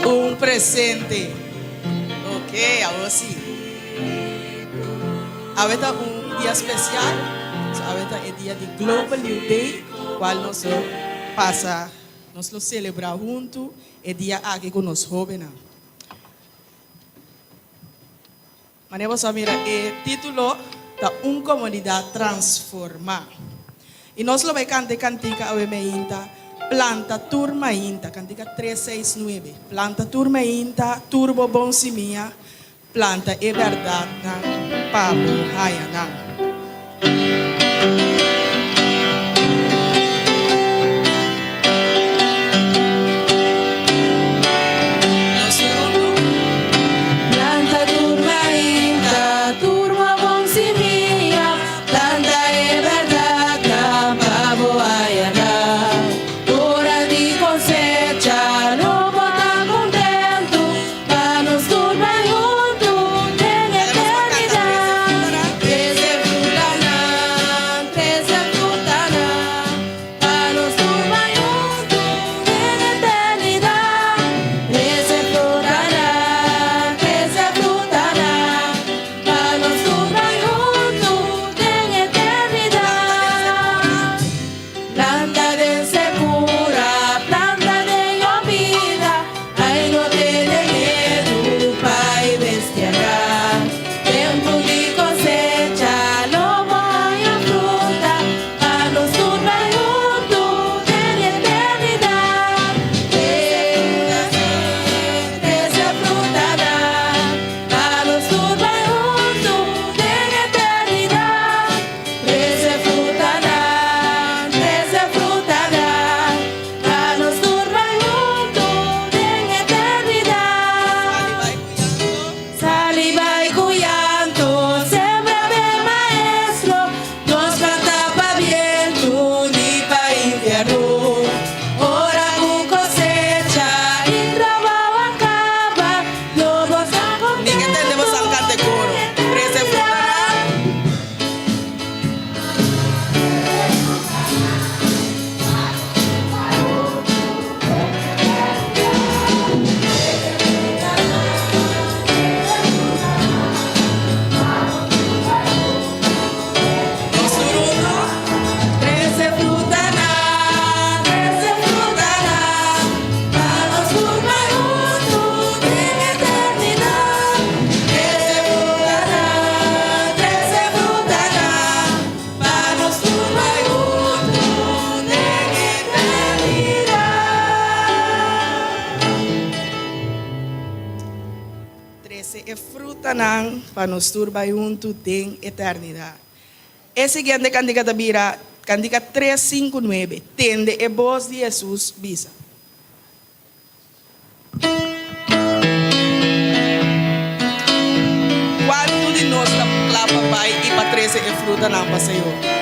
un presente. Ok, ahora sí. Ahorita un día especial. Ahorita el día de Global Youth Day, cual nos pasa, nos lo celebra junto el día aquí con los jóvenes. Manemos a mirar el título de una comunidad transformada. Y nos lo ve cantica obviamente. Planta turma inta, cantica 369. Planta turma inta, turbo bon simia, planta e verdad na pabo hayana. Para nos turbar junto tem eternidade. É seguinte candica da Bira, candica 359, tende a voz de Jesus bisa. Quanto de nós lá papai e para 13 é fruta não passeio.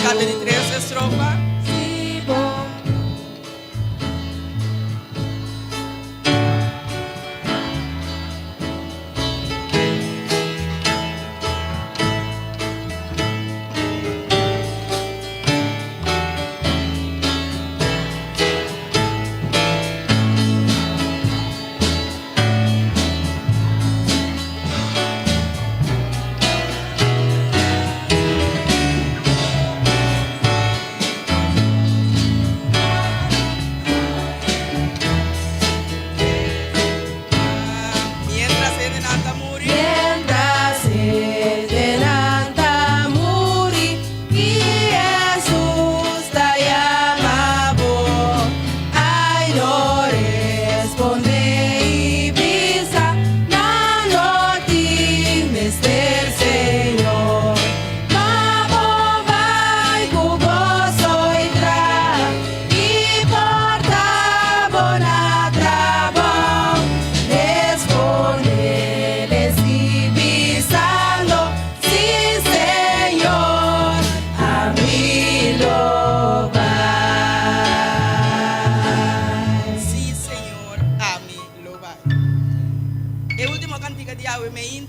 Cante de 3 estrofas.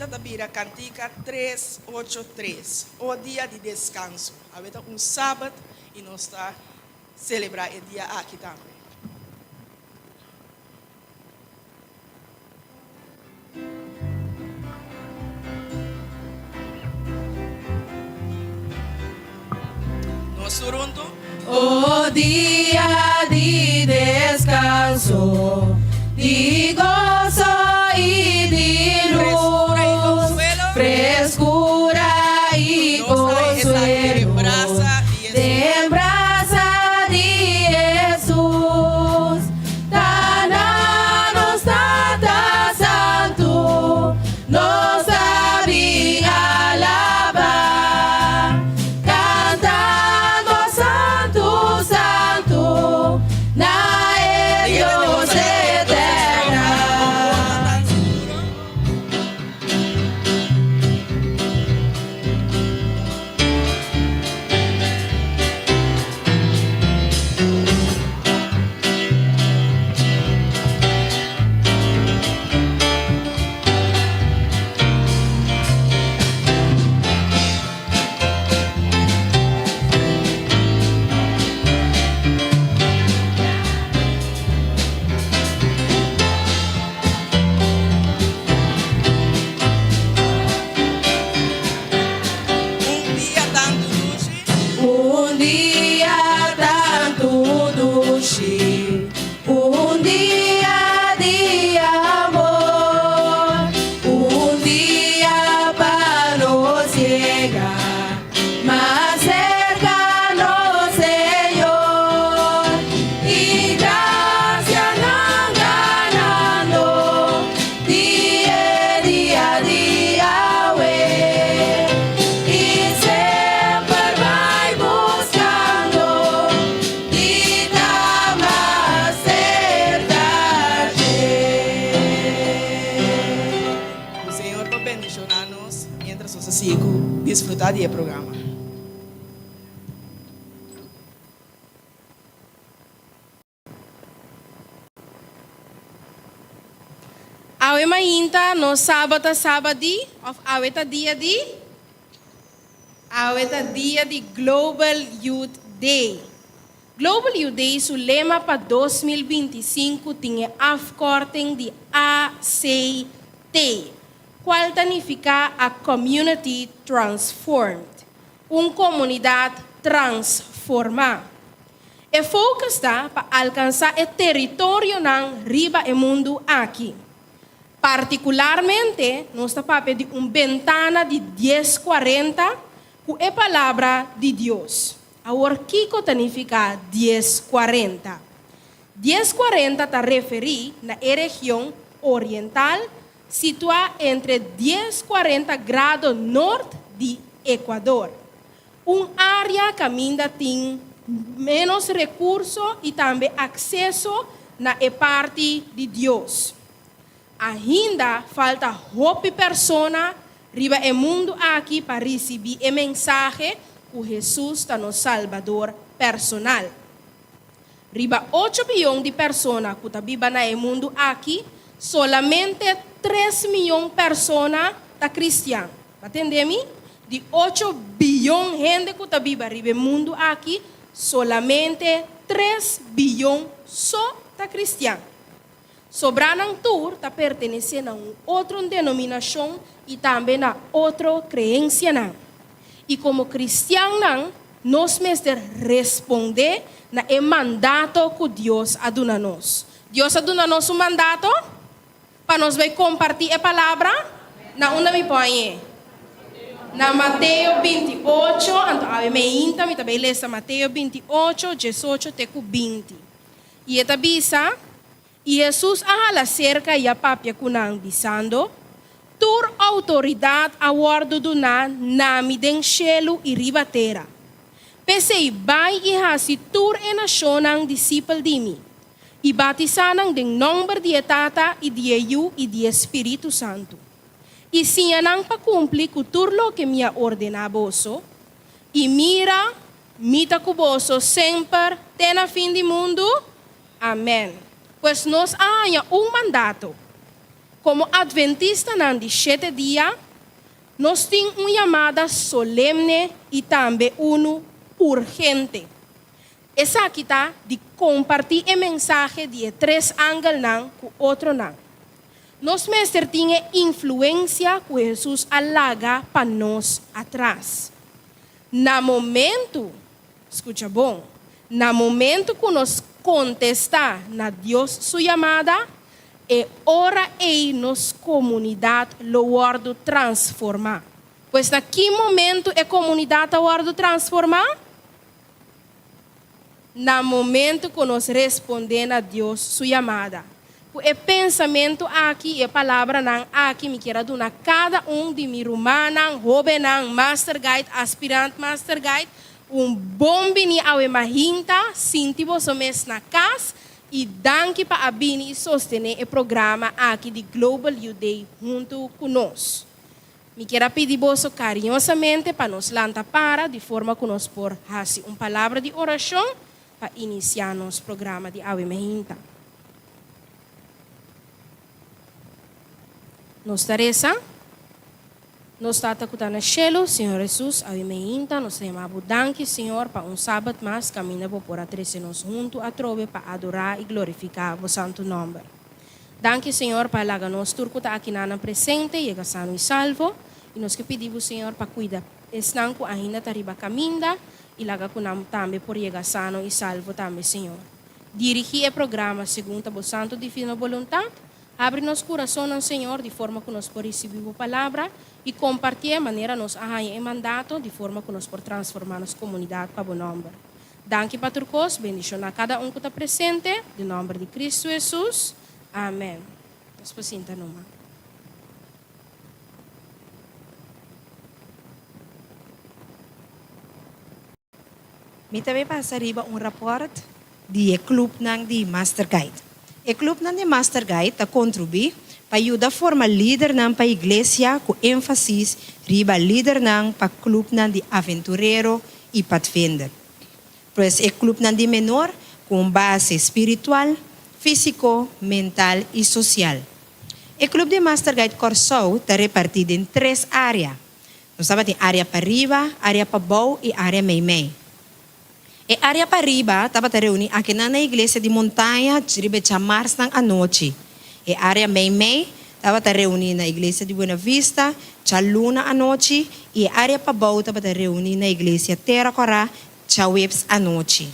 Inta tabira cantica 383, o dia de descanso. Aveta sábado e nós está celebrar o dia aqui também. Nós turunto. O dia de descanso, de gozo y de luz, frescura y consuelo, de brasa de Jesús, Tananos Tata Santo, nos había alabar, cantando Santo, Santo, na es Dios eterna. Um dia tanto doce. Un día de amor, un día para nos llegar más cercano, Señor, y gracias nos ganando día de Yahweh, y siempre vai buscando dita más cerca. O Senhor vai bendicionar-nos mientras nós sigo desfrutar do programa. Awe mainta no sabadi of aweta dia di Global Youth Day. Global Youth Day su lema para 2025 tinha afkorting de ACT, qual significa a Community Transformed, comunidade transformada. E foco está para alcançar o território ng riba e mundo aqui. Particularmente, nós estamos de ventana de 1040 com a palavra de Deus. Agora, o que significa 1040? 1040 está referido na região oriental, situada entre 1040 grados norte de Equador. Área que ainda tem menos recursos e também acesso na parte de Deus. Ainda falta hope persona riba o mundo aqui para receber a mensagem que Jesus está no Salvador personal. Riba 8 bilhões de pessoas que vivem no mundo aqui, solamente 3 milhões de pessoas estão cristianas. Entende-me? De 8 bilhões de gente que vive riba o mundo aqui, solamente 3 bilhões só estão cristianas. Sobranang tour está pertencendo a outra denominação e também a outra crença. E como cristianos, nós mesmos responder na mandato que Deus aduna nos. Deus aduna nos um mandato para nós vai compartilhar a palavra. Na onde me põe? Na Mateus 28, então a me inta, me também lê Mateus 28, 18 até 20. E esta bisa, e Jesus ahala cerca e a papia kunang bisando, tur autoridade a guardo do nami den cielo e ribatera. Pesei vai e hasi tur e nasyonang disciple dimi. E batisanang den nombre de Tata e de Iu e de Espírito Santo. E sinyanang pakumpli kuturlo que minha ordenaboso. E mira, mita kuboso sempre, tena fim de mundo. Amém. Pues nos há mandato. Como adventista ng 7 dia, nós temos uma chamada solene e também uma urgente. Essa aqui está de compartilhar a mensagem de três ângulos com outro não. Nós mestres temos influência que Jesus alaga para nós atrás. Na momento, escuta bom, na momento que nós contestar na Deus sua chamada, é hora em nossa comunidade lo guardo transformar. Pois naquele momento a comunidade guardo transformar? No momento que nós respondemos a Deus sua chamada. O pensamento aqui, a palavra não aqui, me quero dar cada de mi romana, jovem, master guide, aspirante master guide, bom bini ao mahinta, sinti vos mes na casa, e danke para abini e sostener o programa aqui de Global Youth Day junto conosco. Me quero pedir vos carinhosamente para nos lançar para, de forma que nós por fazer uma palavra de oração para iniciar nosso programa de Ave Mahinta. Nos Teresa, nos tata que está no cielo, Senhor Jesus, Ave Mahinta, nos chamamos danke, Senhor, para sábado mais, caminhamos por a nos junto a trove para adorar e glorificar o santo nome. Danke, Senhor, para laga nos turco tá aqui na presente, e sano e salvo, e nos que pedimos, Senhor, para cuidar, estão com ainda tariba caminda, e laga com nam também por chegar sano e salvo também, Senhor. Dirigir o programa segundo a santo divina vontade. Abre nosso coração, Senhor, de forma que nós podemos receber a palavra e compartilhar a maneira nos arranha o mandato, de forma que nós podemos transformar nossa comunidade para o nome. Danke, Patrocos, bendição a cada que está presente, em nome de Cristo Jesus. Amém. Nós podemos numa. Me também passaria rapport de clube de Master Guide. O clube de Master Guide está contribui para ajudar a formar líder para a igreja com ênfase riba líder para o clube de aventureiro e pathfinder. Pois o clube de menor com base espiritual, físico, mental e social. O clube de Master Guide Corsou está repartido em 3 áreas. Nós temos área para riba, área para baixo e área meio. E área para riba estava reunida aqui na igreja de montanha, de chamars ng anoche. E área meio estava reunida na igreja de Buena Vista, Chaluna anoche. E área para baixo estava reunida na igreja Terra Cora, Chawebs anoche.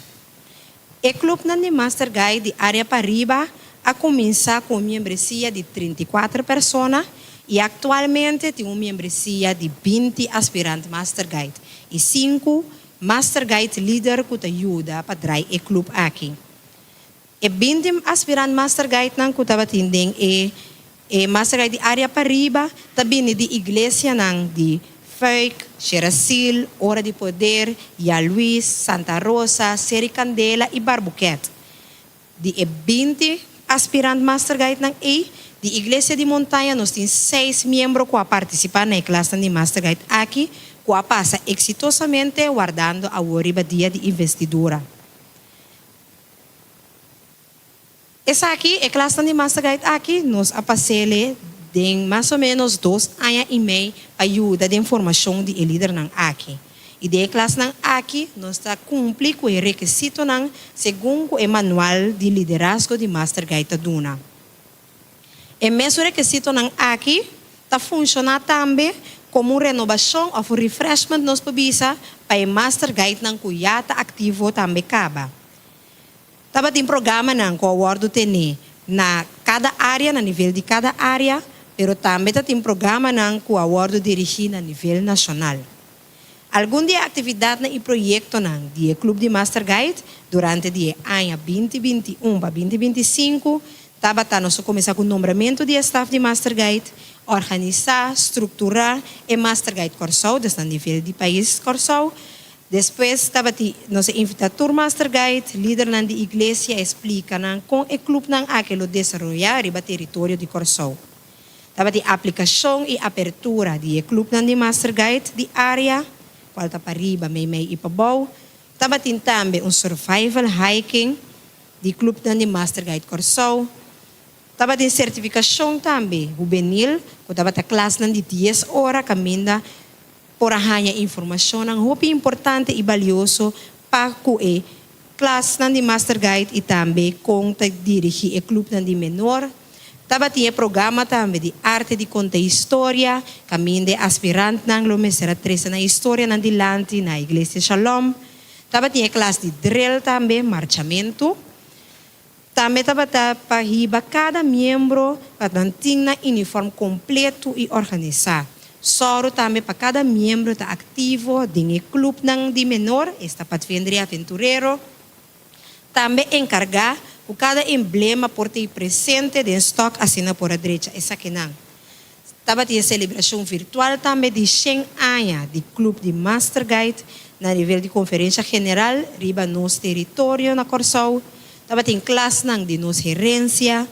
O clube de Master Guide de área para riba a começar com membresia de 34 pessoas e atualmente tem uma membresia de 20 aspirantes Master Guide e 5 Master Guide líder que te ajuda para draaien o clube aqui. E 20 aspirant Master Guide nang que estava atendendo e Master Guide de área para riba, também de igreja nang de Fuik, Xerasil, Hora de Poder, Ya Luis, Santa Rosa, Seri Candela e Barbuquet. De 20 aspirant Master Guide nang de igreja de montanha nós temos 6 membros que participam na classe de Master Guide aqui, que passa exitosamente guardando a oriba dia de investidura. Essa aqui é a classe de Master Guide aqui, nós apacele de mais ou menos 2 anos e meio ajuda de informação de líder nang aqui. E de classe nang aqui, nós está cumprir com o requisito nang segundo o manual de liderazgo de Master Guide Duna. E mesmo requisito nang aqui está funcionando também como renovação ou refreshment nos pabisa para o Master Guide ng kuyata aktivo também caba. Taba tem programa ng co-award tene na cada área, na nível de cada área, pero também tem programa ng co-award dirigido na nível nacional. Algum dia atividade e projeto ng dia Clube de Master Guide durante o ano 2021 para 2025, taba nós começar com o nombramento de staff de Master Guide, organizar, estruturar e Master Guide Corsou, desde o nível de país Corsou. Depois, estava nós invitamos o Master Guide, líder da igreja, explica com o clube aquilo desenvolver no território de Corsou. Estava a aplicação e abertura do clube de Master Guide de área, qual está para riba, meio e para baixo. Estava também survival hiking do clube de Master Guide Corsou. Tava tem certificação também, juvenil, que tava a classe de 10 horas, caminda por arranhar informação, ang hopi importante e valioso para que classe de Master Guide e também com dirigir o clube de menor. Taba tinha programa também de arte de contar história, caminho de aspirante nang lumesera três na história na dilante na Igreja Shalom. Taba tinha classe de drill também, marchamento. Também taba para riba cada membro para ter na uniforme completo e organizar. Soro também para cada membro tá ativo em clube nang de menor, está para vender aventureiro. Também encargar o cada emblema por ter presente de stock assina por a direita essa que não. Tava tinha celebração virtual também de 100 anos de clube de Master Guide na nível de conferência general riba nos território na Corsau. Tava tinha classe nang de nos gerência.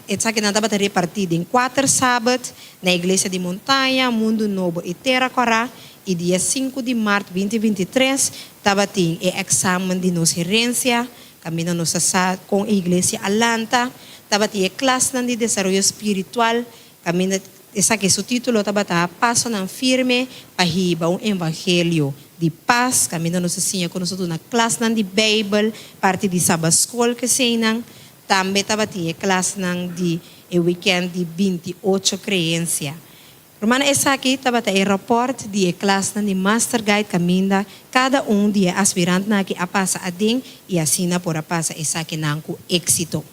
Essa que não tava repartida em 4 sábados na Igreja de Montanha, Mundo Novo e Terra Corá. E dia 5 de março de 2023, estava tem o exame de nossa gerência, caminho nossa com a Igreja Alanta, estava tem a classe de desenvolvimento espiritual, caminho, essa que é o título, estava tá passo não firme, para riba evangelho de paz, caminho nossa Senhora, conosco na classe de Bible, parte de Sabbath School que sei não, também estava tem a classe de weekend de 28 crença. Romana essa aqui estava o report de classe de Master Guide caminda cada de aspirante na que a passa a ding e assina por a passa essa aqui não com êxito.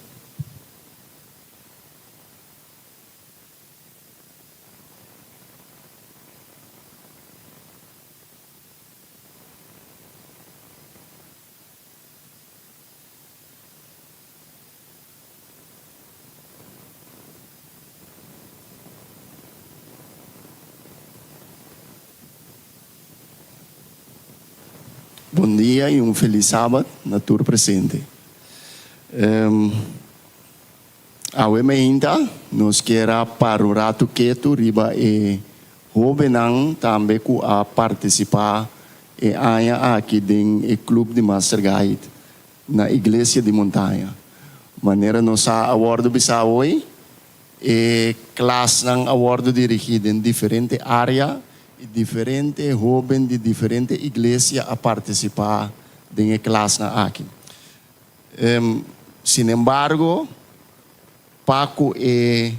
Bom dia e feliz sábado na tour presente. A ainda nos quer para o rato quieto riba e jovenang também que a participar e aia aqui no clube de Master Guide na Igreja de Montanha. Maneira nos awardo bisa hoje e classe ng awardo dirigido em diferente área e diferente jovens de diferente igreja a participar de classe na aqui. Sin embargo, Paco é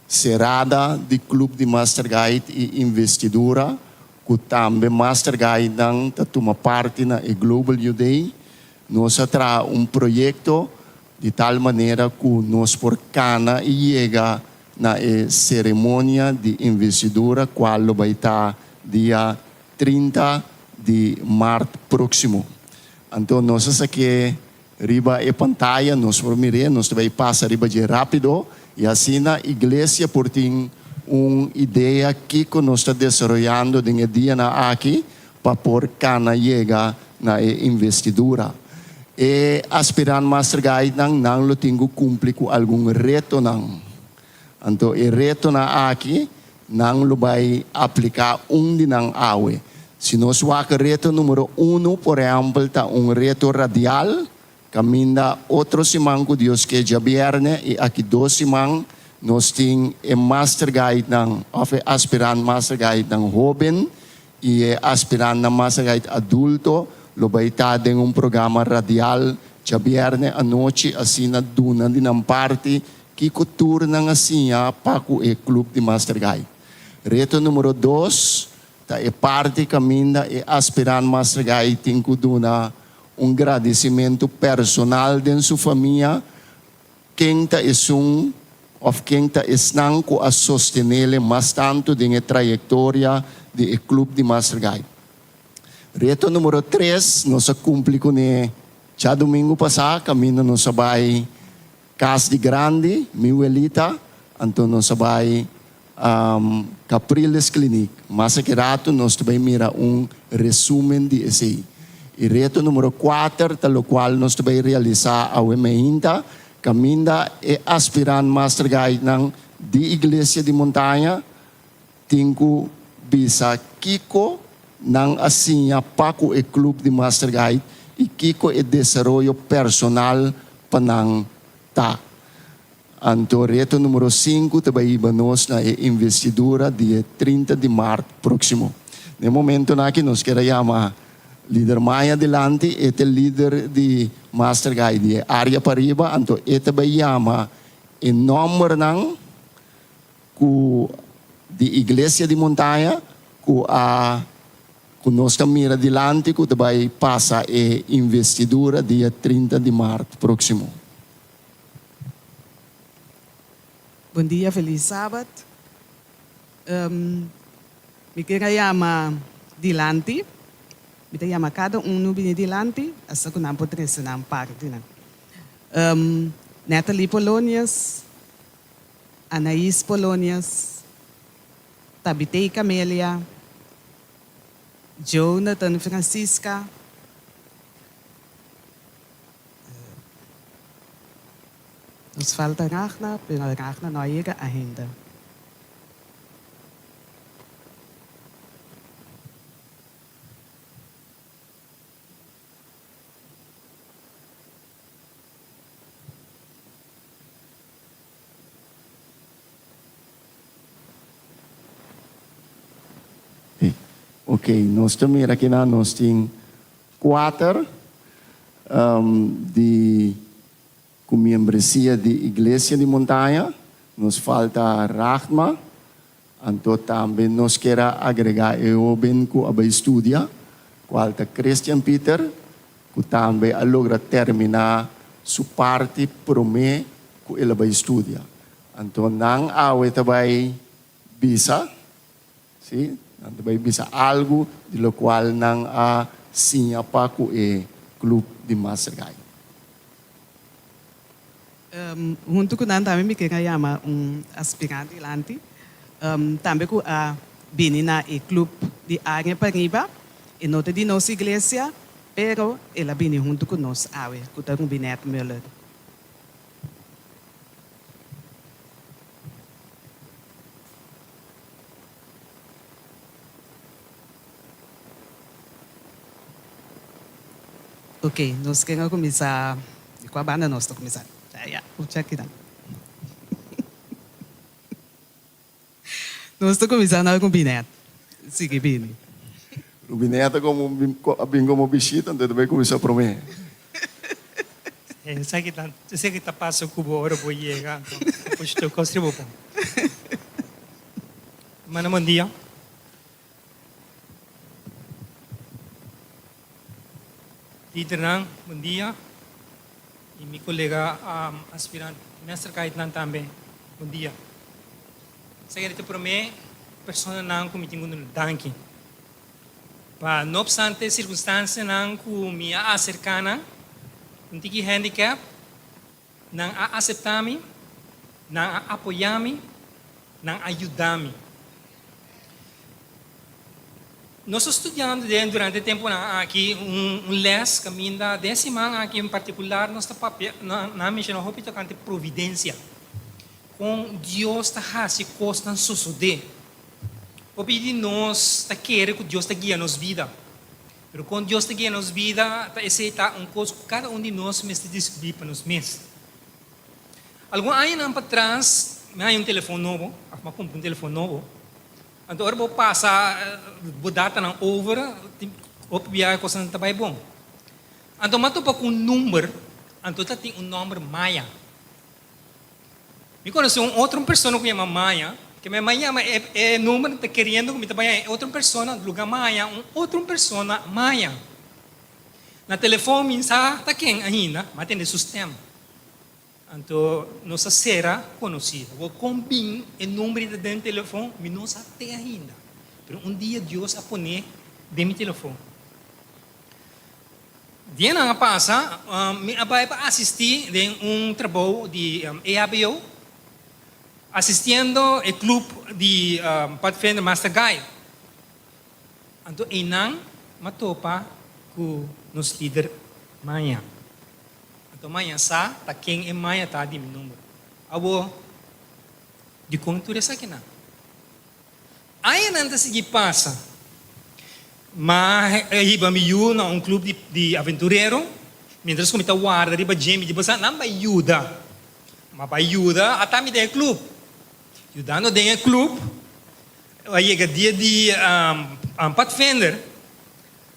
cerrada de clube de Master Guide e investidura, que também Master Guide não toma parte na Global Youth Day. Nós traz projeto de tal maneira que nós por cana e chega na cerimônia de investidura, qual vai estar dia 30 de março próximo. Então, nós aqui riba a pantalla, nós vamos mirar, nós vai passar riba de rápido, e assim na igreja por ter uma ideia que nós está desenvolvendo de dia na aqui, para por cana chega na investidura. E aspirante Master Guide não lo tenho cumprir com algum reto não. Então, o reto na aqui, não lo vai aplicar de não awe. Se nós waka reto número 1, por exemplo, tá reto radial, caminda outro simang que Deus que já vierne, e aqui 2 simang, nós temos Master Guide aspirante Master Guide ng jovem, e aspirante na Master Guide adulto, lo vai estar em programa radial, já vierne a noite, assim na duna de ng parte, que cultura ng asinha para o clube de Master Guide. Reto número 2, tá parte caminda e aspirante Master Guide tem que dar agradecimento personal de sua família, quem está quem está esnang ko a sostenele mas tanto de trajetória do clube de Master Guide. Reto número 3, nós cumpri com já domingo passado, caminho nós sabay Casa de Grande, Miuelita, então nós vai Capriles Clinic. Mas aqui rato nós também mira resumen de esse. E reto número 4, tal qual nós também realizar a Wemeinta, caminda e aspirante Master Guide ng de Iglesia de Montanha, tingko bisa Kiko ng asinha Paco e Clube de Master Guide e Kiko e desarrollo personal panang tá. Anto reto número 5 também nós na investidura dia 30 de março próximo. No momento na que nós queremos chamar líder mais adelante, este líder de Master Guide de área para riba, anto este vai chama em nome não de igreja de montanha, que nós mira adelante, que vai passar a investidura dia 30 de março próximo. Bom dia, feliz sábado. Me quero chamar Dilante. Me quero chamar cada no bem Dilante, essa que não pode ser na parte. Natalie Polonias, Anaís Polonias, Tabitei Camélia, Jonathan Francisca, nos falta Rachna, pero Rachna não chega ainda. Ok, nós também aqui nós temos 4 de com membresia de Igreja de Montanha, nos falta Rahma, então também nós queremos agregar eu bem que a estudia, falta Christian Peter, que também logra terminar sua parte promê que ele vai estudar. Então não há também bisa, sim? Não também bisa algo de lo qual não há sim apa que é clube de Master Guide. Junto com nós também me quero chamar aspirante Dilante, também com a Benina e clube de área para riba, e nota de nossa igreja, pero ela vem junto com nós, que está com Binet Müller. Ok, nós queremos começar com a banda, nós estamos começando. Vou check it out. Nós estamos começando com o Binet. Sige, Bini. O Bineto como bichito, então também começou a prometer. Sei que está passando o cubo agora vou chegar, depois estou construindo. Mas bom dia. Líder, bom dia. E meu colega aspirante, Mestre Kaitan também, bom dia. Saya kira para mim, pessoa não comitinho no danke. Pa, não obstante circunstâncias não que me acercam, não tem handicap, não aceitam-me, não apoiam-me, não ajudam-me. Nós estudando durante o tempo aqui les caminho da décima aqui em particular nós está na missão hospital cante providência com Deus está fazendo coisas suceder o pedir nós está querer que Deus está guiando nos vida mas quando Deus está guiando nos vida está aceitar coisa que cada de nós mesmo descobrir para nós mesmos algum ano para trás me telefone novo eu comprei telefone novo então, agora vou passar, vou dar na over, vou pegar a coisa não está bem bom. Então, mato para com número, então tem número Maia. Me conhece outra pessoa que chama Maia, que minha Maia é número está querendo que também é outra pessoa, lugar Maia, outra pessoa Maia. Na telefone, está quem ainda, mas tem sistema. Então, nossa será conhecida. Vou combinar o número de telefone, mas não até ainda. Mas dia Deus a poner de meu telefone. Dia não passa, me vai para assistir a trabalho de EABO, assistindo o clube de Pathfinder Master Guide. Então, não me topa com nos líder Maia. Então, Maia sa, tá quem é Maia tá de meu número. Abo, de contura essa aqui não. Aí não se passa. Mas iba me na clube de aventureiro, mientras que me guarda riba Jamie de basa não vai ajuda. Mapayuda at kami din club. Ayudando din club. Aí dia de Pathfinder.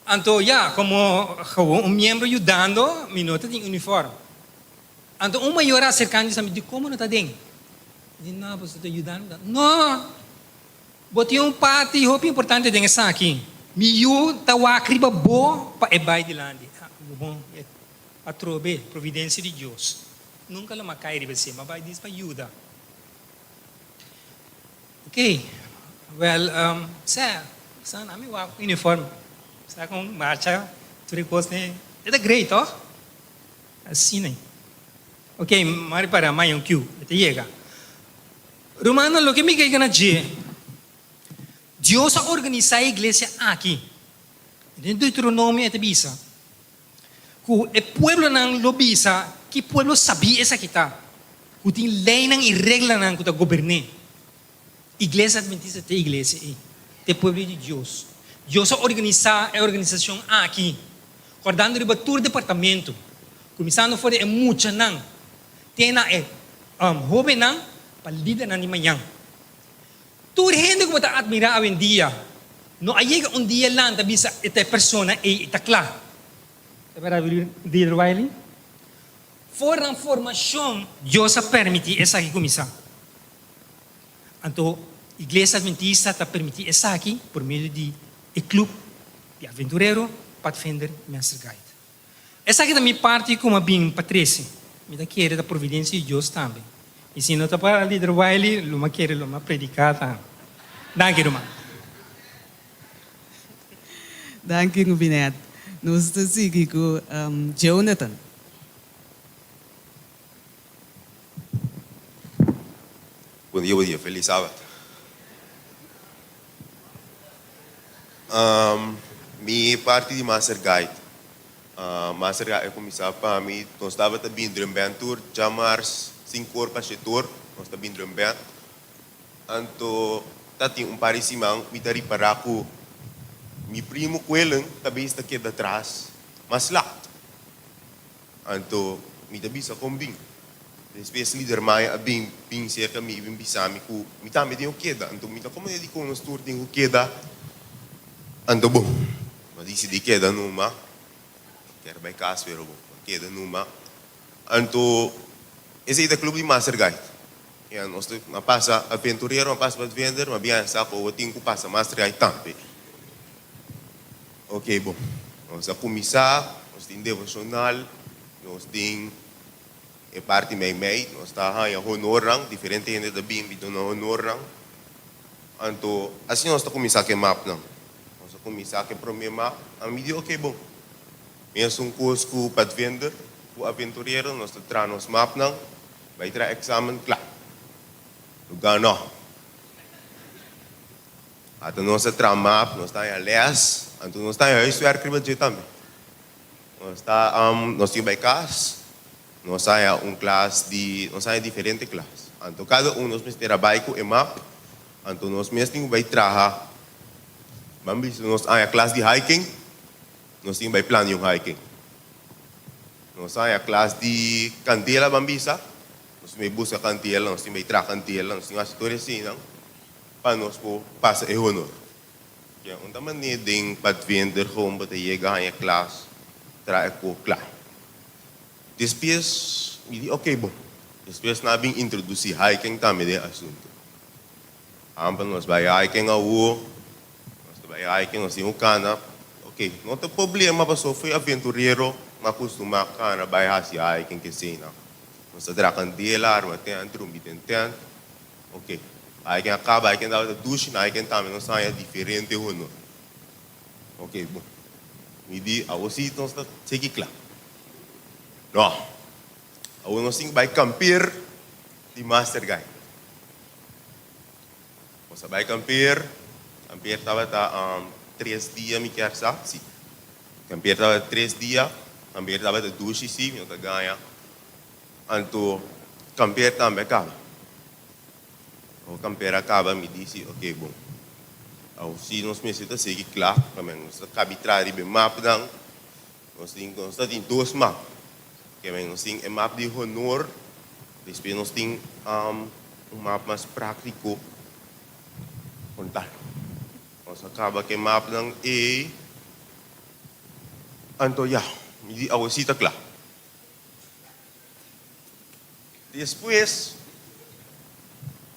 Anto, como membro ajudando, minuto de uniforme. Anto, maior acercando-se a mim de como não está dentro. Diz, não, você está ajudando. Não. Botei parte, roupa importante dentro essa aqui. Miu, tawa, criba bo, pa ebay de lande. Bom, a trobe, providência de Deus. Nunca lá macai de você, mas vai dizer para ajuda. Ok. Well, sa namin wa uniform. Sa kung marcha, tu request ne, it's great, oh? Assim, né? Ok, mari para mais Q. Ito chega. Romano, lo que me quer na dia. Deus organiza a igreja aqui. Em Deuteronômio é bisa. Que o povo não lobisa, que o povo sabia essa que está. Que tem lei e regra não que governa. Igreja adventista tem igreja aí. Tem povo de Deus. Deus organiza a organização aqui. Acordando de batur departamento. Começando fora é muita não. Tem na jovem não, para líder na manhã. Tu gente como ta admira hoje em dia. No ayega dia lang tabi sa ita persona itakla. Para líder Wiley. For ang formação, Deus permite essa aqui começar. Então, Igreja Adventista está permite essa aqui por meio de clube de aventureiro, Pathfinder, Master Guide. Essa aqui também parte como a bem Patrícia. Me dá querer da providência de Deus também. E se não está para líder Wiley, luma querer luma predicar tá. Danke, irmão. Danke, Rubinet. Nós estamos aqui com Jonathan. Bom dia, feliz sábado. Minha parte de Master Guide. Master Guide é começar para mim, nós estava também em Drumbentur, já mais 5 horas para o setor, nós estava em Drumbentur. Então, tati parecimento, me dari para ko, mi primo kuelang, tabi está aqui atrás, mas lá. Então, me tabi sa kombing. Depois líder mai abing ping cerca mi bim bisami ku mi tami din o queda. Então, mi ta como ele com nos tour din o queda. Então, bom. Mas disse de queda numa. Quer vai caso pero bom. Queda numa. Então, esse é o clube de Master Guide. Yan, nós passa aventureiro, passa para vender, mas bem sa ko ting ku passa Master Guide tampe. Ok, bom. Nós a começar, nós tem devocional, nós tem parte mei, nós está aí honorang, diferente gente da bimbi do honorang. Então, assim nós está começar que map não. Nós está começar que primeiro map, a mim diz ok bom. Mesmo curso com para vender, com aventureiro, nós está tra nos map não, vai tra examen claro. Lugar não. Então nós está tra map, nós está aí aliás, então nós está aí isso é arquivo de também. Nós está nós tem vai casa. Nós hay nós hay diferentes clases. Então cada nós trabalha com o map. Então nós mesmo vai trabalhar. Vamos nós hay a classe de hiking. Nós temos vai planear um hiking. Nós hay a classe de candela bambisa. Nós temos busca candela, nós temos vai trabalhar candela, nós temos assetores assim, não? Para nós passar o honor. Então maneira de para vender como para chegar a classe, trabalhar com classe. Depois, me disse, ok, bom. Depois, nós vamos introduzir hiking também de assunto. Nós vamos hiking a rua, nós vamos hiking, nós temos cana. Ok, não tem problema, mas só foi aventureiro, mas costuma cana, vai fazer hiking que sim, não. Nós temos candela, arma tente, rumbi tente. Ok, hiking acaba, hiking dá duche, hiking também, nós temos diferente honor. Ok, bom. Me disse, a você, nós temos que seguir claro. Não. Agora nós temos que campear de Master Guide. Nós vai campear estava 3 dias, me quer saber, sim. Campear estava 3 dias, campear estava 2 dias, sim, eu ganha. Então, campear também acaba. O campear acaba, me disse, ok, bom. Se nós precisamos seguir claro, nós acabamos de trazer o mapa, nós temos 2 mapas. Que nós temos o mapa de honor Después nós tem mapa mais prático. Contar. Nós acaba que mapa ng A. Anto, ya, hindi ako sita kla. Depois,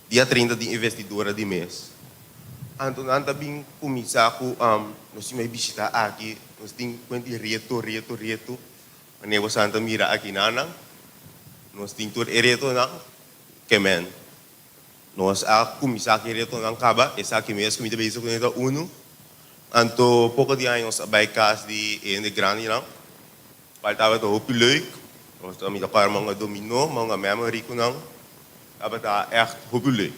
dia 30 de investidora de mês, anto nanta bing kumisa ko, nós may bisita aqui, nós tem quanti reto. Manewa santa mira aqui nanang, nós tem tur reto na, kemen. Nós a kumisa aqui reto nang kaba, esa aqui mês kumita beijo com ito uno. Anto pouco de anos bij kaas die in de grani lang. Faltava to hoop leuk. Ons dan met elkaar mga domino, mga memory ko nang. Aber da echt hoop leuk.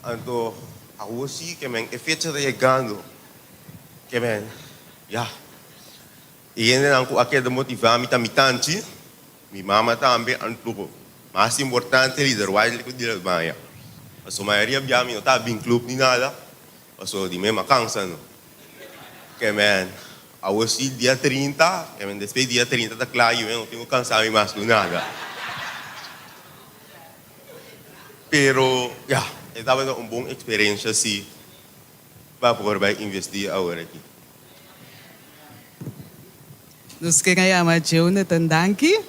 Anto ako si que men efeito de chegando. Que men ja. Iyan lang ko aqui de motivar mi tamitanti. Mi mama também anto. Mas importante líder, why ko dila maya. So maioria biami no tá bem club ni nada. So di me makansa no. Que man, I was dia 30, que man depois dia 30 tá claro, eu não tenho cansado mais do nada. Pero, ja, estava uma boa experiência assim, para poder investir agora aqui. Nós queremos Jonathan Danke.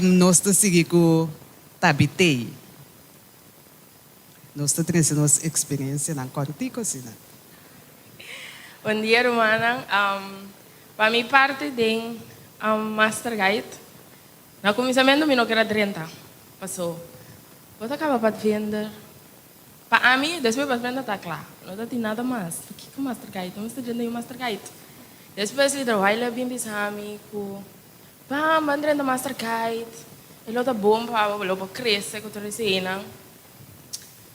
Nós estamos seguindo com Tabitei. Nós estamos trazendo nossa experiência na Contigo, sim. Bom dia, Romana. Para mim, parte de Master Guide, no começamento, eu não queria 30. Passou. Eu acaba para vender. Para mim, depois para vender, está claro. Não tem nada mais. O que é Master Guide? Não estou dizendo Master Guide. Depois, ele trabalha bem pensando com mandando Master Guide. Ele está bom para crescer, que eu estou recebendo.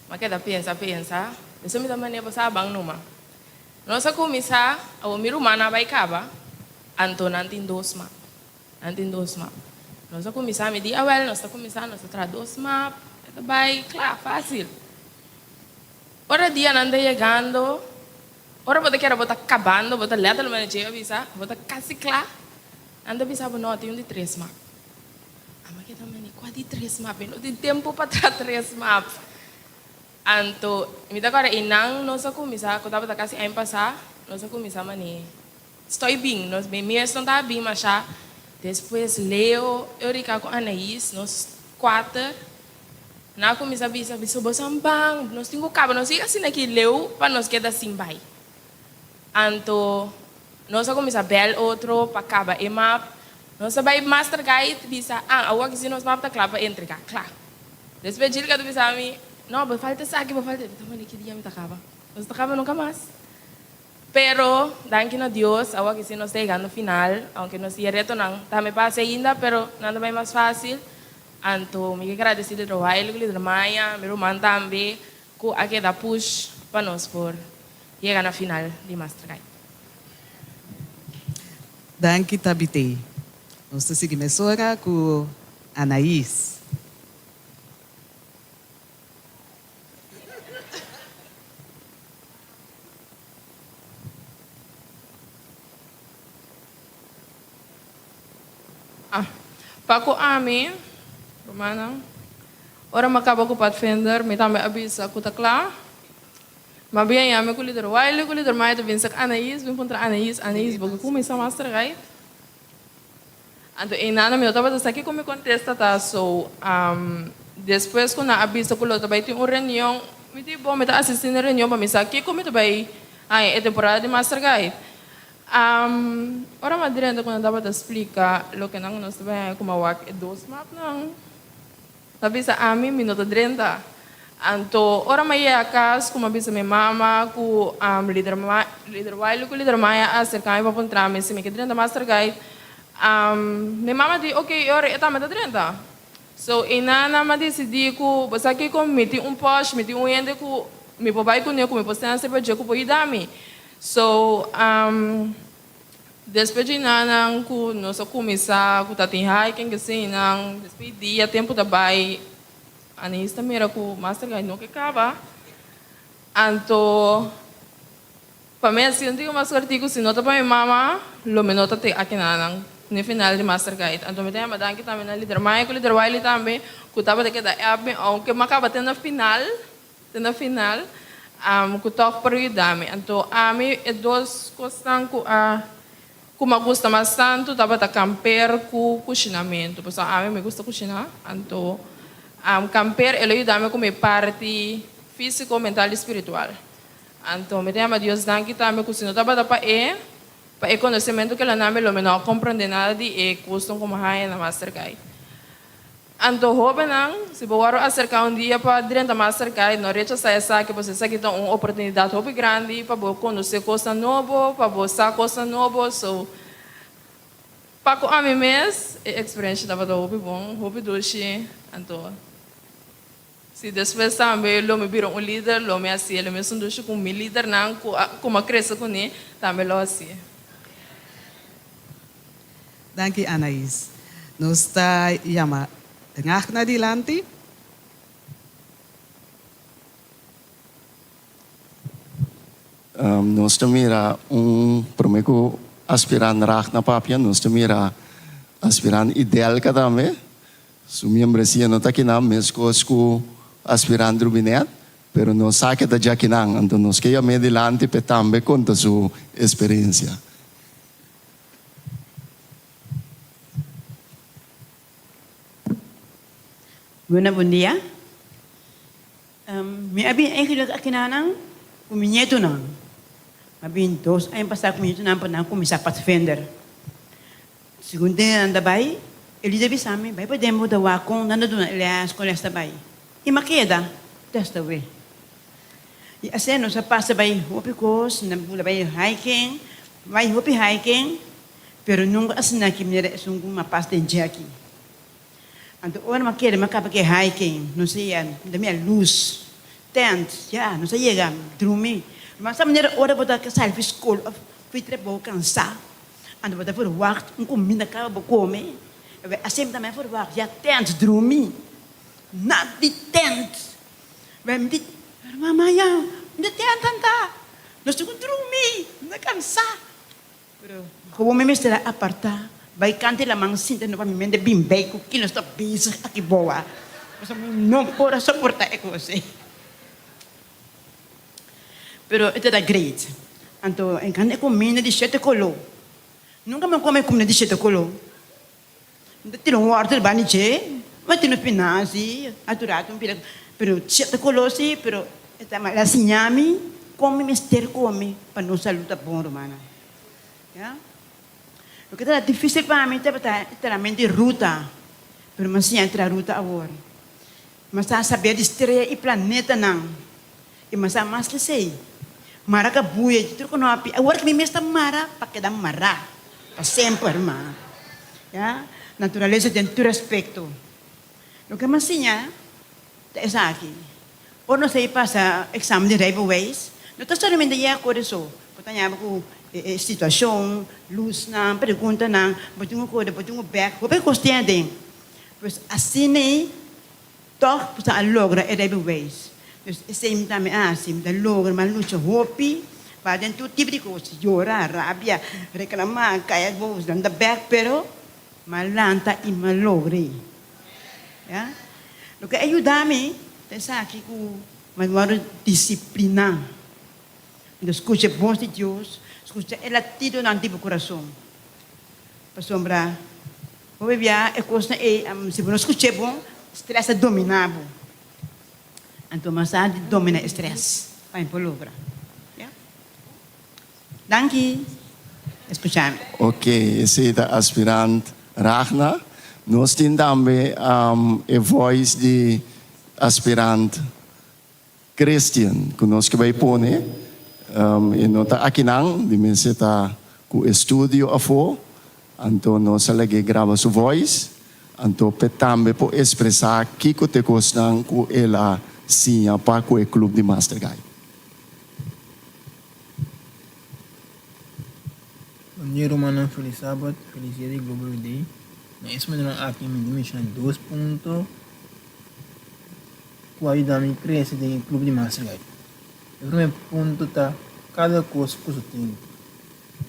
Mas queda pensa. Isso me dá maneira para saber numa. Nós começar a ouvir o mana vai acabar. Anto nanti dos map. Nós começar a medir nós começar a traduz map. Itu vai, claro, fácil. Ora dia nanti chegando. Ora pode querer botar acabando, botar letra no manager bisa, botar quase claro. Anda bisa botar um de 3 map. Mas queda maneira quase 3 map. Não tem tempo para 3 map. Anto, me dá agora inang nós começar, quando estava quase a passar, nós começar mani. Estou bem, nós bem mesmo está bem, mas já depois Leo, Eurica com Anaís, nós 4, na começar a bisa bang, nós temos cabo, nós ia assim aqui Leo para nós queda assim vai. Anto, nós começar bel outro para caba e map, nós vai master guide bisa, agora que se nós map tá claro para entregar, claro. Depois ele que tu bisa me não, falta aqui, falta. Também que dia me tacava. Nós tacava nunca mais. Pero, danke a Deus, agora que se nós chegando no final, aunque nós ia retornar, também passa ainda, pero nada bem mais fácil. Anto, me agradecer de trabalho, de Maia, meu irmão também, que aqui dá push para nós por chegar na final de Master Guide. Danke, Tabitei. Nós estamos seguindo agora com Anaís. Paco Ami, Romana, ora macaba ko Pathfinder, may também abisa ko takla. Mabiyan yami ko líder Wiley, ko líder Maia, vim sa Anaís, vim contra Anaís, bago ko may sa Master Guide. Anto, inana mi otaba sa aqui como contesta tá, so, depois ko na abisa ko lo, tabay tinha reunião, me di bom, me tá assistindo a reunião, mas aqui como tabay, é temporada de Master Guide. Ora madrendo quando dava de explicar lo que nós também kumawak e 2 map nang sabi sa amin minuto 30 anto ora maya akas kumabisa mi mama ku líder Wiley ku líder Maya acerca iba puntra mi si mi 30 master guide mi mama di okay ora eta meta 30 so inana ma decidi ku basta que com meti post meti ende ku mi papai ku ne ku mi postan se projeto ku idami. So, depois de nanang ku nós começar ku tatinhay quem assim nang depois dia tempo da bai anista mera ku master guide no que acaba. Anto para mim assim digo mais artigo se nota para minha mama lo me nota te aqui nanang no final de Master Guide. Então, me tem uma danke também na líder. Mas o líder Wiley também, que estava de que da aunque me acaba tendo final, que toque para ajudar-me. Então, a mim, é duas coisas que me gusta bastante, estava a camper com cozinamento. Porque a mim me gusta cozinhar. Então, camper, ele ajuda-me com a minha parte física, mental e espiritual. Então, me tem uma Deus danke também, que se não estava para o conhecimento que ela não compreende nada de custom como high na Master Guide. Então, se você acercar dia para dentro da Master Guide, não rechaçar essa que você sabe que tem uma oportunidade muito grande para você conhecer coisa nova, para você saber coisa nova. So, para a mim mesmo, a experiência estava muito bom, muito doce. Então, se depois também eu me viro líder, eu me assim, eu me sinto como líder, não como crescer com ele, também eu assim. Danke, Anaís. Nós está chama tengah na dilante. Nós mira prometo aspirante rak na papia, nós mira aspirante ideal kadame. Sumi membresia nota kinam mescos ku aspirante rubinet, pero no saque da jakinang, então nós que ia me dilante petambe conta sua experiência. Bom dia. Me abin eigenlijk akinanang kuminyeto nang. Abin dos ay pasar kuminyeto nang panang kumisa pathfinder. Segundo anda bay, ele deve saber, vai podemos dar wakong nando na elias com esta bay. E maqueda testa we. E assim nós passa bay hopi kos na bula bay hiking, vai hopi hiking, pero nunca asina que me sungu mapas de aqui. Então, orang maquera, macaba que hiking, não sei, da minha luz, tent, já, não sei, chega, dormir. Mas a maneira, ora, botar que sai, fiz school, fui trabalhar, cansar. Então, botar por waktu, comida, acaba, comer. Assim também por waktu, já tent, dormir. Nada de tent. Vai me dizer, mamãe, não tem tanta. Nós temos que dormir, não cansar. Como me mestre apartar. Vai cantar la mão sinta no para mim de bimbei com que nós está busy aqui boa. Mas não pode suportar isso assim. Pero itu dah great. Então, em cada comida de sete colo. Nunca me come comida de sete colo. Não tem um order bani je, mas tem no pinasi, aturado pira. Pero sete colo sim, pero esta mala sinhami, come mister come para não salutar bom romana. Ya? Porque era difícil para mim literalmente ruta, pero mas entra ruta agora. Mas saber de estrela e planeta não. E mas mais que sei, mara ka buia, tudo não api. Agora que me está mara, para que dá mara, para sempre mara. Ya, natureza tem tu respeito. O que mais tinha, é aqui. Ou não sei passa exame de railways, não está somente já com isso. Portanto, com situação, luz na pergunta na, botinho coisa, botinho back, o que custa tem? Pois assim nem, toch pusa logra every ways. Dus same time assim, da logra mas luta hopi, para dentro tipo de coisa, chorar, rabia, reclamar, cair voz, da back pero malanta e malogre. Ya? O que ajuda-me, pensar aqui com uma disciplina. Escucha a voz de Deus, escucha o latido do tipo coração. Para sombra, o bebê é coisa se não escuta bom, estresse dominado. Então, mas há de dominar estresse, para palavra. Danke, escuchame. Ok, esse é aspirante Rachna. Nós temos também a voz de aspirante Christian, que nós que vai pôr, e nota aqui não, de mim se tá com estúdio a for, então nós alege grava sua voz, então também por expressar que que te gostam com ela sim para com o clube de Master Guide. Bom dia, Romana. Feliz sábado. Feliz dia de Global Day. Nesse momento aqui me dimensionar 2 pontos que ajudam a crescer do clube de Master Guide. O primeiro ponto está cada coisa com o seu tempo.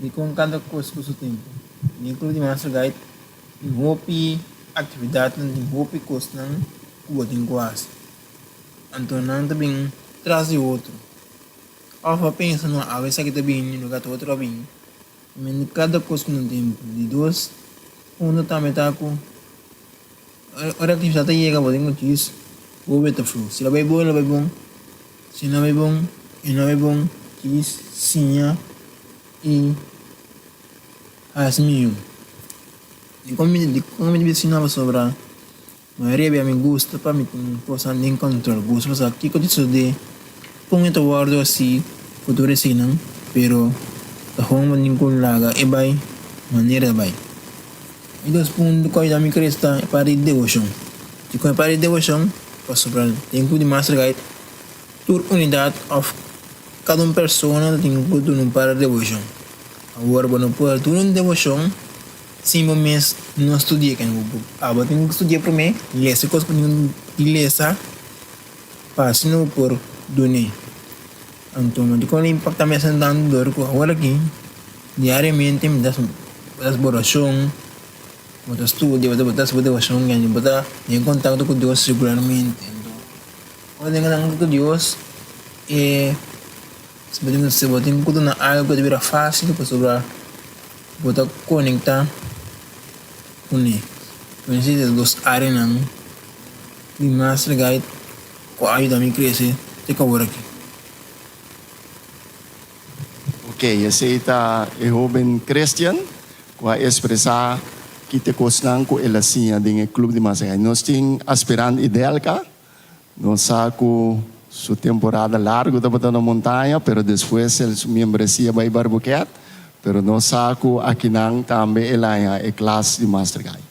E com cada coisa com o seu tempo. Di club di Master Guide, tem hopi atividade, tem hopi coisa não, que tem quase. Então não também traz outro. Alfa pensa no a vez que também no gato outro bem. Mas cada coisa que não tem de dois, também tá com a atividade chega pode encontrar o beta flu. Se ela vai bom, ela vai bom. Se não vai bom, e não vai bom, que sim e assim. E como me ensinava sobre a maioria me gusta para mim coisa nem control gosto mas aqui que eu disse de põe itu guardo assim futuro assim não pero tahong maning kulaga e bay maneira bay e dos punto ko da mi cresta para devotion e com para devotion para sobre tempo de Master Guide tour unidade of cada persona tem que um para devotion agora bueno por tour um devotion 5 meses não estudei que eu tenho que estudar para mim ler coisas para mim ler passando por dunia então mas quando impacta me sentando dor com agora aqui diariamente me das oração botar estudo botar oração e botar em contato com Deus regularmente então quando tenho contato com Deus se botar tudo na algo de virar fácil para sobrar botar conectar Uni, conheci as duas áreas não, de Master Guide, com a ajuda me crescer, te acabou aqui. Ok, esse é o jovem Christian, com a expressar que te cosnan com ele assim, do clube de Master Guide. Nós temos aspirante ideal cá, nós sabemos sua temporada larga da na montanha, pero depois ele membresia vai barbuquete. Pero nós sabemos aqui não também é classe de Master Guide.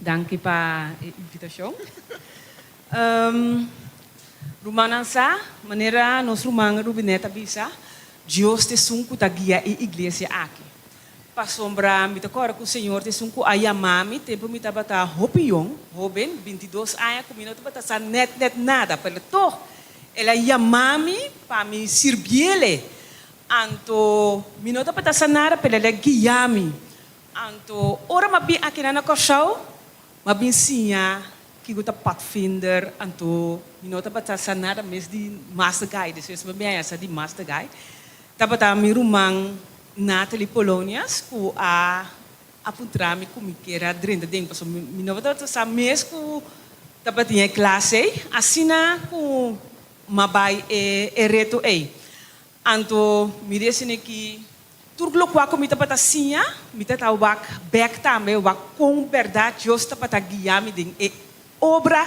Dank u para a invitação. Rumanansa, maneira nós rumanga rubineta bisa, Deus te sunku ta guia a igreja aqui. Pa sombra me decora que o Senhor te sunku a yamami, tempo me tabata hopion, joven, 22 anos, comigo te bata net nada, pelo to, ela yamami para me servir anto minota pata sanara pela guiami anto ora mabi akina na korsau mabi sinha que gota pathfinder anto minota pata sanara mes di Master Guide so mabi essa di Master Guide tapata mi rumang Natalie Polonias ku a apuntrami ku mi kera drinda ding so minota pata sa mes ku tapatinha classe asina ku mabai e reto Anto me disse que tudo o que me está assim, me está o back também, o com verdade, justa para guiar-me de obra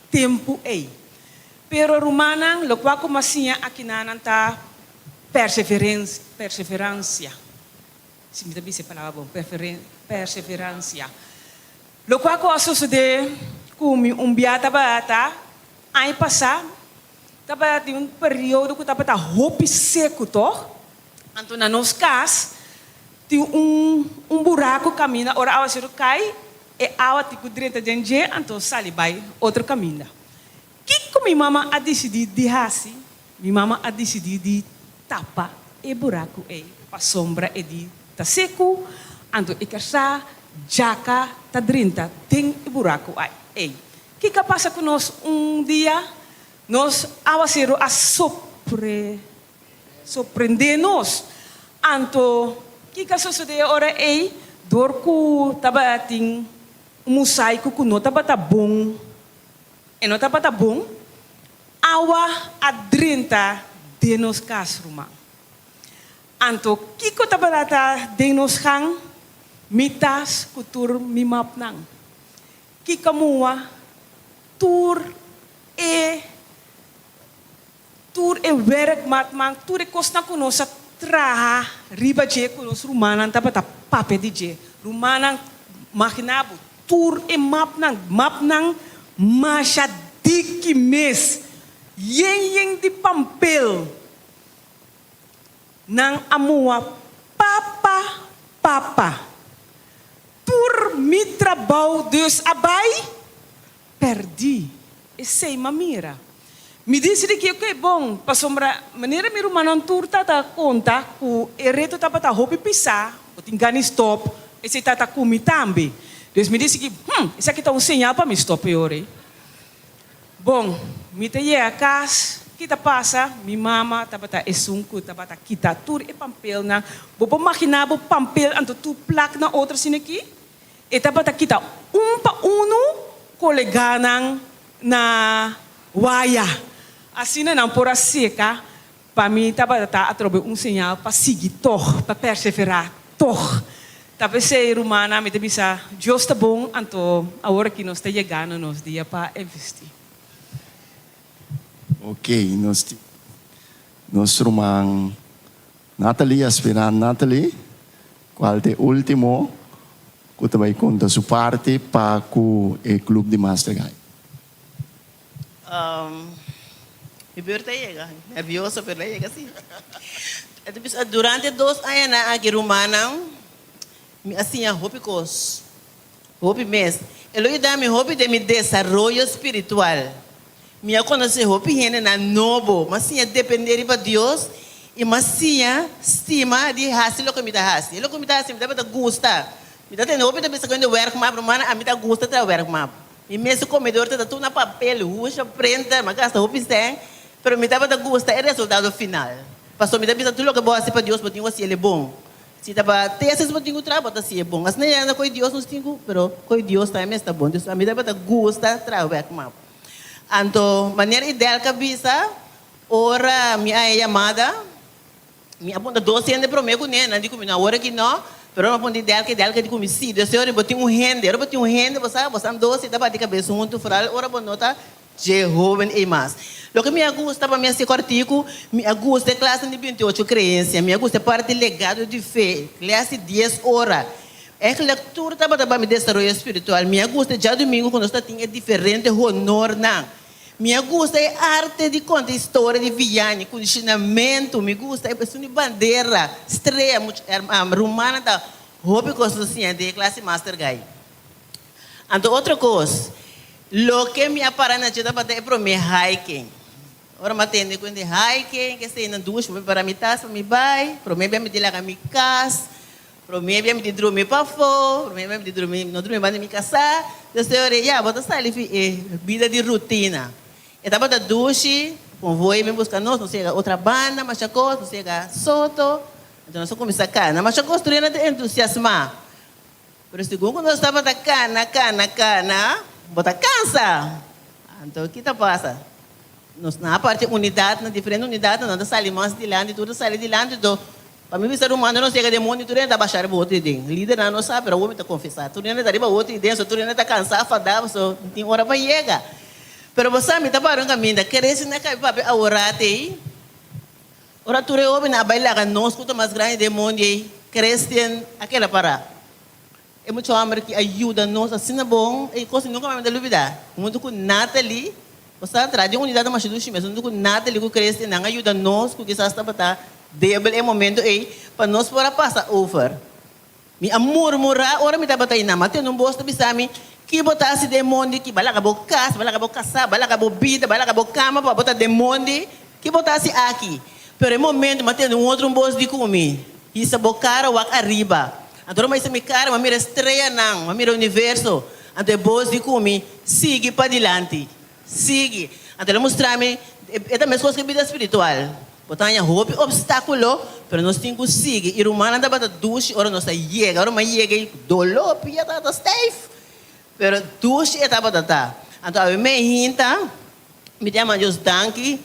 tempo aí. Pero romana, o que como assim aqui na tá perseverança. Se me dá essa palavra bom, perseverança. O que eu sucede com biata bata, aí passar tava de período que tava roupa seco toh, então na nos cas tem buraco caminha, ora a ser cai e a tico direita de então sali vai outro caminho. Que como minha mama a decidir de assim, minha mama a decidir de tapa e buraco para sombra e de tá seco, então e casa jaca tá direita tem buraco aí. Que passa com nós dia nós awasero a surpreender-nos. Anto, que sucede ora dorku tabating mosaico que não taba bom, e não taba bom, awa adrinta de nos casruma. Anto, que tabalata de nos hang, mitas kutur mimap nang. Que kamua tur tur e werk matman, tur e kosta kunosa traha riba je kunos rumanan tapata pape di je. Rumanan makinabu tur e map nang masha diki mes yeng di pampel nang amua papa tur mitra bau dus abai perdi e sei mamira. Me disse que é bom, para sombra, maneira me rumanan turta ta conta, que o reto tá para roupa pisar, tingani stop, esse tata kumi tambi. Dus me disse que, isso aqui tá sinal para me stop ore. Bom, me te a casa, kita passa, mi mama tabata esunku, tabata kita tur e pampel na, bobo makinabo pampel anto tu plak na outra sine aqui, e tabata kita pa uno koleganang na waya. Assim não por a seca, para mim tabata atrobe sinal para seguir toch, para perseverar toch. Tapi ser humana me bisa Deus está bom, anto a hora que nós está chegando nos dia para investir. Ok, nós rumang Natalie, aspirante Natalie, qual é o último que também conta sua parte para o clube de Master Guide. Mi birthday llega, nervioso pero llega assim. Durante 2 anos na aqui rumana, assim a hobby mês. Ele dá me hobby de me desenvolvimento espiritual. Minha conhecer hobby rende na novo, mas sim depender de Deus e mas sim estima de hasil que me dá hasil. Ele que me dá hasil, me dá gosta. Me dá tem hobby de pensar quando work map rumana, a me dá gosta de work map. E mesmo comedor tá tudo na papel, ruxa, prenda, mas gasta hobby sem, pero me dá gosta é resultado final. Passou me dá pensar tudo que boa se para Deus, porque assim ele é bom. Se dá ter esses botinho trabalho assim é bom. Mas nem anda com Deus nos tingo, pero com Deus também está bom. Deus a me dá gosta trabalhar com map. Então, maneira ideal que visa, ora minha chamada, minha ponta 12 anos para mim com ele, não digo na hora que não, pero uma ponta ideal que digo me sim, Deus eu botei rende, você 12 dá para de cabeça junto fora, ora bom nota Jehová e mais. Lo que me gusta para mim esse artigo, me gusta classe de 28 crença, me gusta parte legado de fé, classe 10 horas. É que a leitura para me desenvolver espiritual. Me gusta já domingo quando está tinha diferente honor não. Me gusta é arte de contar história de viagem, condicionamento. Me gusta é pessoa de bandeira, estreia, romana da hobby coisa assim de classe Master Guide. Então outra coisa, lo que me aparece na para é para me hiking. Ora matende quando hiking, que sei na duas para me taça, me vai, para me me dilar a minha casa. Para mim, eu me dormir para fora, para mim, eu me dormir, não dormir mais em casa. Eu sei, já, bota ali, vida de rotina. Eu estava da duche, convoio, me buscar nós, não sei, outra banda, mas a coisa, não sei, soto. Então, nós começamos a cana, mas a construir é entusiasmar. Por isso, quando nós estávamos da cana, bota cansa. Então, o que está passa? Nós, na parte unidade, na diferente unidade, nós saímos de lá, tudo sai de lá, tudo. Para mim, ser humano não chega de mundo, tu ainda baixar o outro ideia. Líder não sabe, pero o homem está confessar. Tu ainda está outra ideia, tu ainda está cansado, fadado, só tem hora para chegar. Pero você me está parando caminho, querer se não cai para orar aí. Ora tu é homem na baila, nós escuta mais grande de mundo aí, crescem aquela para. É muito amor que ajuda nós, assim é bom, e coisa nunca mais me dúvida. Muito com Natalie, você atrás de unidade mais do time, muito com Natalie que cresce, não ajuda nós, que está para Debel é momento aí para nós para passar over. Mi amor mura, ora me dá batai na mate não gosta bisami que botasse demônio que balaga bocas, balaga bocasa, balaga bobida, balaga bocama para botar demônio que botasse aqui. Pero é momento mate um outro bolso de comer. Isso bocara o arriba. Agora mais me cara, mas mira estreia não, mas mira universo. Ante bolso de comer, sigue para adiante. Sigue. Ante mostrar-me é da mesma coisa que vida espiritual. Botanya hobby obstáculo, pero nós temos que seguir. E rumana da bata duche, ora nós chega, ora mas chega dolor, pia tá safe. Pero duche é tava tá. Então a me hinta, me chama Deus danke.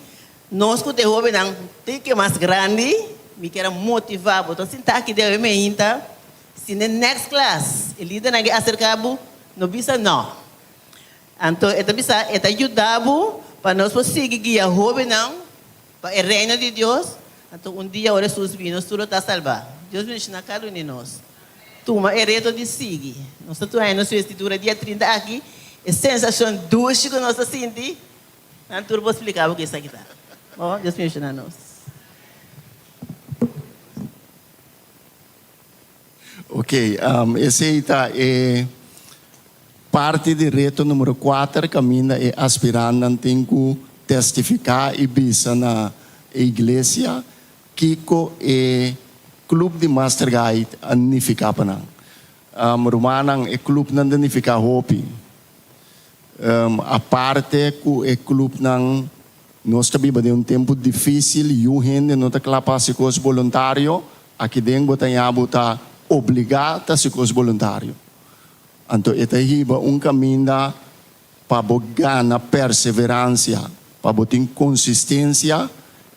Nós que te hobby não, tem que mais grande, me quer motivar, botar sentar aqui de me hinta. Se na next class, ele líder não acercabo, não bisa não. Então eta bisa eta ajudabo para nós conseguir guiar hobby não. Para o reino de Deus, então dia ora Jesus vino, tudo está salvo. Deus me ensina cada um de nós. Toma é reto de seguir. Nós estamos aí na sua escritura dia 30 aqui, é sensação doce que nós sentimos. Então eu vou explicar o que isso aqui está. Oh, Deus me ensina nós. Ok, esse é parte do reto número 4, caminha é aspirando tem que testificar e bisa na igreja Kiko e club de Master Guide não fica para não. Romanang é clube não fica hopi. A parte que o clube não nós também de um tempo difícil e o gente não está capaz de ser voluntário, aqui dentro está obrigado a ser voluntário. Então, esta é caminho para ganhar perseverança, para ter consistência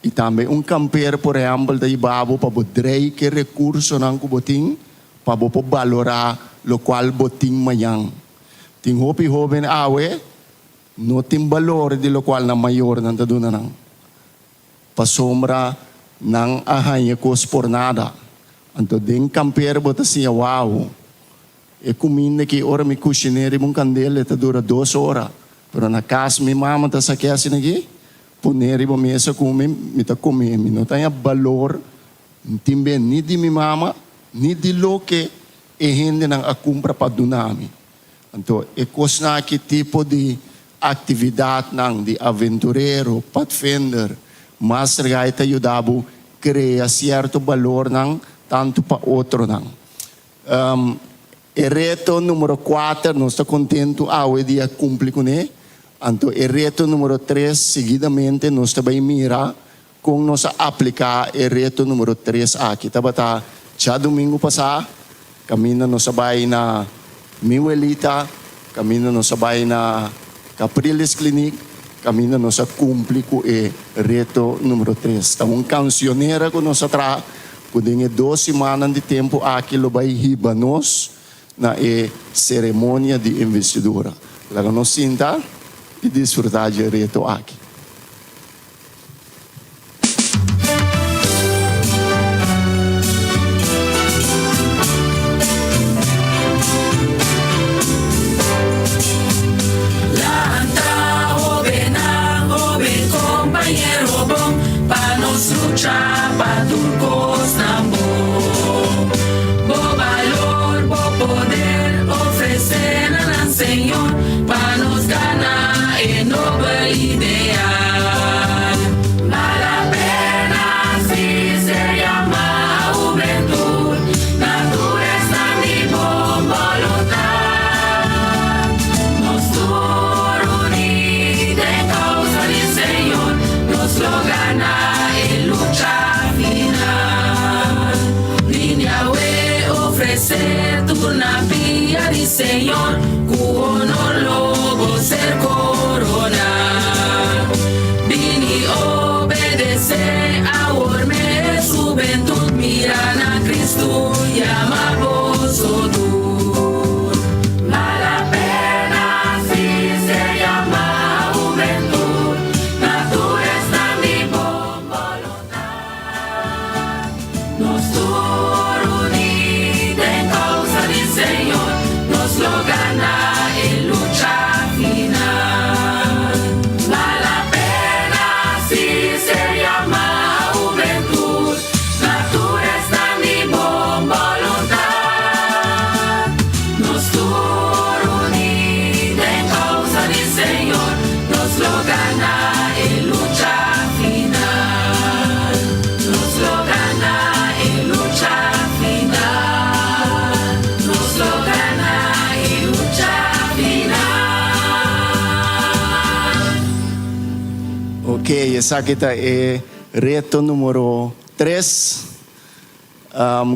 e também campeiro, por exemplo, da Ibabo para poder que recurso não que para valorar o qual botin mayang. Ting hopi hoben awe, no tem valor de lo qual na maior não está dando não. Pasombra não arranha cos por nada. Então, den campeiro bota assim, wow. E comida que ora me cozinheiro um candela está dura 2 horas. Pero na casa minha mama está saque assim aqui, poner iba mesa come, me está comer, me não tem valor, não tem bem nem de minha mama, nem de lo que e gente não a compra para donami. Então, é coisa que tipo de atividade não de aventureiro, pathfinder, Master Guide ajudava a criar certo valor não tanto para outro não. O reto número 4, nós estamos contentos hoje dia cumprir com ele. Então, o reto número 3, seguidamente, nós também mira com nós aplicar o reto número 3 aqui. Tá, já domingo passado, caminho nós vai na Miuelita, caminho nós vai na Capriles Clinic, caminho nós cumprir com o reto número 3. Então, cancioneira que nós atrás, que tem 2 semanas de tempo aqui, lo vai riba nós na cerimônia de investidura. Laga nós sinta e desfrutar de reto aqui. Luchar para turcos tambor. Bo valor, bo poder, oferecer al Señor para nos ganar en noble ideal. Vale la pena si se llama juventud, naturaleza ni bon voluntad. Nos unir en causa del Señor, nos lo gana. Ofrecer tu napia di Señor, cu honor logo ser corona. Vini obedecer a orme juventud, miran a Cristo, llama vos o tú. Vale la pena si se llama juventud, naturaleza mi bon voluntad. Nos Señor, nos lo gana en lucha final. Vale la pena si se llama juventud, naturaleza mi bon voluntad. Nos unir en causa del Señor, nos lo gana en lucha final. Nos lo gana en lucha final. Ok, essa aqui é reto número 3.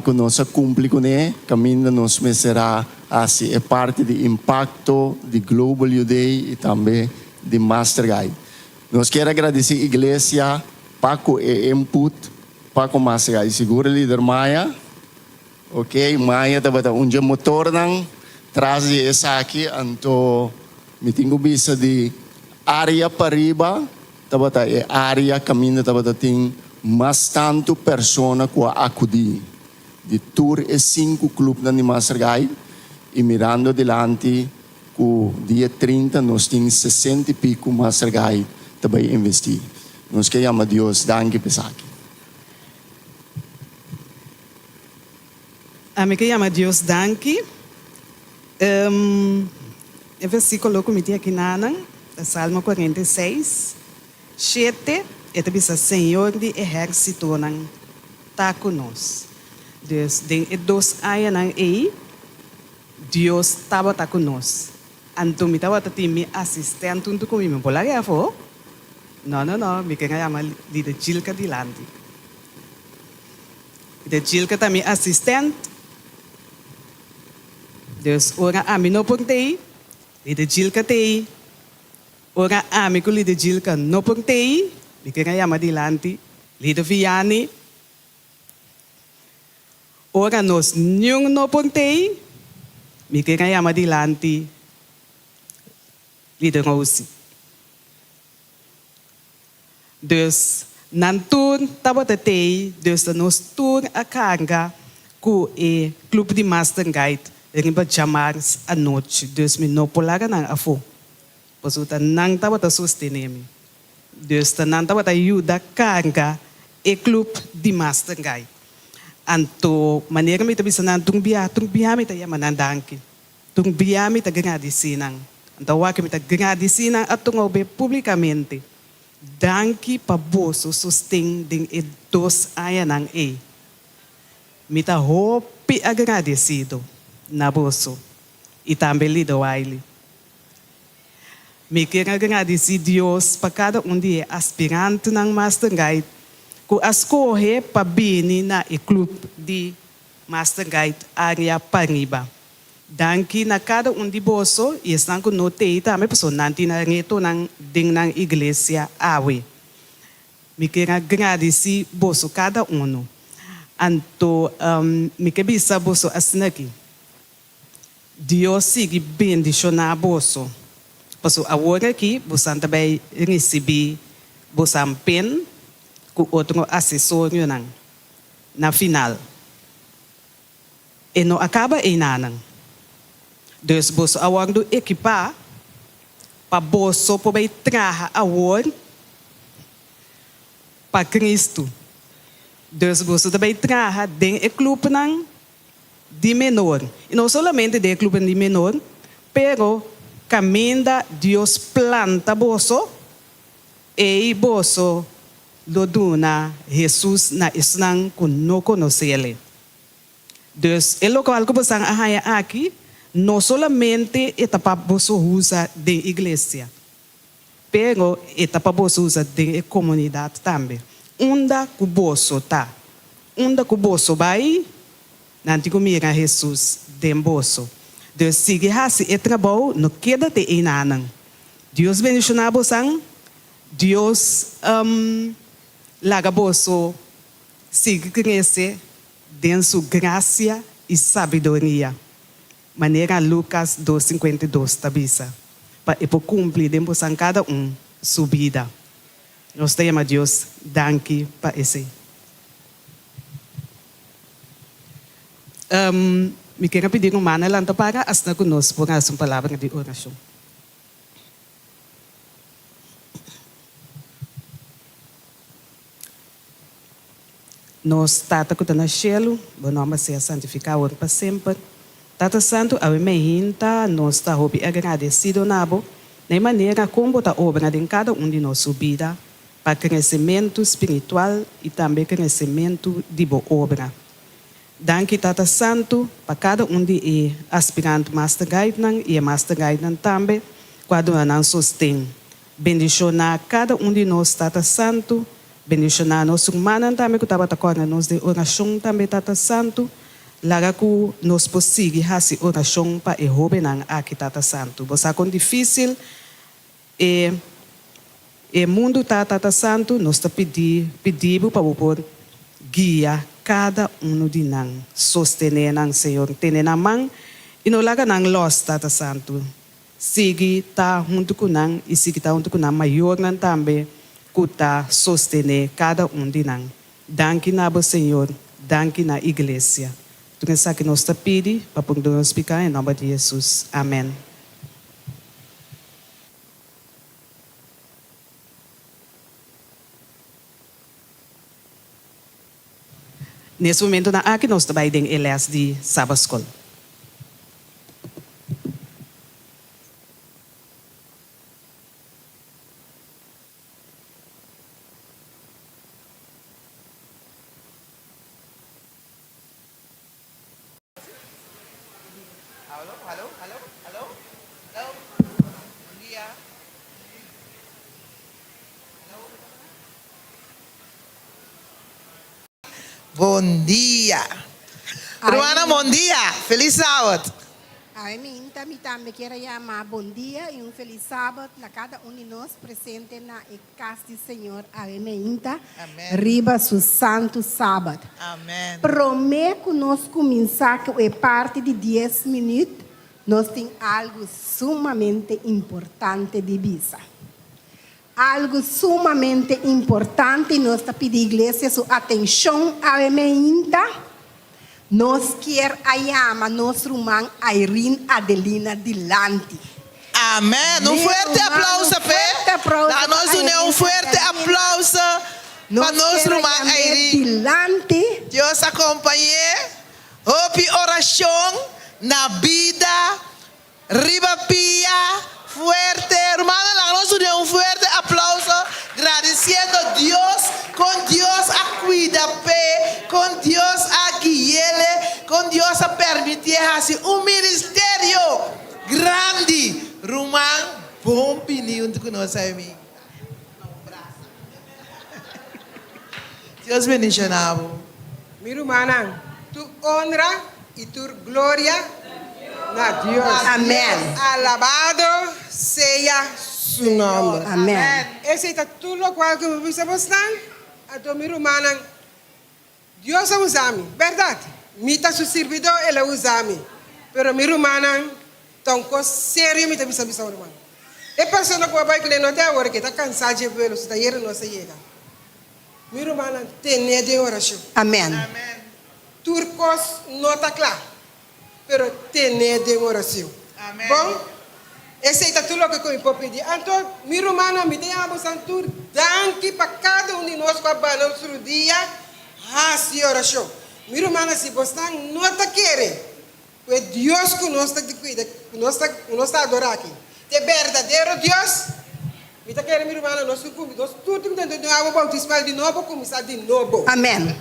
Que nós cumprimos com ele, caminho nos será assim, é parte do impacto de Global Youth Day e também de Master Guide. Nós queremos agradecer a igreja, Paco e input, Paco Master Guide, segura líder Maia. Ok, Maia estava um motor não traz essa aqui, então me tenho vista de área para riba. Tabata é área caminho tabata tem mais tanto persona que acudir de tour e 5 clubes na Master Guide e mirando adiante o dia 30 nós temos 60 e pico Master Guide também investir. Nós queremos a Deus danke pesaki. Me chama Deus danke. O versículo que me tinha aqui na Salmo 46. 7, esta bisa Senhor de exército está conosco. Dus den e dos anos aí, Deus estava conosco. Então, me estava tendo assistente junto comigo. Por lá que foi? Não, me quer chamar de Gilca de Landi. De Gilca também assistente. Dus, ora a mim não perguntei. De Gilca tem. Ora a mim que de Gilca não perguntei. Me quer chamar de Landi. De Vianney. Ora nós não perguntei. Me quer chamar de Landi. De Rose. Dus, nan tour estava tetei, dus nós tour a carga com o clube de Master Guide, rimba chamar a noite, dus me não polaga não afo, pois o não estava a sustentar me, dus não estava a ajudar carga e clube de Master Guide, anto maneira me também sanan tungbia me tá yamanan danke, tungbia me tá agradecinan, então o que me tá agradecinan atungo be publicamente. Danke para bolso sustém de 2 anos aí. Me tá hope agradecido na bolso e também lido ele. Me quero agradecer Deus para cada de aspirante na Master Guide que escolhe para vir na clube de Master Guide área Pariba. Danke na cada de bolso e estão com notei também pessoa nanti na reto na igreja awe. Me quero agradecer bolso cada Anto me quero bisa bolso assim aqui. Deus siga bendicionar bolso. Pessoa agora aqui você também receber bolso pen com outro assessor na final. E não acaba em nada. Dus bolso awang do equipar para bolso poder trazer award para Cristo. Dus bolso também trazer den e clube nang de menor. E não somente de clube de menor, pero caminda Deus planta bolso e bolso lo duna Jesus na isnang kun no conhece ele. Dus el local que você ahaya aqui não solamente etapa bolso usa de igreja, pero etapa bolso usa de comunidade também. Onda que bolso tá, onda que bolso vai, nanti que mira Jesus de bolso. Deus sigue assim e trabalho no queda de enanan. Deus bendicionar bolsang, Deus laga bolso sigue crescer dentro sua graça e sabedoria. Maneira Lucas 2:52 tabisa. Para cumprir dentro de cada sua vida. Nós temos a Deus, danke para esse. Me quero pedir uma mão lá para estar conosco por uma palavra de oração. Nós tata que está no cielo, o nome seja santificado para sempre. Tata Santo, a minha hinta, nós está agradecido nabo, na maneira como está obra em cada de nossa vida, para crescimento espiritual e também crescimento de boa obra. Danke, Tata Santo, para cada de aspirante Master Guide e Master Guide também, quando não sustém. Bendicionar cada de nós, Tata Santo, bendicionar nosso irmão também, que estava com nós de oração também, Tata Santo, Lara que nós possível fazer oração para errobenar aqui, Tata Santo. Você é difícil e mundo Tata Santo nós está pedindo para o guia cada de nós, sostener nós, Senhor, ter na mão e não larga nós los, Tata Santo. Sigue tá junto com nós e sigue tá junto com nós maior nós também, que tá sostener cada de nós. Danke nabo, Senhor, danke na igreja. Tudo isso que nós está pedindo para poder nos explicar em nome de Jesus. Amém. Nesse momento, aqui nós trabalhamos em Elias de Sabascol. Bom dia. Ruana, bom dia. Feliz sábado. A mim também quero chamar bom dia e feliz sábado a cada de nós presente na casa do Senhor. Amém. Riba su santo sábado. Amém. Prometo que nós começar com a parte de 10 minutos. Nós temos algo sumamente importante de visa. Algo sumamente importante, nós está pedindo a igreja sua atenção. Amém. Nós queremos chamar nosso irmão Irene Adelina Dilante. Amém. Forte aplauso, Pé. Nós unimos forte aplauso para nosso irmão Irene Dilante. Deus acompanhe. Hope oração na vida. Riba pia. Fuerte, hermano, nós unimos fuerte aplauso. Agradeciendo a Dios. Com Deus a cuida, Pé. Com Deus a guiele. Com Deus a permitir assim ministério grande. Rumang, bom piniu untuk nós, amigo. Deus bendicionado. Mi hermana, tu honra y tu gloria a Dios. Amén. Alabado sea su nombre. Amén. Ese es todo lo cual que me viste mostrar a tu mi hermana. Dios usa a mí, ¿verdad? Mita su servidor, él usa a mí. Pero mi hermana, tonco serio, mita mi hermana. Es persona que va a ir no te ahora que está cansada de verlo, si ayer no se llega. Mi hermana, tiene de oración. Amén. Turcos no está claro, pero tiene de oración. Amén. Bom, esse é tudo o que eu posso pedir. Então, minha irmã, me dê a santur, danke para cada de nós que abanamos o dia, assim oração. Minha irmã, se você não está querendo, é Deus que nós está cuida, nós está adorando aqui. É verdadeiro Deus. Me está querendo, minha irmã, nós tudo que temos água bautismal de novo, começar de novo. Amém.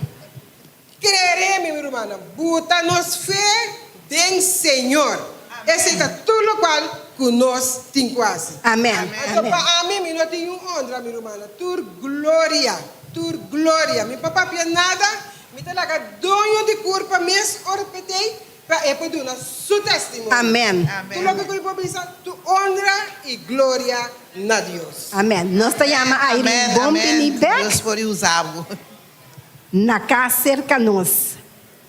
Queremos, minha irmã, botar nos fé em Senhor. Esse é tudo o qual que nós temos quase. Amém. Então, para mim, não tenho honra, minha irmã. Tur glória. Mi papá pia nada, me te laga donho de culpa, mes orpetei, para eu poder dar seu testemunho. Amém. Tu logo que eu vou pensar, tu honra e glória na Deus. Amém. Nós te chamamos a Irene bom pinibec. Deus for usá-lo. Na casa cerca nós.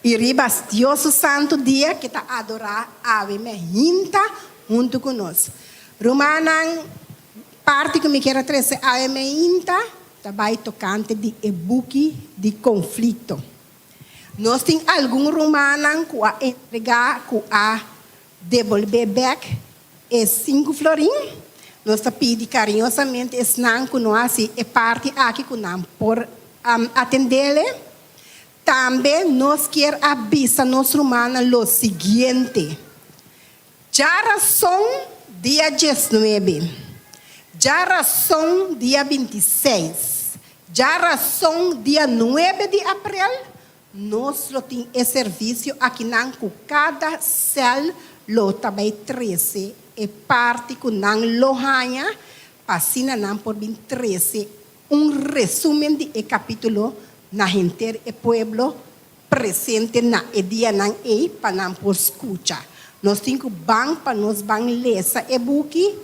E ribas Deus o santo dia que está adorar a hinta junto conosco. Romanan parte que me quero trazer a hinta também tocante de e-book de conflito. Nós temos algum romanan que a entregar, que a devolver back e 5 florim. Nós te pedimos carinhosamente esse não que nós é parte aqui que não por atender. Também nós queremos avisar nosso irmão o seguinte. Já razão dia 19, já razão dia 26, já razão dia 9 de abril, nós temos esse serviço aqui não com cada céu, lo também 13, e parte com não lohanha, passina não por 13, resumen de capítulo na gente e pueblo presente na dia não é para não por escutar. Nós temos bang para nós bang lesa e-book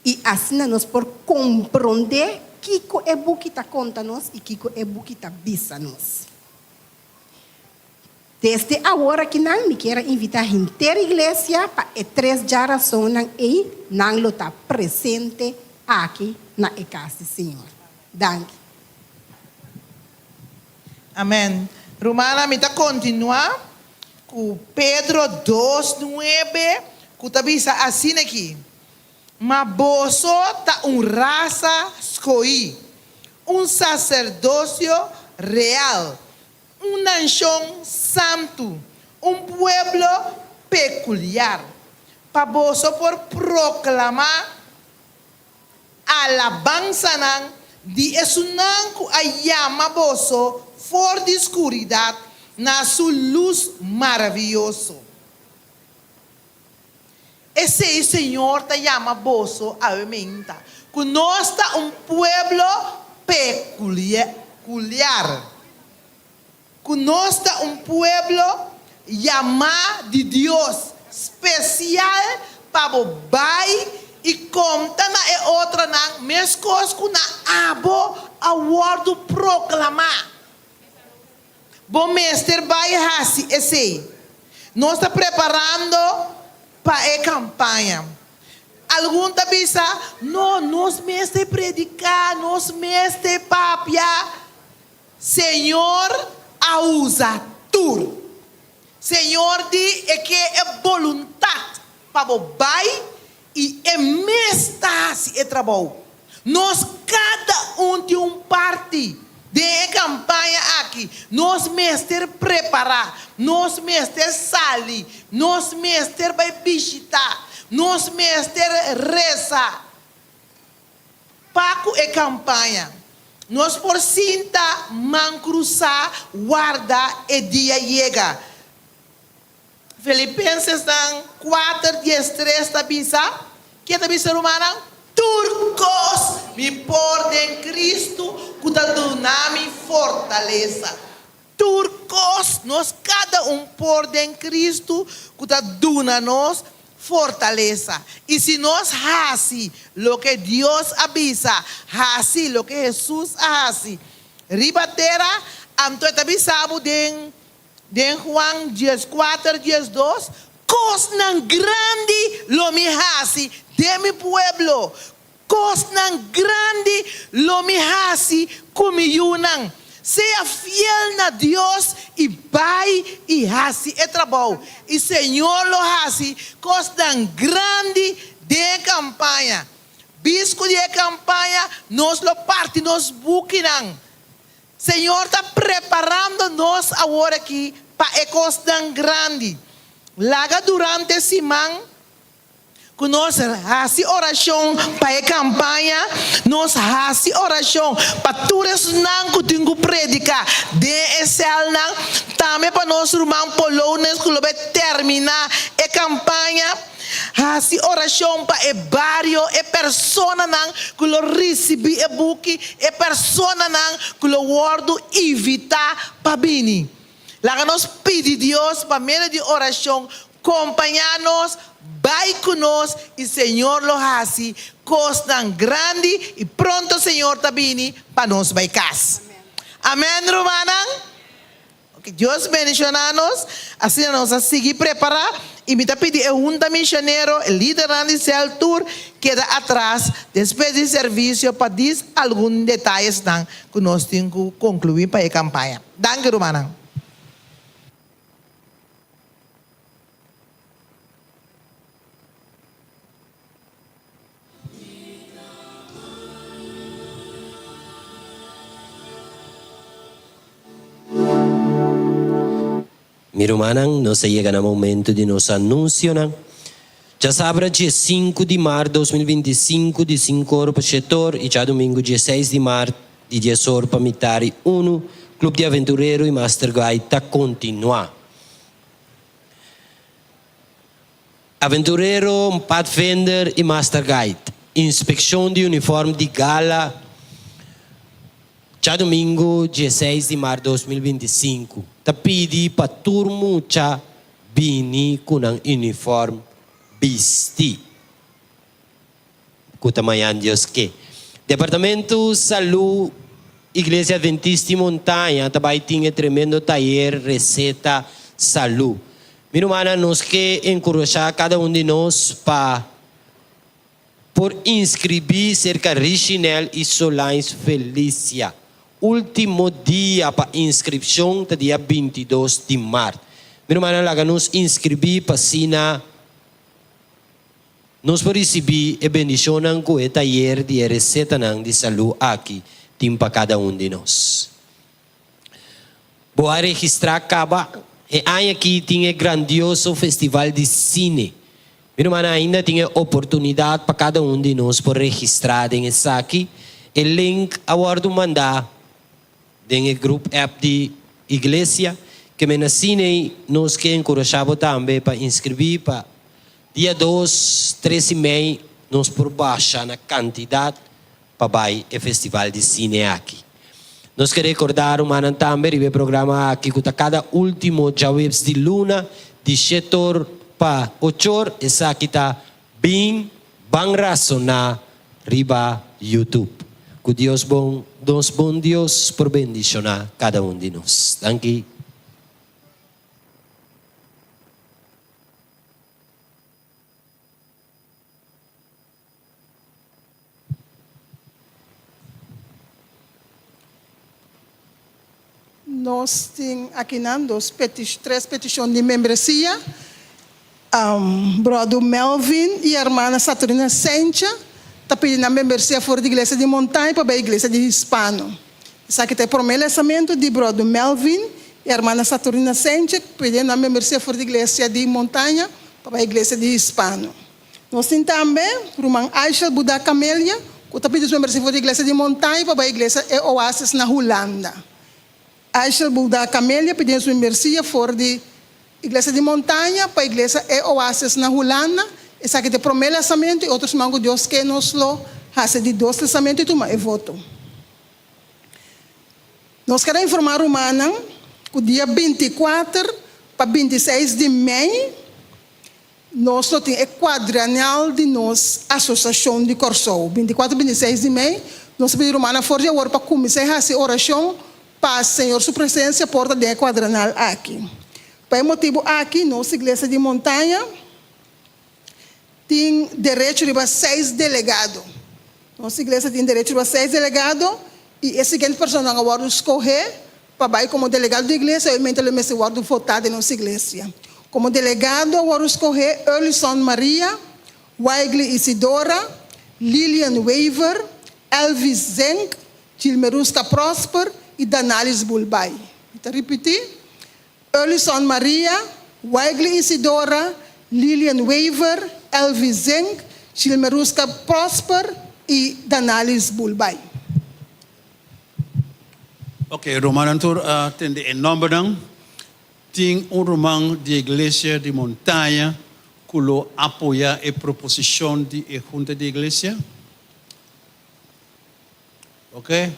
e assim nós por compreender que o e-book está conta nós e que o e-book está visa nós. Desde agora que não me quero invitar a inteira igreja para 3 gerações não e não lo está presente aqui na casa do Senhor. Danke. Amém. Romana, me está continuar com Pedro 2:9, que está bisa assim aqui. Mas você está raça escolhida, sacerdócio real, nação santo, pueblo peculiar, para você por proclamar alabanza de eso que ayama você for de escuridad na su luz maravilloso. ese Señor te llama bozo a menta. Conozca un pueblo peculiar. Conozca un pueblo llamado de Dios, especial para bai e conta na e outra nang mescos com na abo a word proclamar. Bom mestre vai hasi esse. Nós está preparando para a campanha. Algum tá bisa, não, nós mestre predicar, nós mestre papia. Senhor a usa tudo. Senhor diz que é vontade para o bai e é mestre se é trabalho. Nós cada um tem parte de campanha aqui. Nós mestre preparar, nós mestre sair, nós mestre vai visitar, nós mestre rezar. Paco é campanha. Nós por cinta man cruzar, guarda e dia chega. Filipenses 4:13 está bisa. Que está bisa romana? Turcos me por em Cristo, cuida do nome fortaleza. Turcos, nós cada um por em Cristo, cuida do nós fortaleza. E se nós hace lo que Deus avisa, hace lo que Jesus hace, ribatera, anto tabi sabo den Juan 14:12, cosnan grande lo me hace de mi pueblo, cosnan grande lo me hace comiunan. Seja fiel na Deus e vai e hace e trabalho. E Senhor lo hace costan grande de campanha. Bisco de campanha, nós lo parte, nós buquinan. Senhor está preparando nós agora aqui para costan grande. Laga durante a semana, nós fazemos oração para a campanha, nós fazemos oração para todos os que têm que predicar. De céu, também para nós irmãos polones que vão terminar a campanha. Fazemos oração para o barrio, a pessoa que recebe o book, a pessoa que guarda evitar para vir. Lá nós pedimos a Deus para meio de oração, acompanhar-nos, vai conosco e Senhor lo hace coisa grande e pronto o Senhor está vindo para nós vai casa. Amém, romana? Que Deus bendicionar-nos, assim nós a seguir preparar e me está pedindo um missionário, o líder de Cell Tour, queda atrás, depois do serviço, para dizer alguns detalhes que nós temos que concluir para a campanha. Danke, romana. Miro manang, nós chega no momento de nosso anúncio. Já sabe, dia 5 de março de 2025, de 5 horas para o setor, e já domingo, dia 6 de março, de 10 horas para Mitari 1, Clube de Aventureiro e Master Guide está continuar. Aventureiro, Pathfinder e Master Guide. Inspeção de uniforme de gala. Já domingo, dia 6 de março de 2025. Tá pedi para turma já vir com um uniforme vesti. Com tamanho Deus que. Departamento Saúde, Igreja Adventista Montanha, também tinha tremendo taller, receita, saúde. Minha irmã, nós que encorajar cada um de nós para por inscrever cerca de Richinel e Solange Felícia. Último dia para inscrição, é dia 22 de março. Minha irmã, lá nos inscrever para Sina. Nós por receber a bendição com o taller de receita de saúde aqui, tem para cada um de nós. Vou registrar acaba. E aí aqui tinha grandioso festival de cine. Minha irmã, ainda tinha oportunidade para cada um de nós por registrar em essa aqui. O link agora mandar em grupo app de igreja, que me nascine nós que encorajamos também para inscrever para Dia 2, 3 e meia, nós por baixa na quantidade para o festival de cine aqui. Nós queremos recordar uma também o programa aqui que cada último jawebs de luna de 7 para 8 horas, essa aqui está bem razonar riba YouTube. Que Deus bom, Deus por bendicionar cada de nós. Thank you. Nós temos aqui três petições de membresia. Brother Melvin e a irmã Saturina Sencha está pedindo a membresia fora da igreja de Montanha para a igreja de Hispano. Isso aqui tem prometimento de Brother Melvin e a irmã Saturina Sencha pedindo a membresia fora da igreja de Montanha para a igreja de Hispano. Nós temos também a irmã Aisha Buda Camélia, que está pedindo a membresia fora da igreja de Montanha para a igreja de Oasis na Holanda. Aisha Buda Camélia pedindo sua membresia fora da igreja de Montanha para a igreja de Oasis na Holanda. Essa aqui tem prometimento e outros mangos Deus que nos lo hace de 2 testamentos e toma e voto. Nós queremos informar o Manan que o dia 24 para 26 de maio nós temos o quadranal de nossa associação de Corsou. 24 e 26 de maio nós pedimos o Manan forja agora para começar a oração para o Senhor sua presença porta de quadranal aqui. Por esse motivo aqui nossa igreja de Montanha tem direito a 6 delegados. Nossa igreja tem direito a 6 delegados e a seguinte pessoa agora escolher para ir como delegado da igreja, eu mentally me guardo votar em nossa igreja. Como delegado, agora escolher Erlison Maria, Weigli Isidora, Lilian Weaver, Elvis Zenk, Gilmeruska Prosper e Danalis Bulbay. Vou repetir. Erlison Maria, Weigli Isidora, Lilian Weaver, Elvis Zenk, Gilmeruska Prosper e Danalis Bulbay. Ok, Romano Tour atende em nome não. Tem romano de igreja de Montanha que apoia a proposição de junta de igreja. Ok,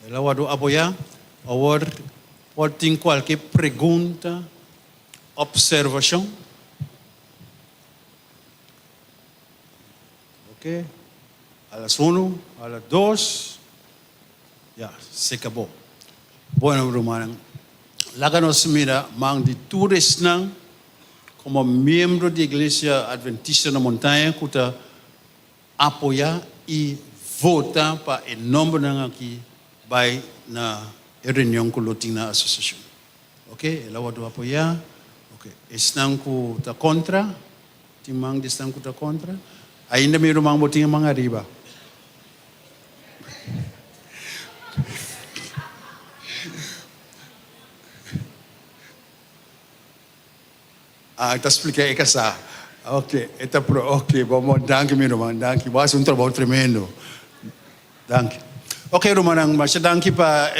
ela vai apoiar. Agora, pode ter qualquer pergunta, observação. Ok, a las 1, a las 2, ya, se acabou. Bueno, Romano, lá nos mira, mang de turistas, como membro da Igreja Adventista na Montanha, que está apoiar e votar para o nome aqui, vai na reunião que tem na associação. Ok, ela vai apoiar. Ok, estão que está contra, tem mang de estão que está contra. Ainda may rumang botinga mga riba. Ita expliquei que sa. Ok, ita pro, ok, vamos, danke meu irmão, danke. Vas um trabalho tremendo. Danke. Ok, Romanang, mas danke para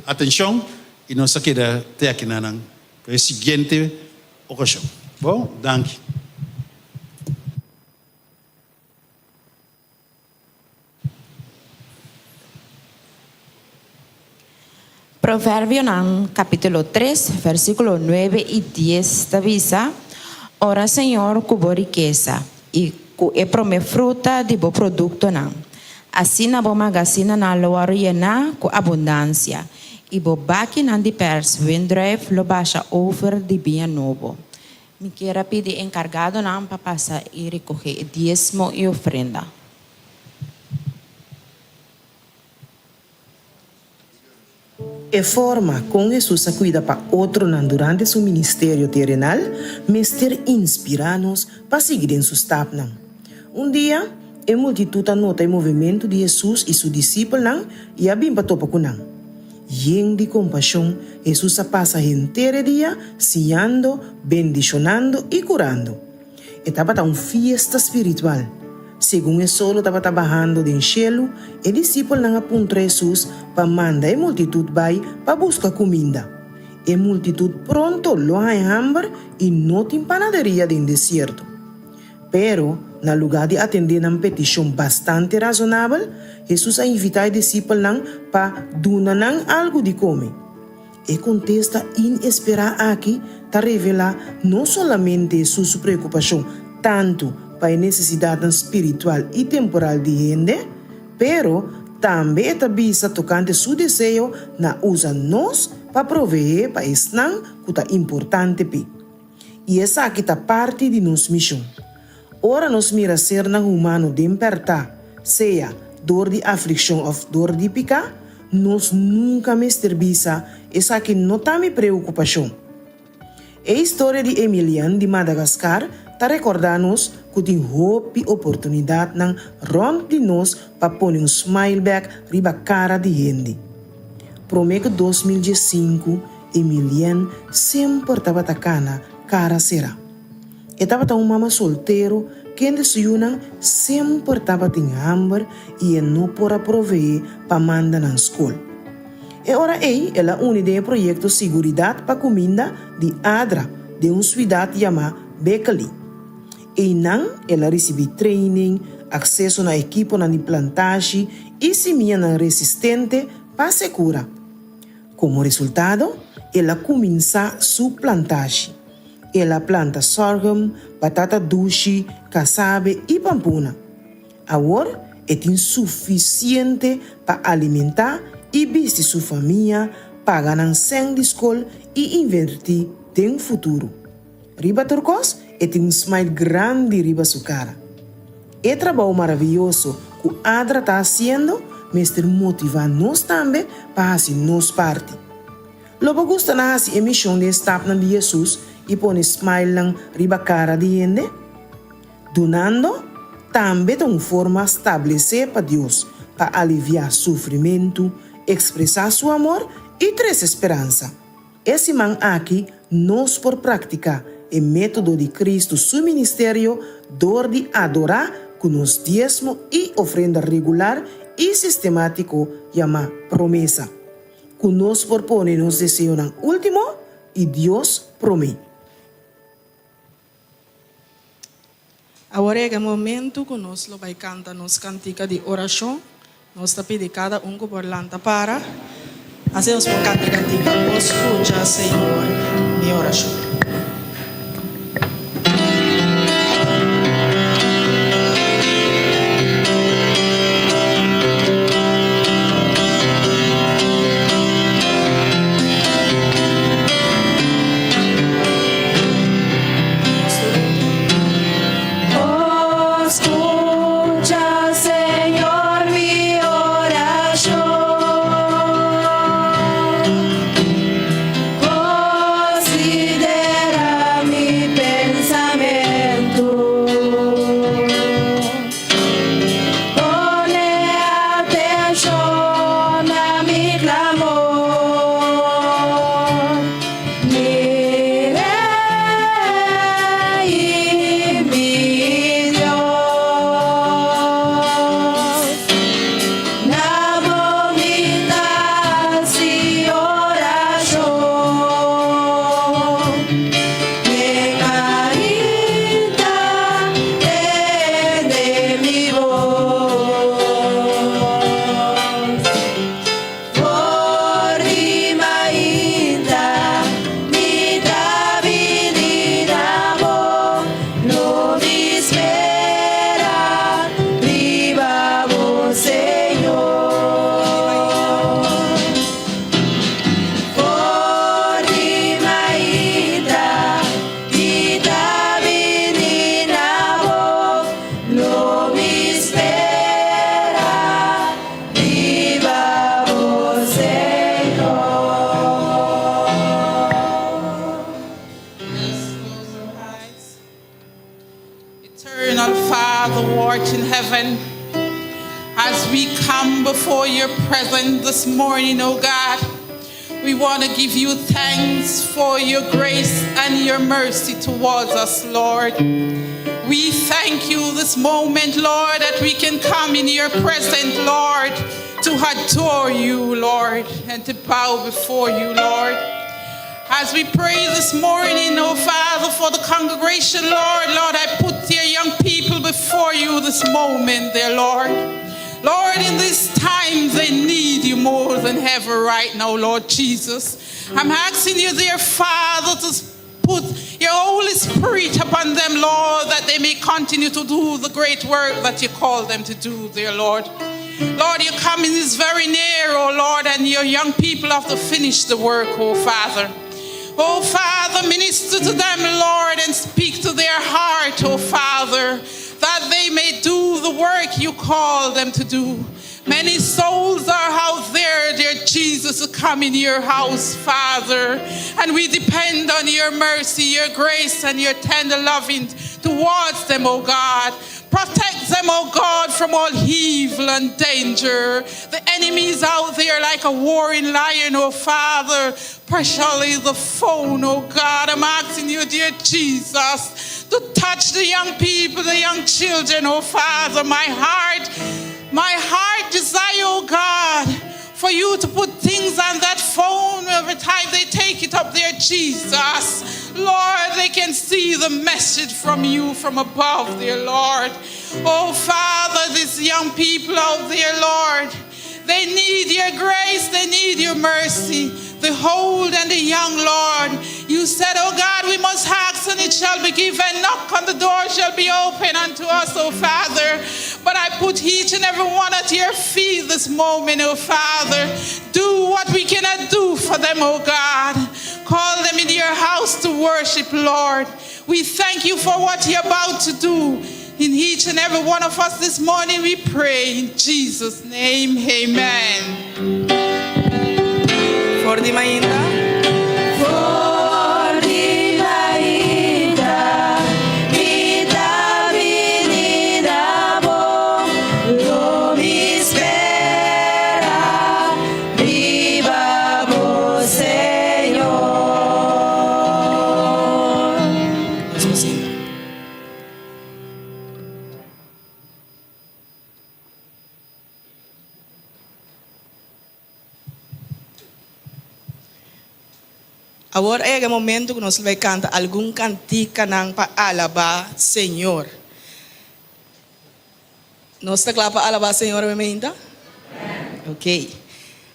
atenção e nós aqui da te aqui na seguinte ocasião. Bom, danke. Provérbio capítulo 3, versículo 9 e 10 avisa: ora Senhor cubo riqueza e prome fruta de bo produto assim na bo magazina na loariena com abundância e bo baki nan di pers windrive lo baixa over de bem novo. Me quero pedir encargado para passar e recolher diezmo e ofrenda. E forma como Jesus cuida para outro durante seu ministério terrenal, mestre inspira-nos para seguir em seus tapas. Dia, a multidão nota o movimento de Jesus e seus discípulos e a bimba topa com nang. Yen de compaixão, Jesus passa inteiro dia, siando, bendicionando e curando. Estava uma fiesta espiritual. Segundo o solo estava trabalhando no cielo, o discípulo não apontou Jesus para mandar a multidão para buscar comida. A multidão pronto lo ha hambre e não tem panaderia no deserto. Pero, na lugar de atender uma petição bastante razonável, Jesus a invitar os discípulos para donar algo de comer. E contesta inesperar aqui para revelar não somente sua preocupação tanto para a necessidade espiritual e temporal de gente, pero também está tocante seu desejo na usa nós para prover para esse que é importante. E essa aqui está parte de nossa missão. Ora nos mira ser na humano de impertar, seja dor de aflição ou dor de picar, nós nunca me serviça, essa aqui não está me preocupação. A história de Emilian de Madagascar está recordando-nos que tem hope e oportunidade na rond de nós para pôr smile back riba cara de gente. Prometo 2015, Emilian sempre estava tacana cara será. Estava um mama solteiro que desayunan sempre estava tem hambre e não pode prover para mandar na escola. E ora ela une o projeto Seguridade para Comida de ADRA de uma cidade chamada Bekali. E não ela recebe training, acesso na equipe na plantagem e semia resistente para segura. Como resultado, ela começa sua plantagem. Ela planta sorghum, batata doce, casabe e pampuna. Agora, tem suficiente para alimentar e vestir sua família, pagar na de escola e investir no futuro. Riba turcos, tem um smile grande riba sua cara. É trabalho maravilhoso que a ADRA está fazendo, mas motiva nós também para fazer nossa parte. Logo gosta na fazer a missão de estar de Jesus e pôr smile na riba cara de gente. Donando, também é uma forma de estabelecer para Deus, para aliviar sofrimento, expressar seu amor e trazer esperança. Esse man aqui, nós por praticar o método de Cristo, seu ministério, dor de adorar com os diezmo e ofrenda regular e sistemático, chama promessa. Que nós por pôr nos desejos no último e Deus promete. Agora é o momento que nós vamos cantar nos cantica de oração. Nós estamos pedindo cada que por lanta para. Hacemos por cantica. Escucha, Senhor, minha oração. Eternal Father, who art in heaven, as we come before your presence this morning, oh God, we want to give you thanks for your grace and your mercy towards us, Lord. We thank you this moment, Lord, that we can come in your presence, Lord, to adore you, Lord, and to bow before you, Lord. As we pray this morning, oh Father, for the congregation, Lord, I put your young people before you this moment, dear Lord. Lord, in this time, they need you more than ever right now, Lord Jesus. I'm asking you, dear Father, to put your Holy Spirit upon them, Lord, that they may continue to do the great work that you call them to do, dear Lord. Lord, your coming is very near, oh Lord, and your young people have to finish the work, oh Father. Oh Father, minister to them, Lord, and speak to their heart, oh Father, that they may do the work you call them to do. Many souls are out there, dear Jesus, to come in your house, Father. And we depend on your mercy, your grace, and your tender loving towards them, oh God. Protect them, oh God, from all evil and danger. The enemy is out there like a warring lion, oh Father, especially the phone, oh God. I'm asking you, dear Jesus, to touch the young people, the young children, oh Father. My heart desire, oh God, for you to put things on that phone every time they take it up there, Jesus. Lord, they can see the message from you from above, dear Lord. Oh, Father, these young people out there, Lord, they need your grace, they need your mercy. The old and the young, Lord. You said, oh God, we must ask and it shall be given. Knock on the door shall be open unto us, oh Father. But I put each and every one at your feet this moment, oh Father. Do what we cannot do for them, oh God. Call them into your house to worship, Lord. We thank you for what you're about to do in each and every one of us this morning. We pray in Jesus' name, amen. For di mainda. For di mainda, vida venida bo, lo mi espera, viva vos, Señor. Agora é o momento que nós vamos cantar algum cantica ng paalaba, Senhor. Nós está claro paalaba, Senhor, ainda? Ok.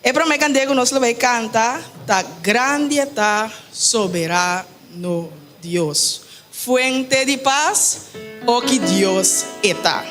É para me cantar que nós vamos cantar, tá grande, tá soberano Deus. Fuente de paz, o que Deus está.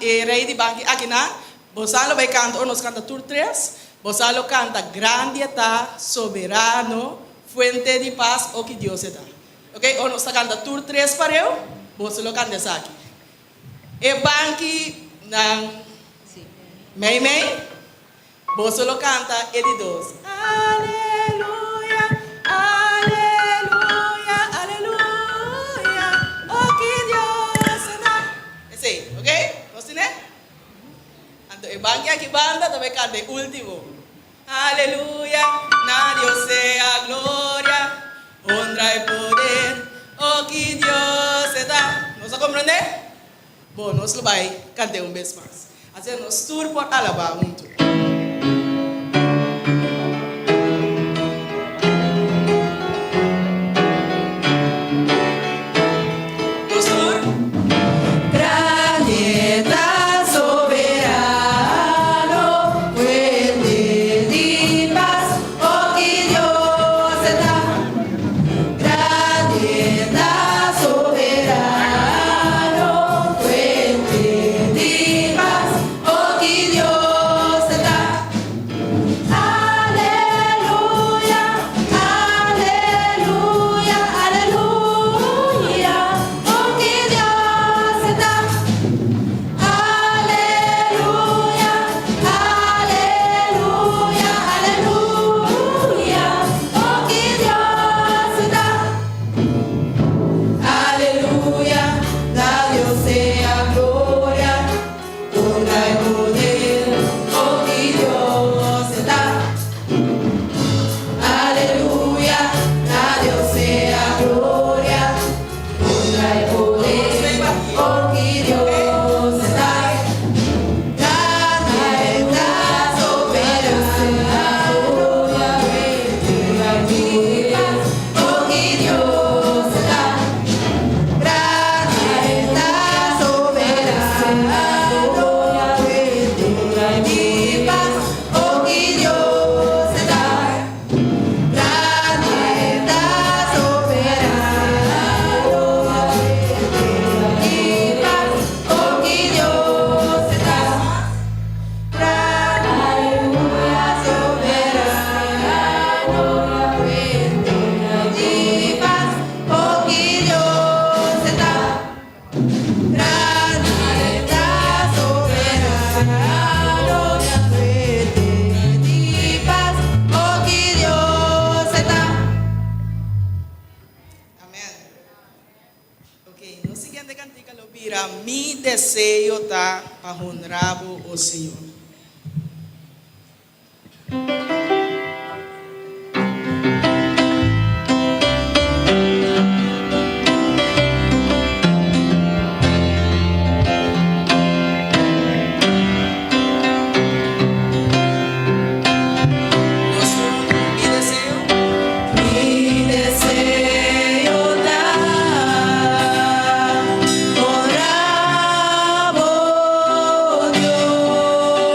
Rei di banki akina, bosalo vai canta, nos canta tur 3, bosalo canta grande está, soberano, fuente de paz, o que Deus está. Ok, o nos canta tur 3 para eu, bosalo canta essa aqui. E banki nang Mei mei? Vos solo canta ele dos. Aleluia, aleluia, aleluia. Oh, que Dios da. Esse, ok? Nós tiene? Anto e banca que banda também canta o último. Aleluia, na Dios sea gloria, honra y poder. Oh, que Dios se da. ¿Nos comprende? Bom, nós lo vai cantar vez mais. Assim, nós tour por alabar junto. Mi deseo está para honrar o Senhor. Dios.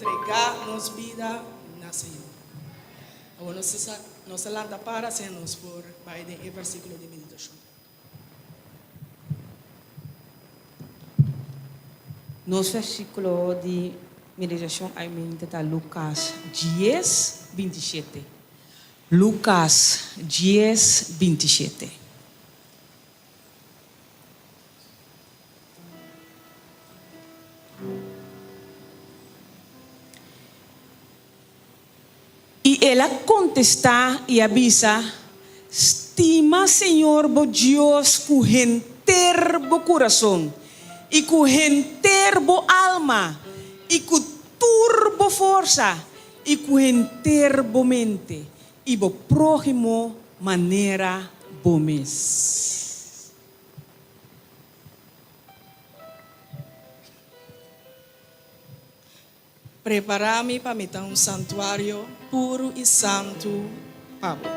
entregar-nos vida na Senhor. Agora nossa lanta para ser-nos por Biden e versículo de meditação. Nos versículo de meditação aumenta está Lucas 10, 27. Lucas 10, 27. E ela contesta e avisa: estima, Senhor, bo Deus, com enter bo coração, e com enter bo alma, e com turbo força, e com enter bo mente, e bo prójimo maneira bo mes. Preparar-me para me dar um santuário puro e santo, Pablo.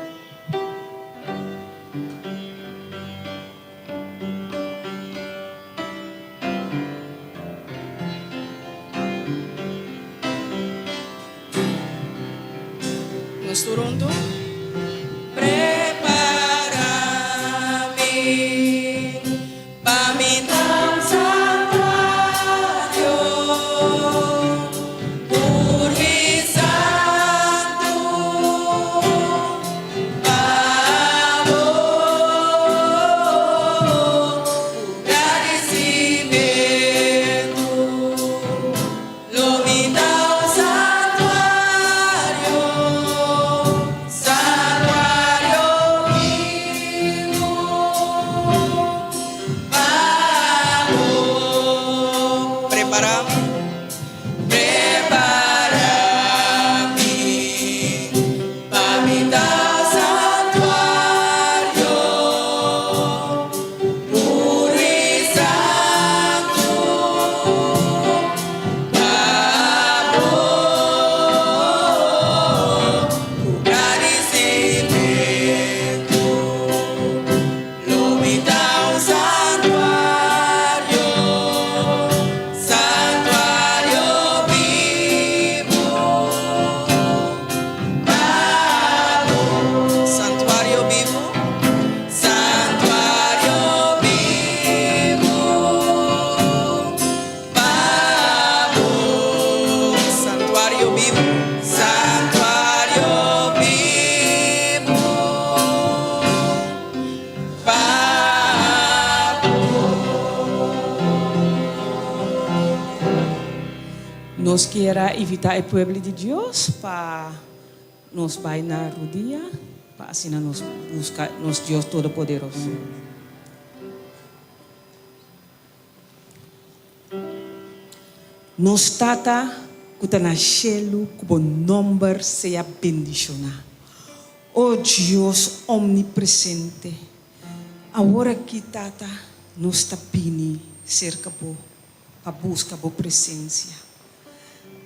Nós pronto? Prepara-me para me dar um santuário puro e santo, amor, agradecimento. Lo me dá um santuário, santuário vivo, amor. Preparar-me. Prepara-me para me dar santuário puro e santo, amor, agradecimento. Lo me dá um santuário, santuário vivo, santuário vivo, santuário vivo, santuário vivo, santuário vivo, Nós queremos evitar o povo de Deus para nos vai na rodia, para assim nos buscar nos Deus Todo-Poderoso. Nos tata que na cielo que o nome seja bendicionado. Oh Deus omnipresente, agora que tata nos está pini cerca para buscar a presença.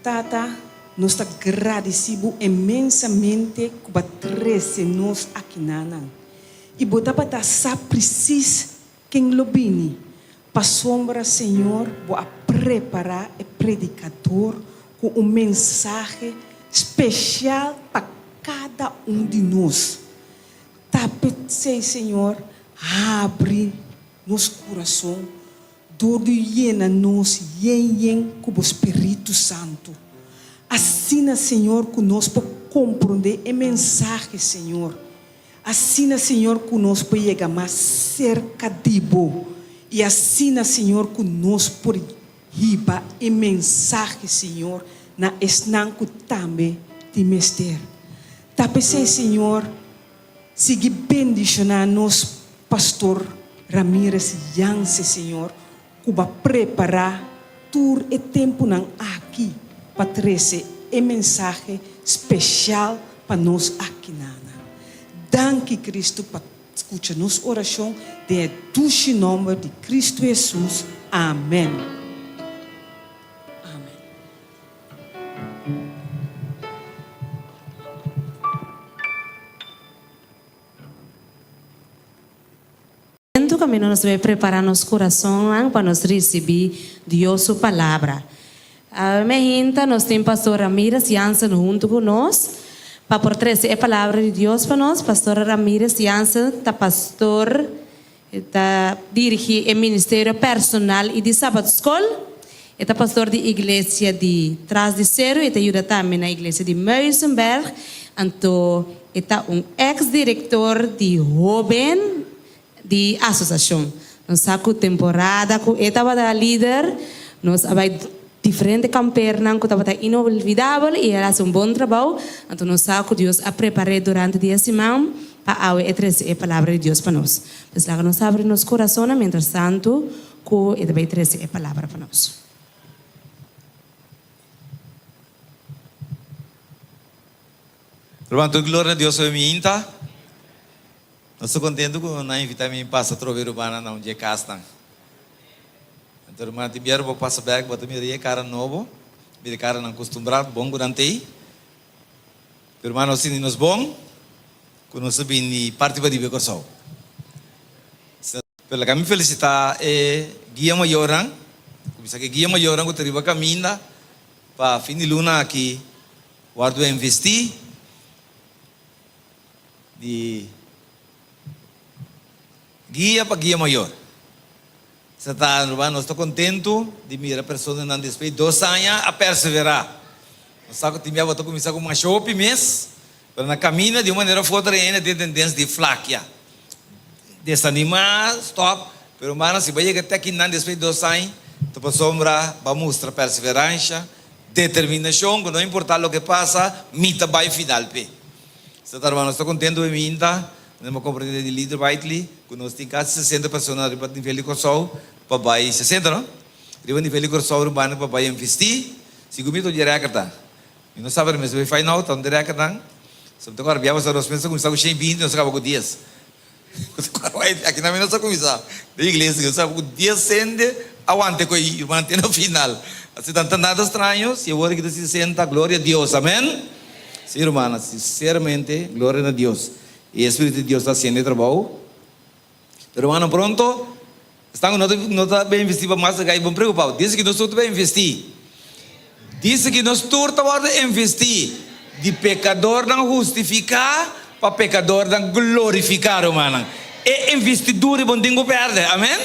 Tata, nós está agradecido imensamente que a trece nós aqui nanang. E botar para estar preciso quem lo bini. Para sombra, Senhor, vou preparar o predicador com um mensagem especial para cada de nós. Tapete, Senhor, abre nosso coração. Todo llena-nos, com o Espírito Santo. Assim, Senhor, que nós podemos compreender a mensagem, Senhor. Assim, Senhor, que nós podemos chegar mais cerca de Bo. E assim, Senhor, que nós podemos riba a mensagem, Senhor, na esnanco também de mestre. Tapece, Senhor, siga bendicionando nos pastor Ramírez Yance, Senhor, que vai preparar todo o tempo aqui para trazer a mensagem especial para nós aqui. Danke, Cristo, para escutar nossa oração, de doce nome de Cristo Jesus. Amém. Camino nos debe preparar nuestro corazón para nos recibir Dios su palabra. Me hinta, nós temos pastor Ramírez Jansen junto conosco. Para por trazer a palavra de Deus para nós, pastor Ramírez Jansen, está pastor, está dirige o ministério personal e de sábado escola. Está pastor de igreja de Trás de Cero e está ajuda também na igreja de Muizenberg. Então, está ex-diretor de jovem de associação. Nós saco temporada, que estava da líder, nós vai diferente camperna, que estava inolvidável e ela faz bom trabalho. Então, nós saco Deus a preparar durante a semana para trazer a palavra de Deus para nós. Mas lá nós abrimos nosso coração, mientras tanto, que ele vai trazer a palavra para nós. Levando glória a Deus sobre mim, tá? Eu estou contente com a invitação para trover urbana na onde é casa. Então, irmã, te biar vou passar back, botar minha cara novo, minha cara não acostumado, bom durante. Irmã, nós temos bom, quando nós sabemos participar de becorsão. Pela que me felicitar guia maioran, começa que guia maioran que teriba caminha para fim de luna aqui, guardo investir de guia para guia maior. Você está, nós estou contente de mirar a pessoa não despedir 2 anos a perseverar. Nós sabe que eu vou começar com uma shopping mês, para na caminha de uma maneira outra ainda tem tendência de flaquear, desanimar, stop. Pero mano, se vai até aqui não despedir 2 anos, tu pode sombra, vai mostrar perseverança, determinação, que não importa o que passa, mita vai final pe. Você está, nós estou contente de mim, tá? Numa comunidade de líder Whiteley, que nós temos quase 60 pessoas no nível de Corsol, para vai 60, não? No nível de Corsol urbano para vai investir, se comigo direto tá. E não sabe mas vai final, tá direto tá. Sabe agora viemos a nós pensar começar com 120, nós acaba com 10. Aqui na minha nossa começar. Da igreja, eu sabe com 10 sende, aguante com aí, mantém no final. Assim tanto nada estranho, se eu que se senta glória a Deus, amém? Sim, irmã, sinceramente, glória a Deus. E o Espírito de Deus está haciendo trabalho. Hermano, pronto, estamos não está bem investido mais, aí vamos preocupar. Diz que nós estamos bem investir. Diz que nós estamos a investir de pecador não justificar para pecador não glorificar, irmão. É investidura e bom tempo perde, amém?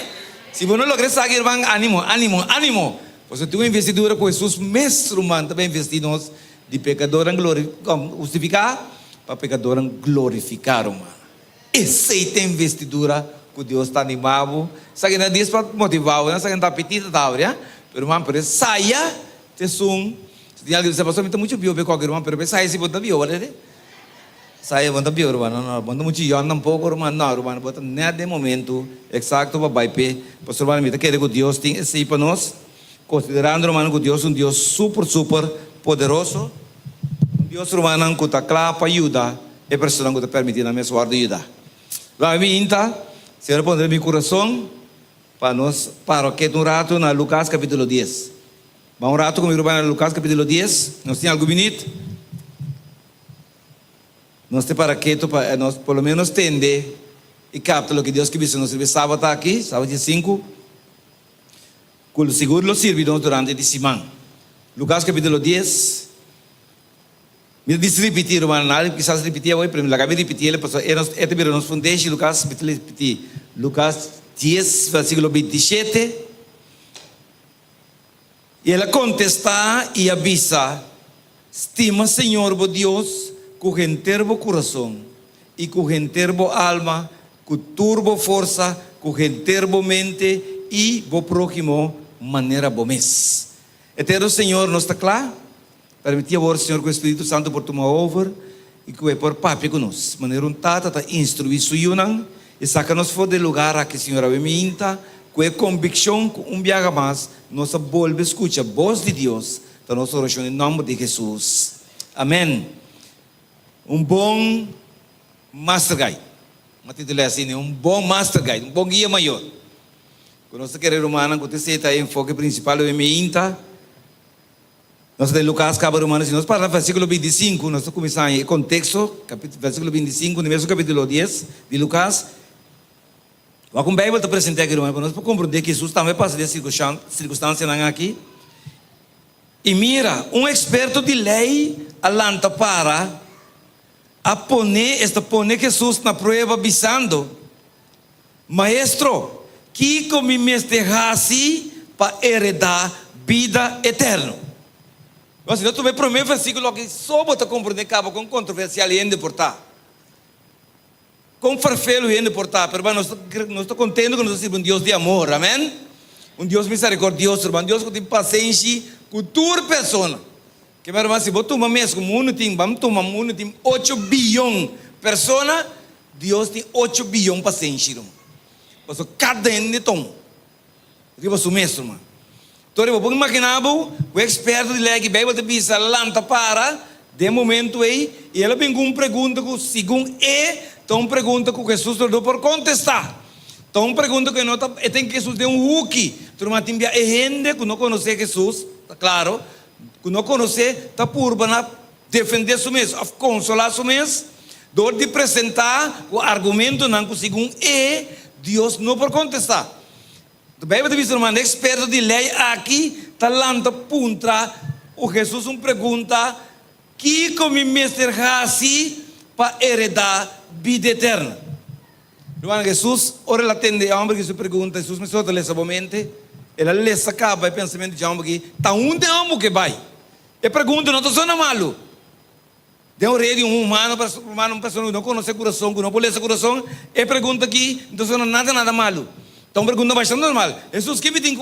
Se você não logra sair, irmão, ânimo. Você tem uma investidura com Jesus, mestre humano, também investir nós de pecador não justificar para pecador não glorificar, irmão. Essa é a investidura que Deus está animado. Sabe que diz para motivar, não sabe que está petita, tá, né? Pero irmão, pero saia, te sum. Se tem alguém que passou, me está muito pior, qualquer irmão, pero saia se bota pior, né? Saia bota pior, irmão, não, bota muito ion, não pouco, irmão, não, irmão, bota nada de momento, exato para baixo, pastor, irmão, me está querendo que Deus tem esse para nós, considerando, irmão, que Deus é um Deus super poderoso, um Deus, irmão, que está claro para ajudar, é a pessoa que está permitindo a minha suar de ajudar. Vai me inta, se responder meu coração, para nós, para que um rato na Lucas capítulo 10. Vamos um rato comigo na Lucas capítulo 10, nós temos algo bonito. Nós temos para que nós, pelo menos, tende e capta o que Deus quis nos servir sábado aqui, sábado 5, com seguro os servidores durante a semana. Lucas capítulo 10, me disse repetir, irmão, quizás repetir hoje, mas acabei de repetir, ele passou, este virou nos fundeiros, Lucas, repetir, Lucas 10, versículo 27, e ela contesta e avisa, estima, Senhor, bo Deus, com enterbo coração, e com enterbo alma, com turbo força, com enterbo mente, e bo próximo, maneira bomes. Eterno Senhor, nós está claro? Permitir agora, Senhor, que o Espírito Santo por tomar over e que o por papi conosco. Maneira um tata, tá instruir suyunan e saca-nos fora do lugar aqui, Senhor, a minta, com a convicção, com viaja mais, nós volve escuta a voz de Deus, da nossa oração em nome de Jesus. Amém. Um bom master guide. Uma título é assim, um bom master guide, um bom guia maior. Quando nós queremos humana, quando você está em enfoque principal, é minta. Nós temos Lucas, capítulo Romanos, nós paramos no versículo 25, nós começamos em contexto, versículo 25, no mesmo capítulo 10 de Lucas. Mas com a Bíblia te apresentei aqui, irmão, para nós compreender que Jesus também passa dessa circunstância aqui. E mira, experto de lei alanta para poner Jesus na prueba bisando, maestro, que me mesterrasi para heredar vida eterna. Mas eu tomei para o meu versículo que só bota compreender cabo com controversial e deportar. Com farfelo e deportar, pero nós estamos contentes que nós somos um Deus de amor, amém? Um Deus misericordioso, um Deus que tem paciência com toda pessoa. Que meu irmão, se você toma mesmo mundo tem 8 bilhões de pessoas, Deus tem 8 bilhões de paciência. Porque cada um de tom. Digo o mesmo, irmão. Então, eu vou imaginar o experto de lei que vai te pisar lanta para de momento aí, e ela vem com uma pergunta que segundo então pergunta que Jesus não deu por contestar. Então pergunta que não tem que Jesus deu wookie. Tu não tem gente que não conhece Jesus, tá claro? Que não conhece, está por defender isso mesmo, consolar isso mesmo, dor de apresentar o argumento não que segundo Deus não por contestar. A Bíblia diz, irmão, experto de lei aqui, talanta puntra, o Jesus pergunta, que como mestre assim para heredar vida eterna? Irmão, Jesus, ora ele atende a homem que se pergunta, Jesus me solta nessa momento, ele lhe acaba o pensamento de homem que, tá onde é homem que vai? E pergunta, não estou sendo malo. Tem um rei de uma pessoa que não conhece o coração, que não pode ler o coração, e pergunta aqui, não estou sendo nada malo. Então pergunta bastante normal. Jesus, que me tem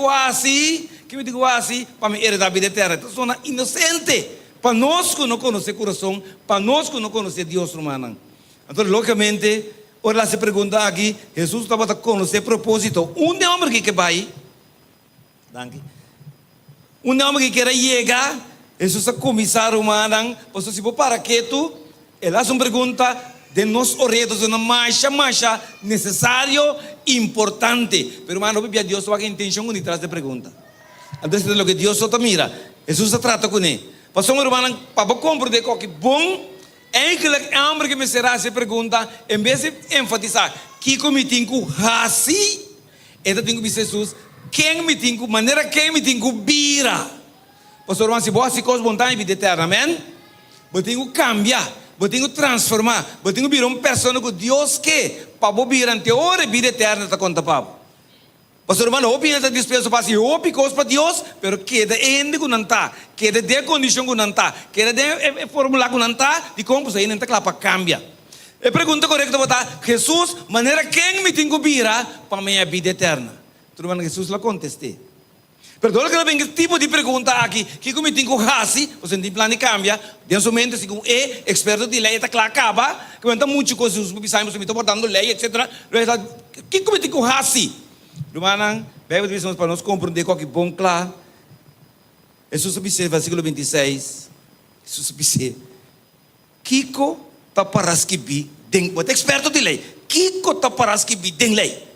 assim, para me heredar a vida eterna? Então, sou inocente. Para nós que não conhecemos o coração, para nós que não conhecemos Deus, irmão. Então, logicamente, ora lá se pergunta aqui, Jesus estava a conhecer propósito. Um homem que vai, um homem que quer chegar, Jesus é comissário humano, você se for para que tu, ele faz uma pergunta, de nos oredos uma marcha necessário, importante. Pero hermano, Deus só a intenção de trás de pergunta. Então, é o que Deus só mira. Jesus se trata com ele. Pastor, irmão, para compreender que bom é que o homem que me será se pergunta, em vez de enfatizar que me tem que assim, ele tem que Jesus, quem me tem que maneira quem me tem que vira. Pastor, irmão, se você coisa vontade de vida eterna, amém? Você tem que cambiar. Você tem que transformar, você tem que virar uma pessoa que Deus quer, para você virar ante a vida eterna, está conta para. Pastor, irmão, eu penso que despeço para si, eu pico para Deus, mas queda ainda que não está, queda de condição que não está, queda de fórmula que não está, de como você ainda está claro para cambiar. A pergunta correta é, Jesus, maneira quem me tem que virar para a minha vida eterna? Tudo bem, Jesus lá contestei. Perdão que vem tipo de pergunta aqui, que como tem que fazer, você tem plano de cambiar, dentro mente se com experto de lei está claro acaba, que está muito coisas, você sabe, você está botando lei, etc. Que como tem que fazer? Irmão, Bíblia diz para nós compreender qual que bom claro. Jesus observa versículo 26. Jesus observa. Kiko tá para escrever, você experto de lei. Kiko tá para escrever den lei.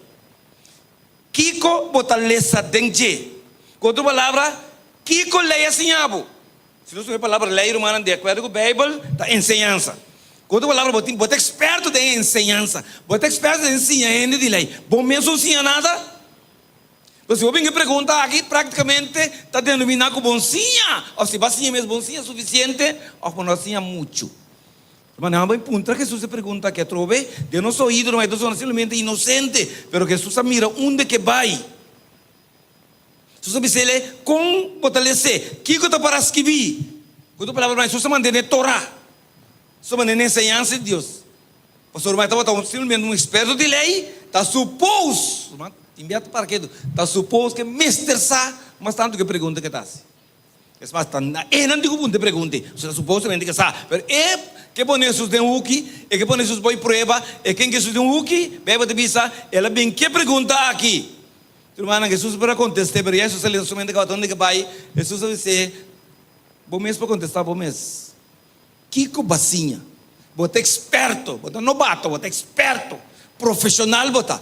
Kiko bota lesa denje. Com outra palavra, Kiko lei assim abo. Se não souber a palavra lei, irmão, de acordo com a Bíblia, está ensinança. Com outra palavra, você experto de ensinança. Você experto de ensinança de lei. Bom mesmo ensinar nada? Se eu venho perguntar aqui, praticamente está denominado como bonzinha. Ou se vai mesmo bonzinha suficiente, ou não assim muito. Mas não é um ponto que Jesus pergunta que trove, de nosso ouvido não é simplesmente inocente, mas que Jesus mira onde que vai. Jesus diz com fortalecer, que está para escrever. Quando a palavra mais Jesus mantém a Torá, Jesus mantém a ensinança de Deus. Pastor, mas estava simplesmente um experto de lei, está suposto, enviado para quê? Está suposto que mestersa, mas tanto que pergunta que está. Mas não digo ponto de pergunta, você está supostamente que sabe, mas que põe Jesus tem uki, e que põe Jesus põe prova, e quem que Jesus tem uki, bebe de bisa, ela bem que pergunta aqui. Irmã, Jesus para contestar, mas Jesus ele somente onde que vai, Jesus disse, bom mês para contestar, bom mês. Kiko bacinha, você é experto, você não bate, você é experto, profissional, você.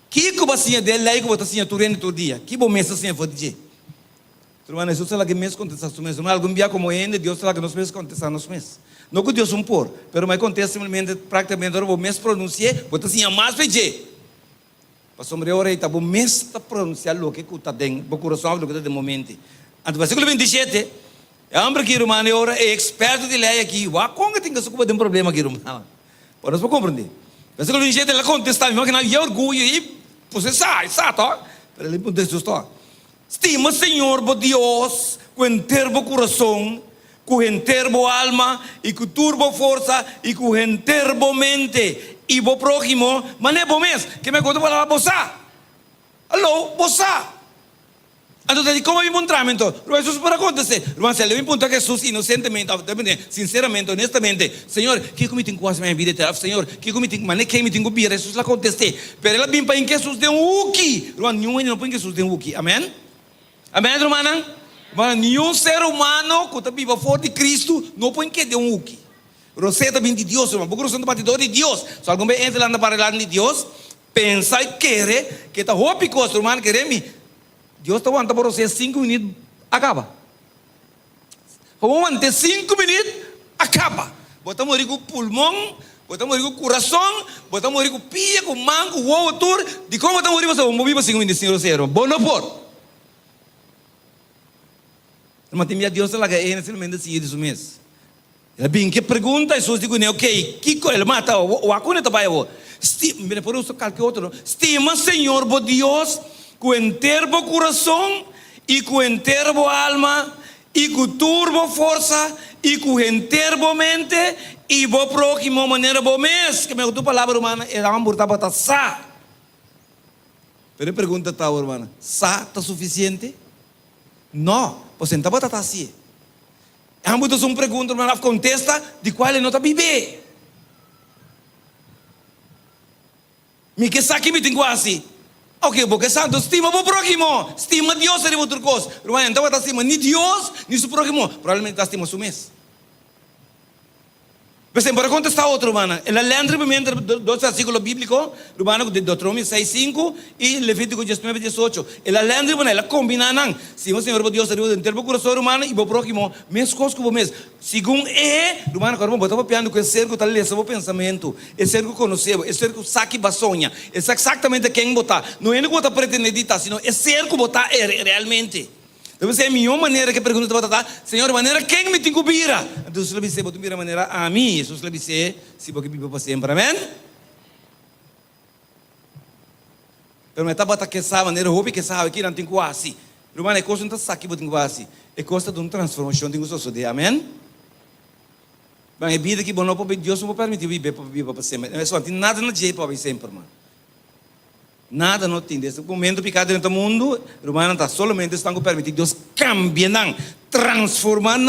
Kiko bacinha dele, aí que você assim, turene todo dia, que bom mês assim, vou dizer. Irmã, Jesus ela que mês contestar, mas algum dia como ainda, Deus ela que nós mês contestar, nós mês. Não que Deus pôr, mas acontece simplesmente, praticamente, o mês pronunciar, você assim, mais pedir. Pastor Maria ora está bom mês para pronunciar o que está dentro, o coração do que está de momento. Então versículo 27, É homem que irmão ora é experto de lei aqui. Wa conga tem que se ocupar de um problema aqui irmão. Para você compreender. Mas quando a gente ela contestar, irmão que não é orgulho e você sai, tá? Para ele poder justo. Estima Senhor, bo Deus, com inteiro coração, com inteiro alma e com turbo força e com inteiro mente e bo próximo, mas não é bom mesmo. Que me conta para bossa. Alô, bossa. Então, como me encontramos então? Jesus para acontecer. Irmão, se ele me pergunta que Jesus inocentemente, sinceramente, honestamente, Senhor, que me tem quase minha vida eterna? Senhor, que me tem, mas nem que me tem que vir, Jesus lá acontecer. Pero ela vem para que Jesus dê uki. Irmão, nenhum não põe que Jesus dê uki. Amém? Amém, irmã? Nenhum ser humano que está vivo fora de Cristo não põe que dê uki. Você também de Deus, irmão. Porque você é um batidor de Deus. Se alguém entra lá na parada de Deus, pensa e quer que está roupa coisa, irmão, querer-me. Deus está aguantando para você 5 minutos, acaba. Vamos manter 5 minutos, acaba. Bota morrer com o pulmão, bota morrer com o coração, bota morrer com o pia, com o mango, o ovo, tudo. De como bota morrer, você vai morrer para 5 minutos, Senhor, Senhor. Bom, não pode. Mas tem minha Deus, ela quer ainda simplesmente seguir isso mesmo. Ela bem que pergunta, Jesus diz, ok, que ele mata, o acune está para eu. Por isso, qualquer outro, estima, Senhor, bo Deus, com inteiro coração e com inteiro alma e com turbo força e com inteiro mente e bo próximo maneira bo mês que me outra palavra humana é uma burta para sa. Pero pergunta tá irmã, sa tá suficiente? Não, você não tá tá assim. É uma burta pergunta, irmã, contesta de qual ele não tá viver. Me que sa que me tem quase. Ok, porque santo, estima o próximo, estima Deus e outra coisa. Irmão, então está estima nem Deus, nem seu próximo. Provavelmente está estima seu mês. Mas para contestar outro, irmão, ela lembra primeiro dos versículos bíblicos, irmão, de Deuteronômio 6:5 e Levítico 19:18. Ela lembra, irmão, ela combina, não. Se o Senhor, Deus, em termo coração, irmão, e o próximo, mesmo coisa que o mês. Segundo irmão, quando botar piano com esse cerco, está lendo o pensamento, esse cerco conheceu, esse cerco saque basonha, esse exatamente quem botar. Não é que botar pretende editar, senão esse cerco botar realmente. Então, é a minha maneira que pergunta para tá, Senhor, maneira quem me tem que vira? Então, se você botar vira maneira a mim, Jesus lhe disse, se você vive para sempre, amém? Pero me está botando que essa maneira, roupa que sabe que não tem quase. Irmão, é coisa não está aqui, botar quase. É coisa de uma transformação, tem que suceder, amém? Mas é vida que bom não pode Deus não permitir viver para sempre. É só tem nada no jeito para viver sempre, irmão. Nada não tem. Nesse momento, pecado dentro do mundo, irmão, está solamente estão permitindo Deus cambiar, transformar,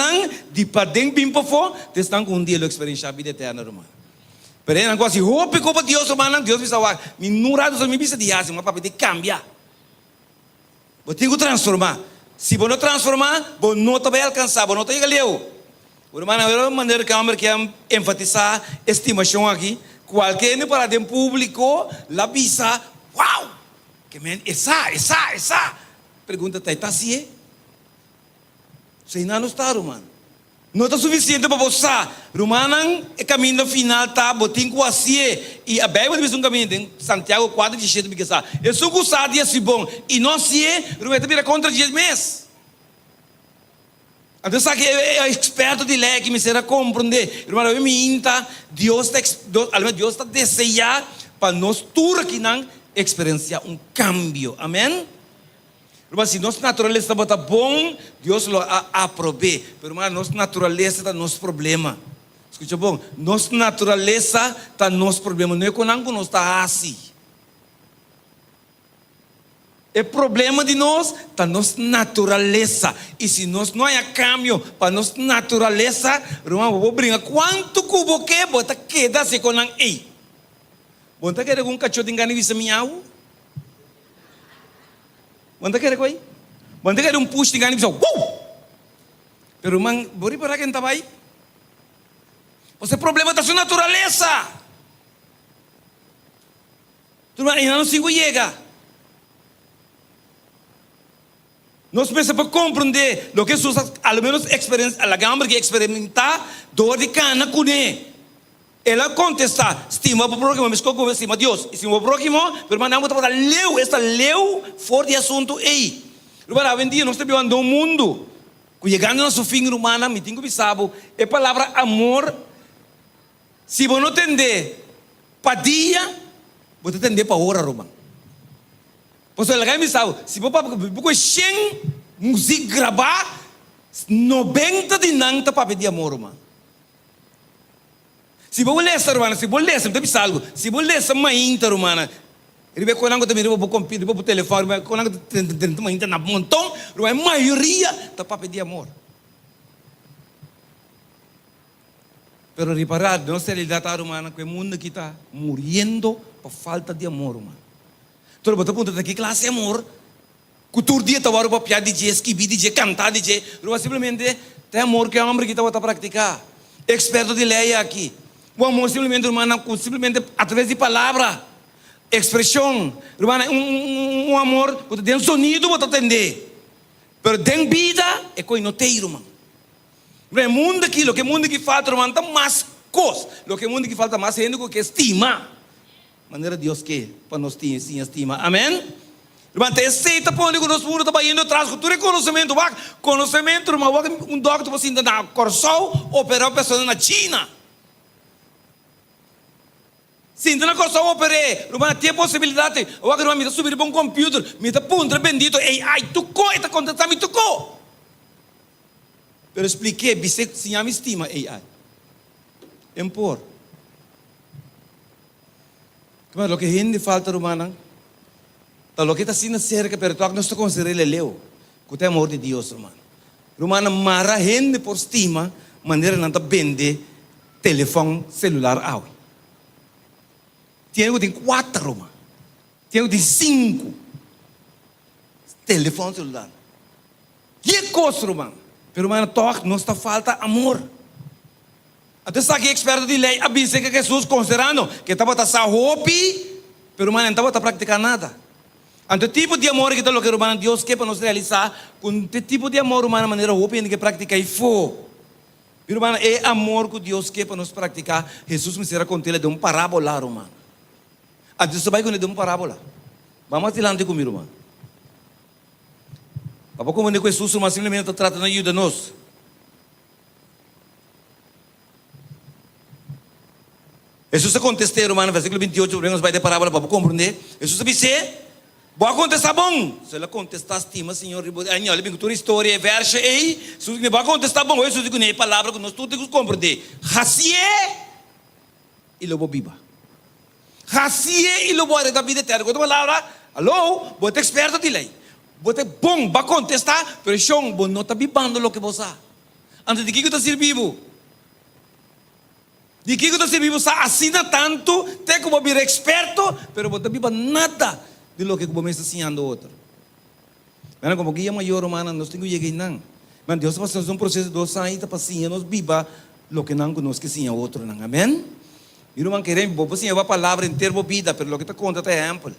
de para dentro para fora, estão com um dia de experiência a vida eterna, irmão. Pero é negócio, roupa para Deus, irmão, Deus vai salvar. Me nurado, me bisa de assim, mas para poder cambiar. Você tem que transformar. Se você não transformar, você não vai alcançar, você não vai chegar leu. Irmão, é uma maneira que eu quero enfatizar estimação aqui. Qualquer para dentro público, la visa. Uau! Que men, essa. Pergunta, está assim? Você ainda não está, irmão. Não está suficiente para você. Irmão, o caminho final está, botinho com assim. E a Bíblia diz um caminho, em Santiago 4:17, porque está. Eu sou gostado de assim bom. E não assim, irmão, está vira contra 10 meses. Então, sabe que é experto de lei que me será compreender. Irmão, eu me inta, Deus está desejando para nós tudo que não experienciar um cambio, amém? Mas se nossa natureza está bom, Deus lo aprove. Mas nossa natureza está nos problema. Escuta bom, nossa natureza está nos problema. Não é que não está assim. O problema de nós está nossa natureza. E se nós não há cambio para nossa natureza, irmão, vou brincar quanto cubo que bota queda se com não ei. Bonta quer um cachorro de engano e visa miau? Bonta quer coi? Bonta quer push de engano e visa Pero man, bori para quem tá aí? Você problema da sua natureza. Tu ainda não se chega. Nós precisamos para compreender o que Jesus, ao menos experiência, a gama que experimentar dor de cana com ele. Ela contesta, estima para o próximo, mas como estima Deus, estima para o próximo, pero não vamos para leu, esta leu fora de assunto aí. Irmão, hoje em dia nós estamos vivendo um mundo Pues llegando a su fin, humana, me tengo pisado, es palabra amor. Si vos no entendés para día, vos te entendés para hora, Román. Pues la gana me sabe, si vos para 100 música gravar, 90 de nanta para pedir amor, Román. Si vos lês, Romana, se vos lês, me tem algo. Se vos lês mainta, Romana, ele vai quando também vou competir, vou telefone, quando tem mainta na montão, a maioria tá para pedir amor. Pero reparar, nossa realidade humana, que o mundo que está morrendo por falta de amor, humano. Então, você pergunta, que classe de amor? Cultura dia tá para piar DJ, esquivar DJ, cantar DJ, mas simplesmente tem amor que é homem que está para praticar. Experto de lei aqui. O amor simplesmente, humano, simplesmente através de palavra, expressão, humano, amor, você tem sonido, você entender. Pero tem vida é coinoteiro, mano. O mundo aqui, o que o mundo que falta, irmão, está mais coisa. O que o mundo que falta mais gente que estima. Maneira Deus que para nós ter sim estima. Amém? Irmão, tem aceita para onde nós mundo está indo atrás. Tu tem conhecimento, irmão, doctor você ainda na Corsol, operar pessoas na China. Se ainda na Corsol operei, irmão, tem possibilidade. O irmão me subir para um computer, me está punta bendito, ai, tocou, está contestando, me tocou. Pero expliquei, você se chama estima AI. Empor. Mas o que gente falta, humana, o que está sendo cerca, pero tu não está considerando leu, que tem amor de Deus, humana. Humana, mara gente por estima, maneira não está vende telefone celular ao. Tem 4, humana. Tem 5 telefone celular. Que coisa, humana? Pero, mano, não está falta amor. Até sabe que experto de lei avisa que Jesus considerando que estava a roupi, pero, mano, não estava a praticar nada. Então, tipo de amor que está lo que humano Deus quer para nos realizar, com tipo de amor humano maneira roupi que praticar e for. Pero, mano, é amor que Deus quer para nos praticar. Jesus me será contar de parábola, humano. A Deus vai contar de parábola. Vamos adelante comigo, irmão. Papo como nem com Jesus, mas simplesmente trata de ajudar-nos. Jesus contestou, irmão, versículo 28, vamos vai de parábola para compreender. Jesus disse, vou contestar bom. Se ela contestar, estima, Senhor, aí olha bem que tua história, verso aí, Jesus me vai contestar bom. Jesus diz que nem palavra que nós tudo temos que compreender. Racie e lobo biba. Racie e lobo da vida eterna. Quando palavra, alô, vou ter experto de lei. Você bom, vai contestar, pero chão, você não está bibando o que você sabe. Antes de que você está servindo? De que você está servindo? Você assina tanto, tem como vir experto, pero você não biba nada de lo que você está ensinando outro. Mas como guia maior, humana, nós temos que chegar não. Mas Deus vai fazer um processo de 2 anos para ensinar nos biba lo que não conosco que ensina outro, não? Amém? E não queremos, você ensinar a palavra em termo vida, pero lo que está contando é exemplo.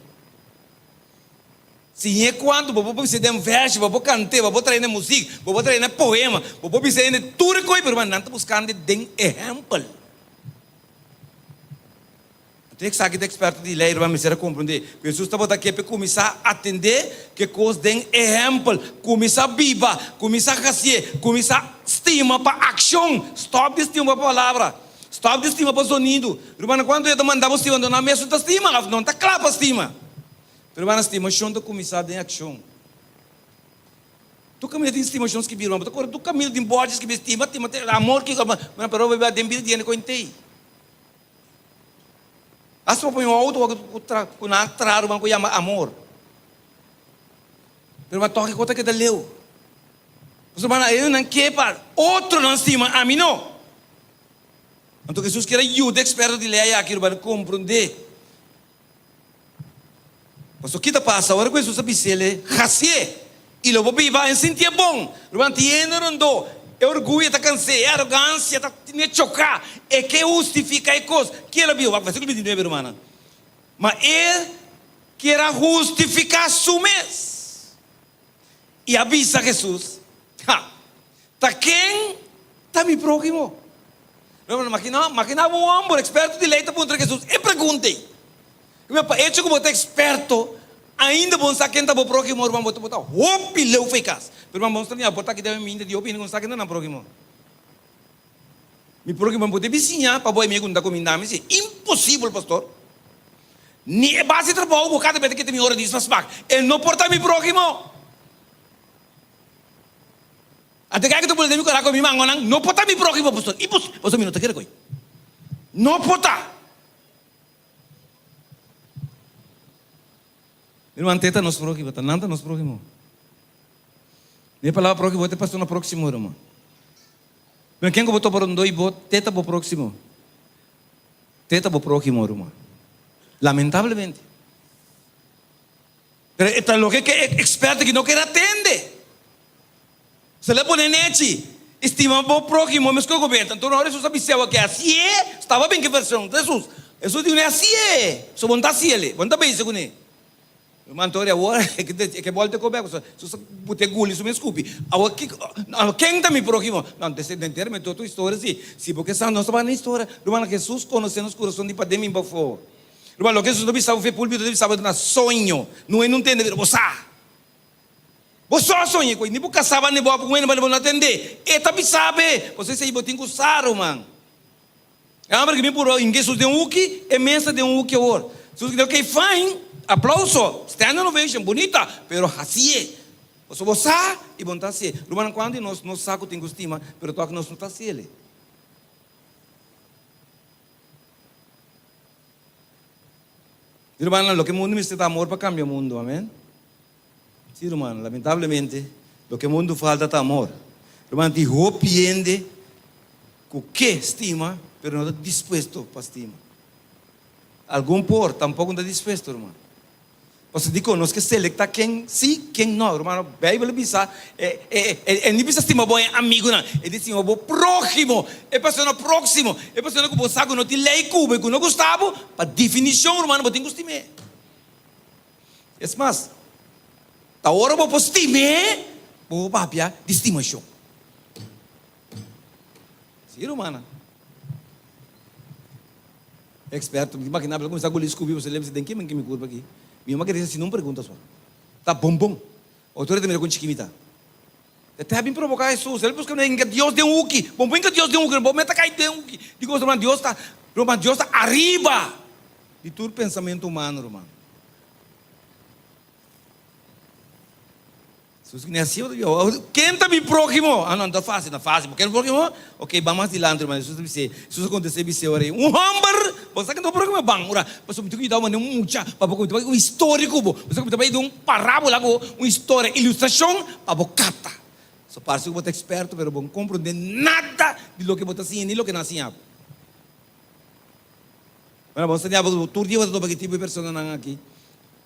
Se é quando você precisa de um verso, você cantar, você treinar música, você treinar poema, você precisa de tudo coisa, mas não está buscando de exemplo. Tem que saber de experto de lei, vamos ser compreender. Jesus estava aqui para começar a atender que coisa de exemplo, começar a viva, começar a fazer, começar a estima para ação. Stop de estima para a palavra, stop de estima para o sonido. Irmão, quando eu mandava estima, não me assusta estima, não está claro para estima. Pero a estimação está começando em ação. Tu caminha de estimação que viram, tu caminha de bordes que me estima, amor que mas pero vai de vida de cointei. As para põe o auto com na trar uma coisa amor. Pero mas toque conta que da leu. Você vai eu não quer para outro não estima a mim não. Então Jesus quer ajuda experto de lei aqui para compreender. Mas o que está passando agora com Jesus sabe se ele racie e logo viva em sentir bom. Não tiene rondo, é orgulho, está cansado, é arrogância, está me chocar, é que justifica a coisa. Que ela viu, versículo 29, irmã. Mas ele quer justificar su mês e avisa Jesus. Tá quem? Tá me próximo. Imagina um homem experto de lei está contra Jesus. E perguntei. Hecho como você é experto, Ainda bom sabe quem está para o próximo, irmão, botar roupa e leu ficas. Pero irmão, você não botar que deve me de opinião, não sabe quem está no próximo. Me próximo, vou ter vizinha, para boi me contar com minha mãe, impossível, pastor. Ni é base de trabalho, o cara que tem minha hora de desfasbar. Ele não porta me próximo. Até que tu boleh demi kau mi mangonang, no porta mi próximo, pastor. Impossível, pastor, minuto quer coi. No porta. Irmão, teta nos próximo, tá nada nos próximo. Nem palavra próximo, você pastor no próximo, irmão. Mas quem que botou por um dois bot, teta pro próximo. Teta pro próximo, irmão. Lamentavelmente. Pero está lo que é experto que não quer atender. Se le pone neti, estima pro próximo, mas que o governo, então na hora Jesus sabe que assim é, estava bem que versão, Jesus. Jesus diz assim é, só monta assim ele, monta bem segundo ele. Mantori agora que volta com bem, só bote guli, só me escupe. Agora quem está me próximo? Não, descendente, me toda história assim. Se porque são nós estamos na história, irmão, Jesus conhecendo os corações de pandemia para fora. Irmão, o que Jesus não precisava ver púlpito, ele precisava de sonho, não entende, você. Você sonha com ele, nem porque sabe nem boa, porque não atender. E também sabe, você se botem com saro, irmão. É uma que me por em Jesus de uki, é mensa de uki agora. Jesus que okay, fine. Aplauso, stand ovation, bonita, pero assim é. Você e bom tá assim. Irmão, quando nós saco tem estima, pero toca nós não tá assim. Irmão, lo que o mundo necessita amor para cambiar o mundo, amém? Sim, irmão, lamentavelmente, lo que o mundo falta é amor. Irmão, te arrepende com que estima, pero não está disposto para estima. Algum por, tampouco não está disposto, irmão. Você diz nós que selecta quem sim, quem não, irmão. A Bíblia diz, não precisa estimar bom amigo, não. Ele diz, bom próximo, é pessoa próximo, é pessoa que você sabe, não te lei cubo, que não gostava, para definição, irmão, não tem que estimar. É mais, a hora que você estimar, você vai para de estimação. Sim, irmão. Experto, imagina, para começar a golir escobir, você lembra, você tem que me curva aqui. Minha mãe queria assim, não pergunta só. Tá bom. O autor também é com chiquimita. Até bem provocar Jesus. Ele busca que Deus deu um uki. Bom, que Deus deu um uki. Bom, meta cai deu um uki. Digo, irmão, Deus está arriba de todo pensamento humano, irmão. Jesus que nem assim, quem está me próximo? Ah, não, está fácil. Quem é próximo? Ok, vamos adiante, irmão. Jesus aconteceu, um hamburger. Você que está próximo, bang, você me tem que dar uma mucha, para um histórico, você me tem que dar um parábola, uma história, ilustração, para bocata. Só parece que você é experto, mas não compreende nada de lo que você assim, nem lo que nasce. Mas você tem que todo dia você tem que tipo de pessoa aqui.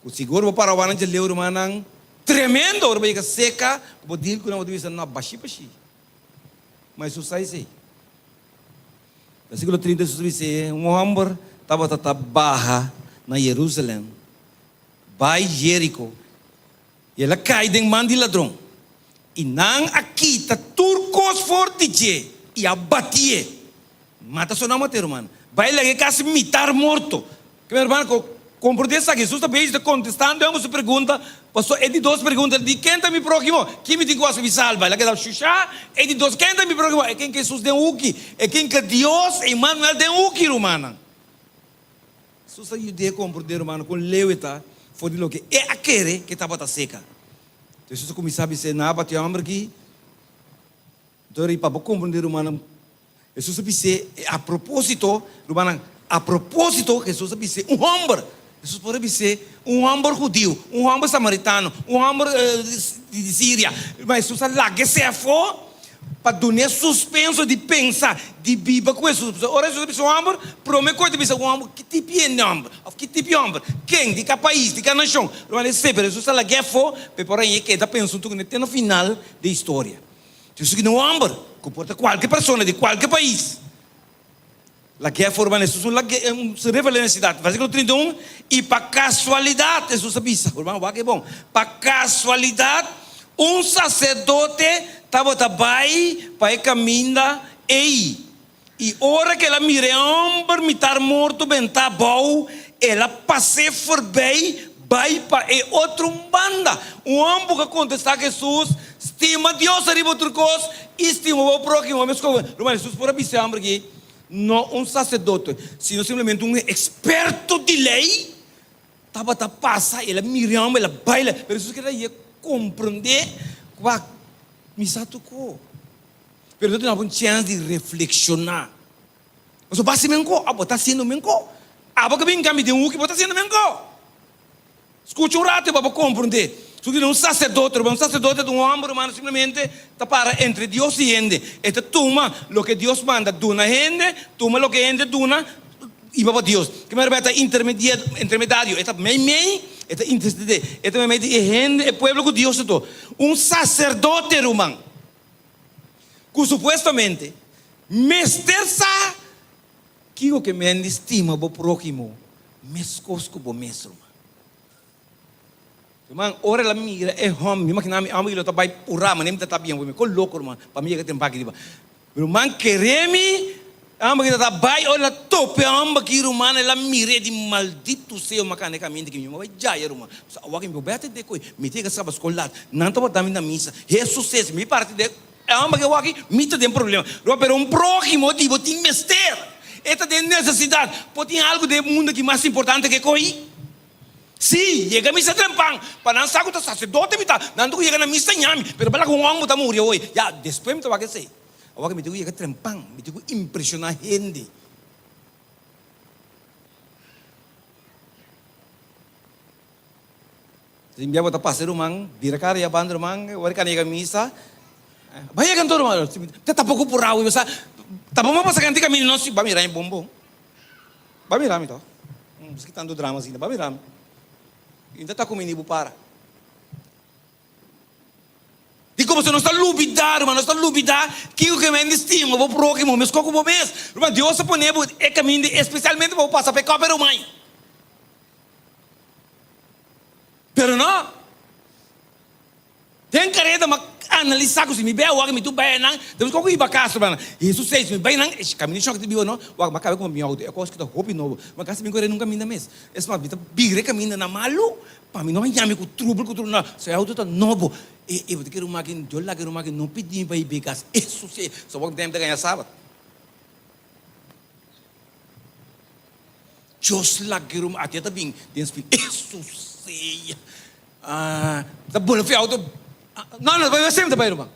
O seguro para o ano de ler, irmão, tremendo, orang banyak seca, bodil kuna bodil bisa na bashi. Mas isso sai sei. Versículo 30 Jesus diz: homem estava barra na Jerusalém, vai Jerico, e ela cai em mão de ladrão. E não aqui tá turcos forte e abatie. Mata só não matar, irmão. Vai lá que quase mitar morto. Que meu irmão compreende que Jesus está contestando uma pergunta. Pastor, é de duas perguntas. De quem está me próximo? Quem me tem que me salvar? Ela quer dar xuxa. É de duas. Quem está me próximo? É quem que Jesus deu o que? É quem que Deus, Emmanuel, deu o que, irmão? Jesus ajuda a compreender, irmão, com leueta. Foi de lo que é aquele que estava seca. Então, Jesus começava a dizer, não, bateu hambre aqui. Então, ele para compreender, irmão, Jesus disse, a propósito, irmão, a propósito, Jesus disse, homem. Jesus pode ser homem judeu, homem samaritano, homem de Síria. Mas Jesus lá que se for para dar suspenso de pensar, de viver com Jesus. Ora, Jesus disse, homem, promete que ele homem, que tipo de homem? Que tipo de homem? Quem? De que país? De que nação? Mas sempre, Jesus lá que for, para aí que está pensando que tem no final da história. Jesus que não é homem, comporta qualquer pessoa de qualquer país. La que forma Jesus, la que se revela na cidade. Versículo 31. E para casualidade, Jesus avisa, irmão, vai que é bom. Para casualidade, um sacerdote estava também para caminhar aí. E hora que ela mira homem mitar morto, bentar bom, ela passou por bem, vai para outra banda. Um homem que contesta a Jesus, estima Deus arriba outra coisa, estima o próximo. Mas Jesus por avisar aqui, não um sacerdote, sino simplesmente um experto de lei. Tava passa, ele Miriam, ela baila, mas Jesus queria compreender que misa tocou. Pero não tem uma chance de reflexionar. Mas o base menco, está sendo menco. Que vem caminho de que está sendo menco. Escute um rato para compreender. Se um sacerdote é um homem humano simplesmente está para entre Deus e gente. Este toma o que Deus manda, duna gente, toma o que gente duna e para Deus. Que me repete intermediário, este mei, este intercede, este mei de gente, o povo que Deus todo. Um sacerdote humano, que supostamente mestersa que o que me estima o próximo, mescos com o mesmo. Irmão, ora la mira é homem, imagina me amo ele tá vai pura, mas nem tá bem, me coloco, irmão, para mim que tem pague diba. Irmão, quereme, amo que tá vai, olha tope, amo que irmão, ela mira de maldito seu macane caminho que me vai já, irmão. O que me bate de coi, me tega sabas colar, não tá botando na missa. Jesus é me parte de amo que o aqui, me tem problema. Pero um próximo tipo tem mestre. Esta tem necessidade, pode ter algo do mundo que é mais importante que coi. Sim, chega a missa trempang, para não saber que o sacerdote me está, não chega na missa nhami, pero para com o homem está morrendo hoje, já depois me está vai ser, agora me digo chega trempang, me digo impressionar gente. Se me bota passer rumang, vira cara e abandona rumang, agora que chega a missa, vai chegar todo rumang, tá pouco por rau, você, tá bom para sacar caminho não se vai mirar em bombom, vai mirar então, se que tanto drama assim, vai mirar. Ainda está comendo ibu para. E como se não está lubidar, mas não está lubidar, que o que me estima, vou próximo, mas como vou mesmo. Mas Deus se põe é caminho, especialmente vou passar para cá, mãe. Pero não. Tem careta, mas analisar que se me bem, o que me tu bem, não. Temos como ir para casa, mano. Jesus diz, me bem, não. Esse caminho choque de bio, não. O que acaba com o meu auto, eu acho que está roupa novo. Mas casa me corre nunca caminho mesmo. Esse mas bita bigre caminho na malu, para mim não me chame com trublo, não. Se o auto está novo, eu vou ter que ir uma que eu lá que uma que não pedi para ir para casa. Isso sim, só vou ter que ganhar sábado. Just lá que uma até tá bem, tem espírito. Isso sim. Tá bom, o auto não, vai sempre para irmão.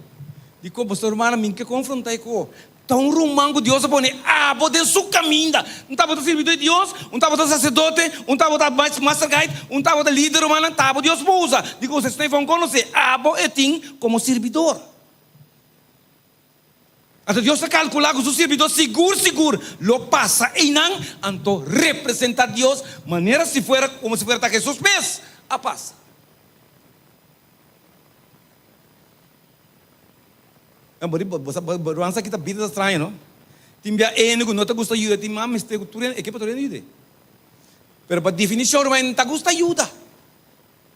Digo, pastor irmão, mim que confrontai com. Tão rumango Deus a pone, pode su caminho. Não tá botando servidor de Deus, não tá botando sacerdote, não tá botando master guide, não tá botando líder humano, tá botando Deus usa. Digo, vocês não vão conhecer, é tem como servidor. Então Deus está calculando que o servidor seguro, lo passa e não, então representa Deus, maneira se fuera, como se fuera Jesus mesmo, a passa. Você kita vida estranha, não? Timbia eno não te gusta ajuda, tim mames te turen e que para turen ajuda. Pero para definição não te gusta ajuda.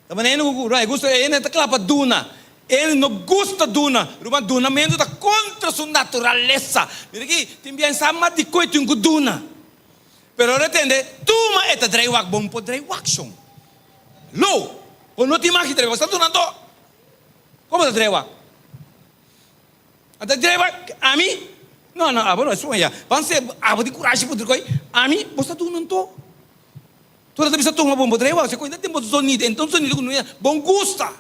Também eno gusta eno te clapa duna. Eno não gusta duna. Ruma duna mendo ta contra sua natureza. Mira aqui, timbia sama de coito em duna. Pero retende, tuma eta dreiwak bom po dreiwak song. Lo, o não te imagina dreiwak, está duna to. Como é dreiwak? Até a mim, não, agora isso é. Vamos ser, de coragem para dizer, a mim, você tu não tô. Tu não precisa tomar bom poder, você ainda tem bom sonido, então sonido não é bom gusta.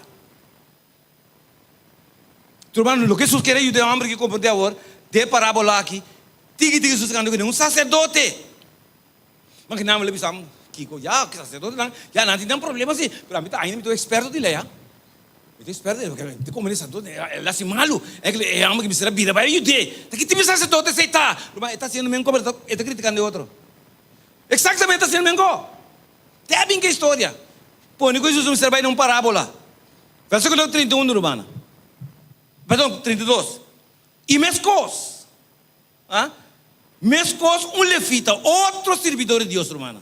Tu mano, o que Jesus quer ajudar o homem que compreende agora, de parábola aqui, tigi Jesus cantando que um sacerdote. Mas que não me lembro, Kiko, já que sacerdote não, já não tem problema assim. Para mim ainda me tô experto de lei, eu espero que como ele sacerdote, ele assim malo, é que é algo que me será vida, vai ajudar. Tá que tipo sacerdote aceitar, mas está sendo mesmo como ele está criticando o outro. Exatamente está sendo mesmo. Tem bem que história. Pô, nem Jesus me será vai numa parábola. Versículo 31, Romana. Perdão, 32. E mescos, um levita, outro servidor de Deus, Romana.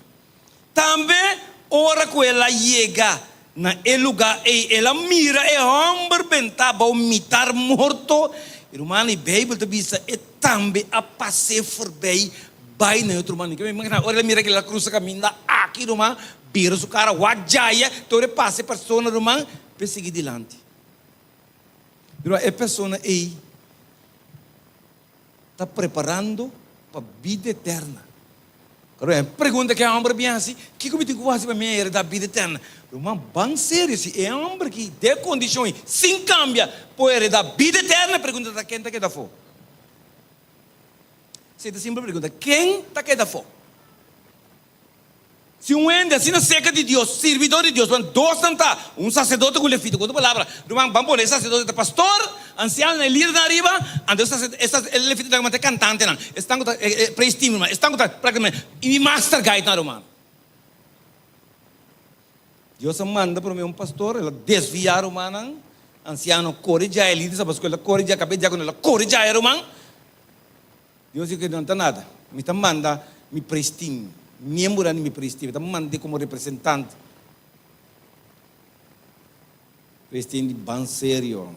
Também ora com ela chega na lugar e ela mira e homem bentava o mitar morto. Irmão, e Bíblia diz e também a passar por bem vai na outro mano. Olha mira que ela cruza caminho aqui, irmão, vira su cara, wajaya, tore passe persona romana, per seguir dilante. Pero a persona aí está preparando para a vida eterna. Pergunta que é homem bem assim, que como tem que fazer para mim era da vida eterna? Irmão, bem sério, se é homem que de condições, sem cambia, pode dar vida eterna, pergunta da quem está que dá fogo. Você está sempre pergunta, quem está que dá fogo? Se ende assim na seca de Deus, servidor de Deus, quando dois não está, sacerdote com levita, quando palavra, irmão, vamos pôr sacerdote de pastor, anciano, líder na arriba, ando essa levita da mate cantante não, estão com prestígio, estão com praticamente e master guide na romano. Deus manda para mim pastor, ela desviar o romano, anciano corrija ele, sabe escola corrija, acabei de com ela corrija o romano. Deus diz que não está nada, me manda me prestígio. Membro da minha prestígio, estamos mandando como representante. Prestígio bem sério.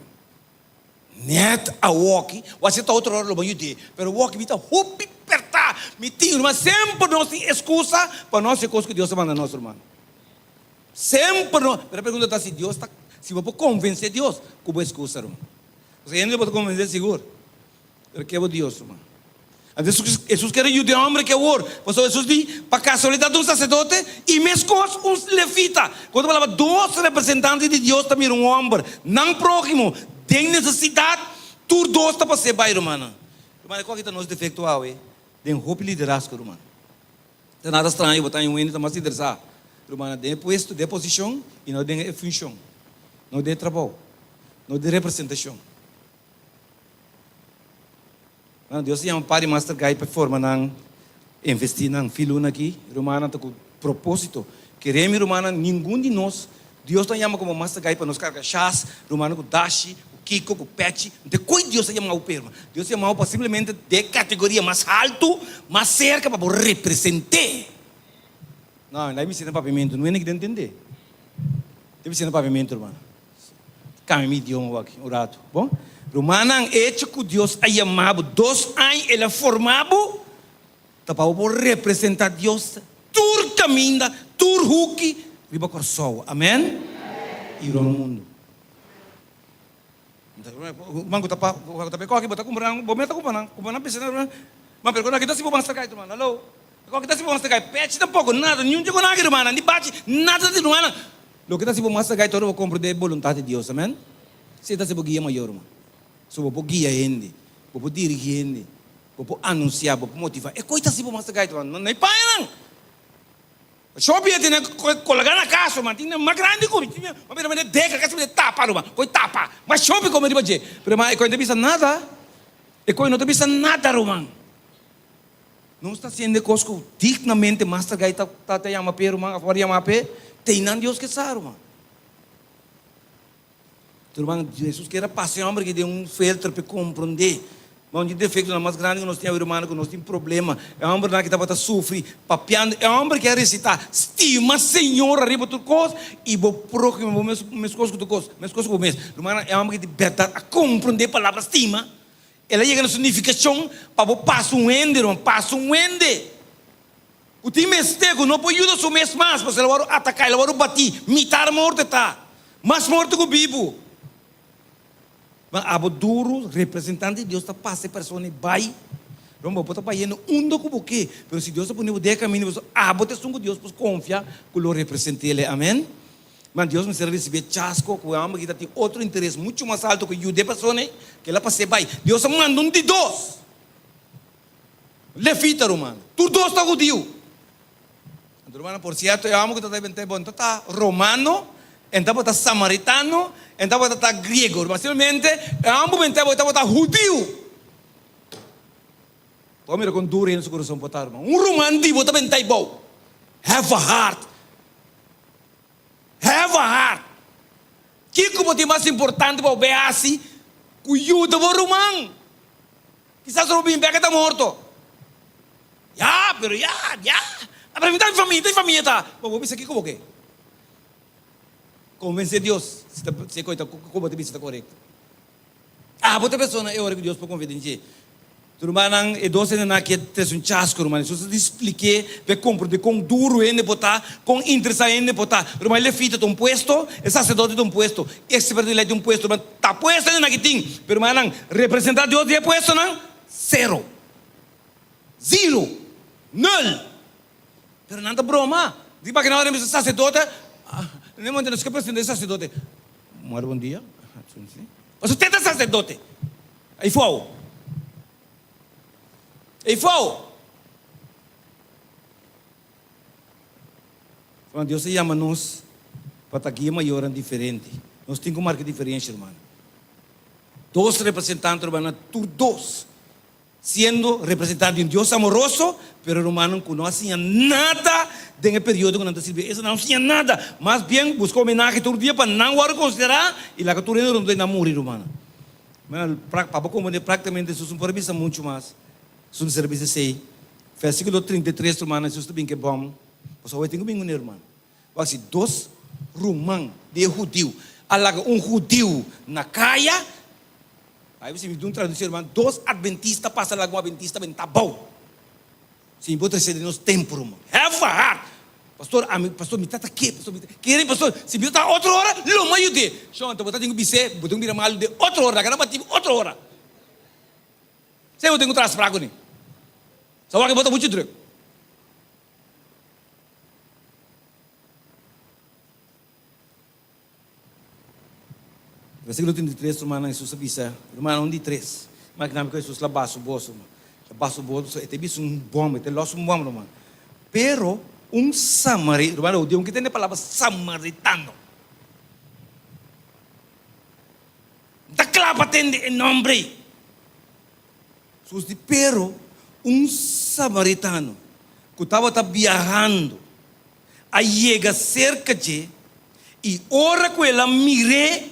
Net a walk, você está outro hora lo banho pero walk me está hopi perta, me tinha, mas sempre nós tem excusa para nós ser coisa que Deus manda nós, irmão. Sempre não. Pero pergunta está se Deus está, se você convencer Deus, como excusa, irmão. Você ainda pode convencer seguro. Pero que é o Deus, irmão. Jesus quer ajudar o homem que é o ouro. Pastor Jesus diz, para a casualidade de um sacerdote e mesmo um levita. Quando falava dois representantes de Deus também um homem, não próximo, tem necessidade, tu dois está para ser bairro, irmão. Irmão, qual que está nosso defeito, tem roupa liderazgo, irmão. Não é nada estranho, botar em um ente, mas liderar. Irmão, tem posto, tem posição e não tem função. Não tem trabalho, não tem representação. Deus chama para master guide para forma não investir não filho aqui, romana tá com propósito. Queremos romana nenhum de nós. Deus não chama como master guide para nos carregar chás, romana com dashi, o kiko, com pet. De coi Deus chama o perma. Deus chama possivelmente de categoria mais alto, mais cerca para representar. Não, não é me ensinar pavimento, não é nem que entender. Deve ser no pavimento, irmão. Caminho idioma aqui, orado, bom? Romanang hecho que Deus a chamado 2 anos ele formado para representar Deus tur caminho, tur huki riba corso, amém? E o mundo. Mango tapa ko aqui botar comprando, bom meta comprando pensando, mas pergunta kita se vamos sacar, irmão, alô? Qual kita se vamos sacar? Pet tampouco nada, nenhum de nada, irmão, nem bate nada de irmão. Lo que está se vamos sacar todo o compro de vontade de Deus, amém? Se está se guia maior, irmão. So, vou guiar gente, vou dirigir gente, vou anunciar, vou motivar. É coisa assim, vou mostrar isso, não é pai não. Shopping tem colegar na casa, mas tem uma grande coisa, mas deca, casa de tapa, irmão, coi tapa. Mas shopping como ele vai dizer, mas coi não precisa nada, coi não precisa nada, irmão. Não está sendo coisa dignamente, master guy tá te chama pe, irmão, agora chama pe, tem não Deus que sabe, irmão. Irmão, Jesus quer passar homem que tem filtro para compreender. Mas de defeito mais grande que nós temos, irmão, que nós temos problema. É um homem que está para sofrer, papiando. É um homem que quer recitar, estima, Senhor, arriba tu coisa e vou próximo, minhas coisas tu coisa, minhas coisas com mês. Irmão, é um homem que tem verdade a compreender a palavra estima. Ela chega na significação para passar ende, irmão, passa ende. O time estego não pode ajudar o mês mais, mas ele vai atacar, ele vai bater, mitar a morte, tá? Mais morte que o Bíblia. Mas abo duro, representante de Deus, está passando pessoa vai, não vou botar para ir no mundo como o quê? Mas se Deus está punindo de caminho, abo te sungo Deus, pois confia que o represente ele, amém? Mas Deus me serve receber chasco, que o homem que tem outro interesse muito mais alto que o de pessoa, que ela passe vai. Deus manda de dois. Levita, romano. Tu dois está judeu. Romano, por certo, é homem que está bem bom, está romano. Então está samaritano, então está grego. Basicamente, é um momento que está judeu. Pode mirar com duro no seu coração, botar, irmão. Romano divo também está bom. Have a heart. Have a heart. Que como é mais importante para o assim, que o do romano. Quizás o Rubim Beca está morto. Já, pero já. A pergunta de família tá. Vou pensar aqui como que? Convencer Deus, se coita, como te está correto. Outra pessoa, é hora que Deus pode convencer. Turmanang e doce na que tes um chasco, irmão. Isso te expliquei, pe compro de com duro ende botar, com interesa ende botar. Irmão, ele fita de um puesto, é sacerdote de um puesto, expert de um puesto, mas tá puesto na que tem. Pero irmão, representar Deus de puesto não? Zero. Zero. Null. Pero nada broma. Di ba que na hora de sacerdote, nem muito nos que presidente sacerdote. Muito bom dia. Você tem sacerdote. Aí foi. E foi. Quando Deus chama-nos para estar aqui maior e diferente. Nós temos que marcar diferença, irmão. Dois representantes, irmão, tu dois. Sendo representante de um Deus amoroso, pero irmão, que não tinha nada nesse período que não está servindo. Isso não tinha nada. Mas bem, buscou homenagem todo dia para não considerar e lá que tu não tem namoro, irmão. Mas, para como praticamente, isso é um permissão muito mais. Sun serviço sei. Versículo 33, irmão, Jesus também que é bom. Você vai ter que vir, irmão. Vai ser dois romãs de judeu. Alaga judeu na caia. Aí você me dá traduzir, irmão. Dois adventistas passam lá com adventista, bem tá bom. Sim, vou trazer nos tempos, irmão. Have a heart. Pastor, me trata aqui, pastor. Querem, pastor, se me dá outra hora, não me ajude. Então, você tem que dizer, você tem que virar mal de outra hora, caramba, tive outra hora. Você não tem que trazer para ele. Só que bota muito druk. Versículo 33, irmão, Jesus avisa, irmão, onde 3. Mas que não é Jesus lá baixo o bolso, irmão. Baixo o bolso, ele tem um bom, ele tem logo um bom, irmão. Pero samaritano, irmão, Deus que tem a palavra samaritano. Da clava tem em nome. Jesus diz, pero samaritano que estava viajando, aí chega cerca de e ora que ela mire,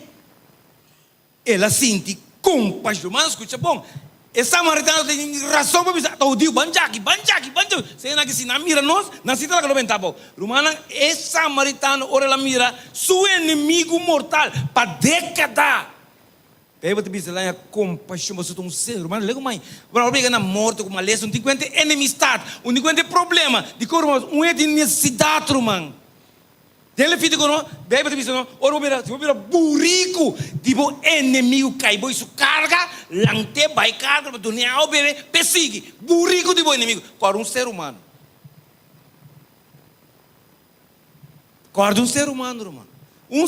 ela sente compaixão. Mas escuta bom, esse samaritano tem razão para pensar, o Deus banjaki, se não que se não mira nós, não se trata de comentar bom. Romana, esse samaritano ora ela mira seu inimigo mortal para décadas. Pega te bisa lá compaixão, você tem um ser humano, lego mãe. Para obrigar na morte com uma lesão, não tem enemistade, não tem problema, de como é de necessidade, irmão. Ele fica com nós, pega te bisa não, ora se vira burrico, tipo inimigo cai, boi su carga, lante vai carga, mas tu nem ao bebê, persegue, burrico tipo inimigo, para um ser humano. Para um ser humano, irmão.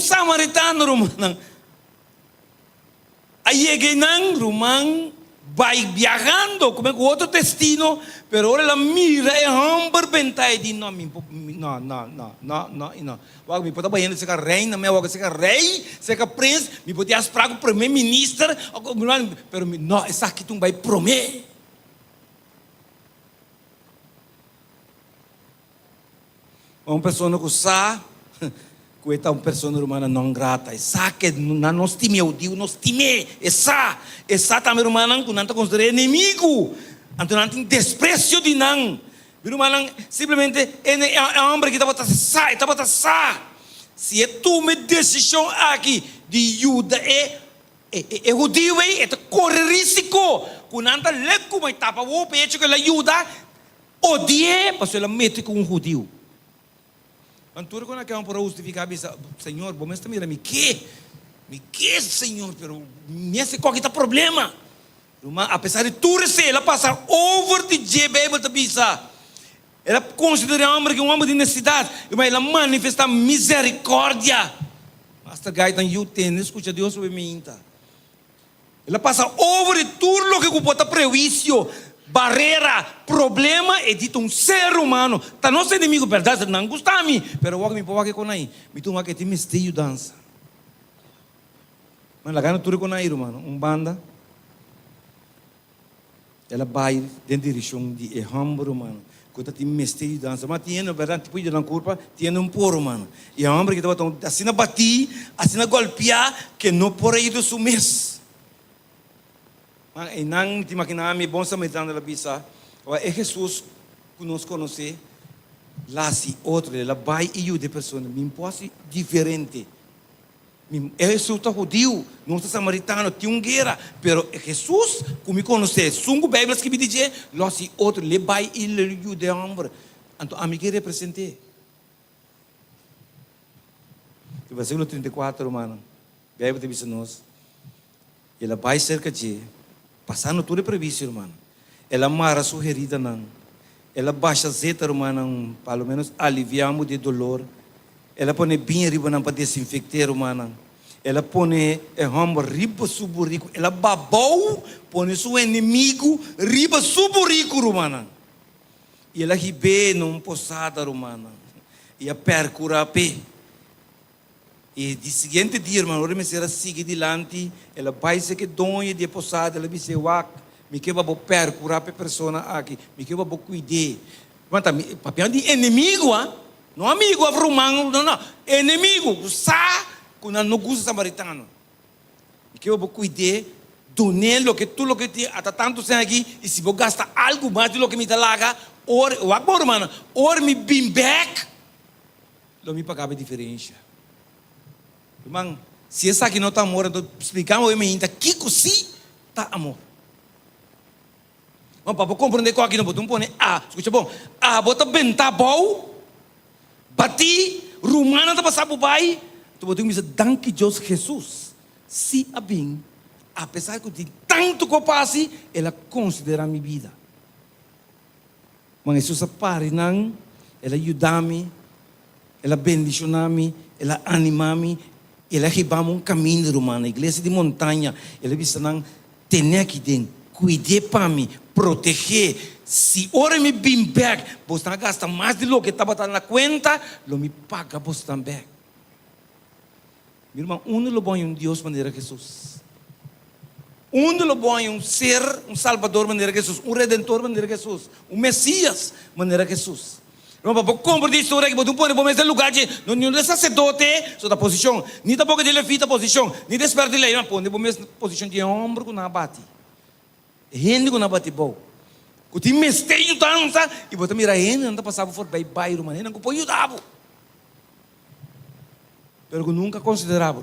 Samaritano, irmão. Aí cheguei nang rumang vai viajando como com outro destino, pero ora ela mira e hamber bentai di não. Wag me pode banhando se reina, me wag se rei, se príncipe, me pode asprar com primeiro ministro, pero não, essa aqui tu vai prometer. Uma pessoa que sabe Questa una persona romana non grata, e sa che non stime o Dio, non stime, e sa também romana que não te considera inimigo, então não tem desprezo de não, romana simplesmente é homem que estava sa, se é tu uma decisão aqui de ajuda é judeu é corre risco, quando não te leco mas tapa o pecho que ela ajuda, odie, porque ela mete com judeu. Antura quando acabam por justificar, Senhor, bom, mas também me que, Senhor, pero me hace qualquer problema. Apesar de tudo isso, ela passa over de Jebel da bisa. Ela considera homem que homem de necessidade, mas ela manifesta misericórdia. Master Guy tan you ten, escucha Deus sobre mim. Ela passa over de tudo que comporta prejuízo. Barreira, problema é dito um ser humano. Tá nosso inimigo, verdade, não gosta a mim. Pero o me pode com aí. Me tu que te mesteio dança. Mas lá tudo com aí, irmão. Banda. Ela vai dentro da direção de hambre, irmão. Quando te mesteio dança, mas tinha na verdade tipo de na curva, tinha poro, mano. E a hambre que estava assim na bati, assim na golpear, que não por aí do sumes. E não te imaginar me bom samaritano da bisa, é Jesus que nos conhece, lá se outro, ela vai e ajuda a pessoa, me impõe diferente. Jesus está judío, não está samaritano, tinha guerra. Pero Jesus, como conhece, sungo Bíblias que me diz, nós e outro, lebai ele judeu homem. Então, a mim que representei. No versículo 34, irmão, a Bíblia diz nós, ela vai cerca de, passando tudo previsto, irmão. Ela mara sua herida, não. Ela baixa zeta, irmão, pelo menos aliviamos de dolor. Ela põe bem riba para desinfectar, irmão. Ela põe ramo riba suburico. Ela babou, põe seu inimigo riba suburico, irmão. E ela ribe num posada, irmão. E a percura pé. E de seguinte dia, irmão, ela me será seguir dilante. Ela vai ser que donha de posada. Ela me diz, me que vou percurar a pessoa aqui. Me que vou cuidar. Mas papel de inimigo, não amigo, romano, não. Inimigo, sa, quando não gosta samaritano. Me que vou cuidar. Donar lo que tu lo que te hasta tanto sem aqui. E se vou gastar algo mais do que me dá laga, or, irmão, or me bring back, lo me pagava a diferença. Irmão, se essa aqui não está amor, então explicamos a mim, que coisa está amor. Mas para compreender qual aqui não botou põe escuta bom, bota bentar bom, bati, romana tá passar por pai, tu botou me dizer, danke Deus Jesus, se a bem, apesar que eu tenho tanto que eu passe, ela considera a minha vida. Mas Jesus apare não, ela ajuda-me, ela bendicionar-me, ela anima-me. Ela ribamos caminho, irmão, igreja de montanha. Ela disse, não, tem aqui dentro, cuidar para mim, proteger. Se ora me bring back, você não gasta mais de lo que estava na conta, lo me paga você também. Meu irmão, lo bom é Deus maneira Jesus. Lo bom é ser Salvador maneira Jesus, Redentor maneira Jesus, Messias maneira Jesus. Não para compreender a história que você põe para esse lugar de não é sacerdote, só da posição, nem da boca de levita posição, nem da esperta de lei, não põe para essa posição de ombro que não bate, gente que não bate bom, que tem mesteio dança e você mira gente não está passando por bye irmão, não pode ajudar, pero que nunca considerava,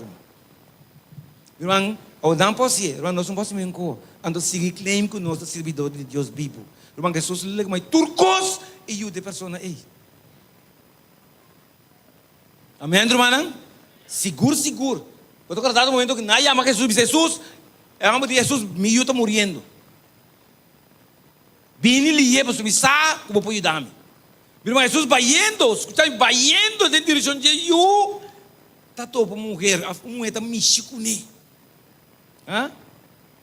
irmão, ou não pode ser, irmão, nós não podemos mentir, ando seguir claim que nós somos servidor de Deus vivo, irmão, Jesus lhe mais turcos e ajuda a pessoa aí. Amém, irmão? Seguro. Eu estou acreditando no momento que não chama Jesus, é como de Jesus, meu está morrendo. Vini lhe para subir, como pode ajudar-me. Meu irmão, Jesus vai indo em direção de eu, está toda mulher está mexicune.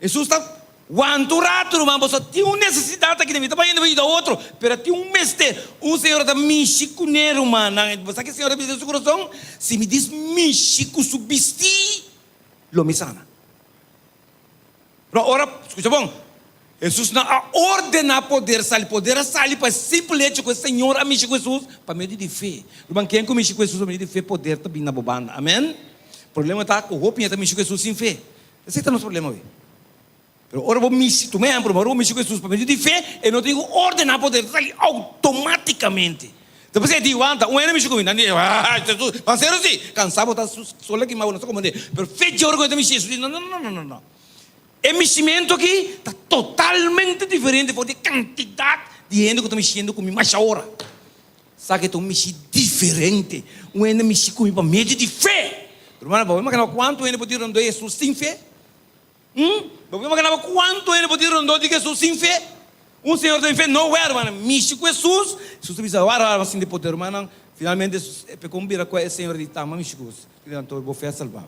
Jesus está quanto rato, irmão, você tem uma necessidade aqui, está vai indo do outro, mas tem mestre, senhor está mexicune, irmão. Você que o senhor diz no coração, se me diz mexico subesti, lo me sana. Ora, escuta bom, Jesus não ordena poder sair para simplesmente com o Senhor a mexer com Jesus, para meio de fé. Irmão, quem mexe com Jesus, a meio de fé, poder está bem na bobanda. Amém? O problema está com o roupinha está mexer com Jesus sem fé. Esse é o nosso problema hoje. Ora vou mexer, tu me lembra, vou mexer com Jesus para meio de fé, eu não tenho ordenar poder sair automaticamente. Depois você diz, um ano mexer comigo, Jesus, mas ser assim, cansado, está só aqui, mas não estou compreendendo. Mas fez de hora que eu mexer Jesus, não. O meximento aqui está totalmente diferente da quantidade de gente que eu estou mexendo comigo, mais a hora. Sabe que estou mexendo diferente, um ano mexer comigo para meio de fé. Irmão, vamos imaginar quanto ano pode rondar Jesus sem fé? Vamos imaginar quanto ano pode rondar de Jesus sem fé? Senhor tem fé, não é, irmão, mexe com Jesus. Jesus diz, agora assim de poder, irmão, finalmente, como vira com o Senhor de Tama, mexe com Jesus. Então, vou fé salvar.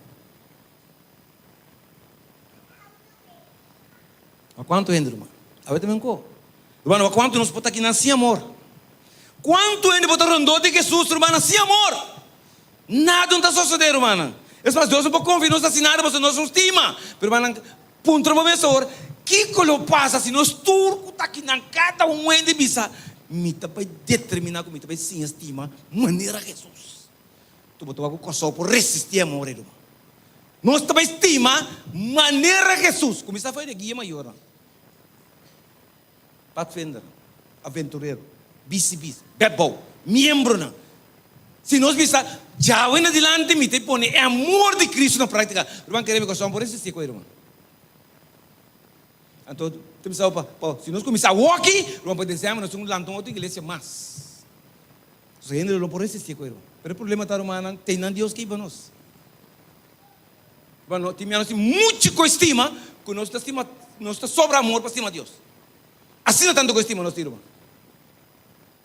Mas quanto ano, irmão? Agora também com. Irmão, quanto nós podemos aqui nascer amor? Quanto ano pode rondar de Jesus, irmão, nascer amor? Nada não está sucedendo, irmão. Mas Deus não pode confiar, nós assinamos, você não nos estima. Pero, irmão, ponto professor, que coisa passa se nós turcos está aqui na cada ano de missa? Me vai determinar como me vai sim estima maneira Jesus. Tu botou algo só por resistir a amor, irmão. Nós também estima maneira Jesus. Como isso foi de guia maior. Pathfinder, aventureiro, bis, bebo, membro, Se nós pensar, já vem adelante, me te põe é amor de Cristo na prática. Irmão, queremos coração por esse ciclo, irmão. Então, tu pensa, se nós começar a walk, irmão, pode dizer, nós somos lá, então outra igreja mais. Só ainda não por esse ciclo, irmão. Mas o problema está, irmão, tem não Deus que iba nós. Irmão, tem muito com estima, que nós está sobra amor para cima de Deus. Assim não tanto com estima, nós irmão.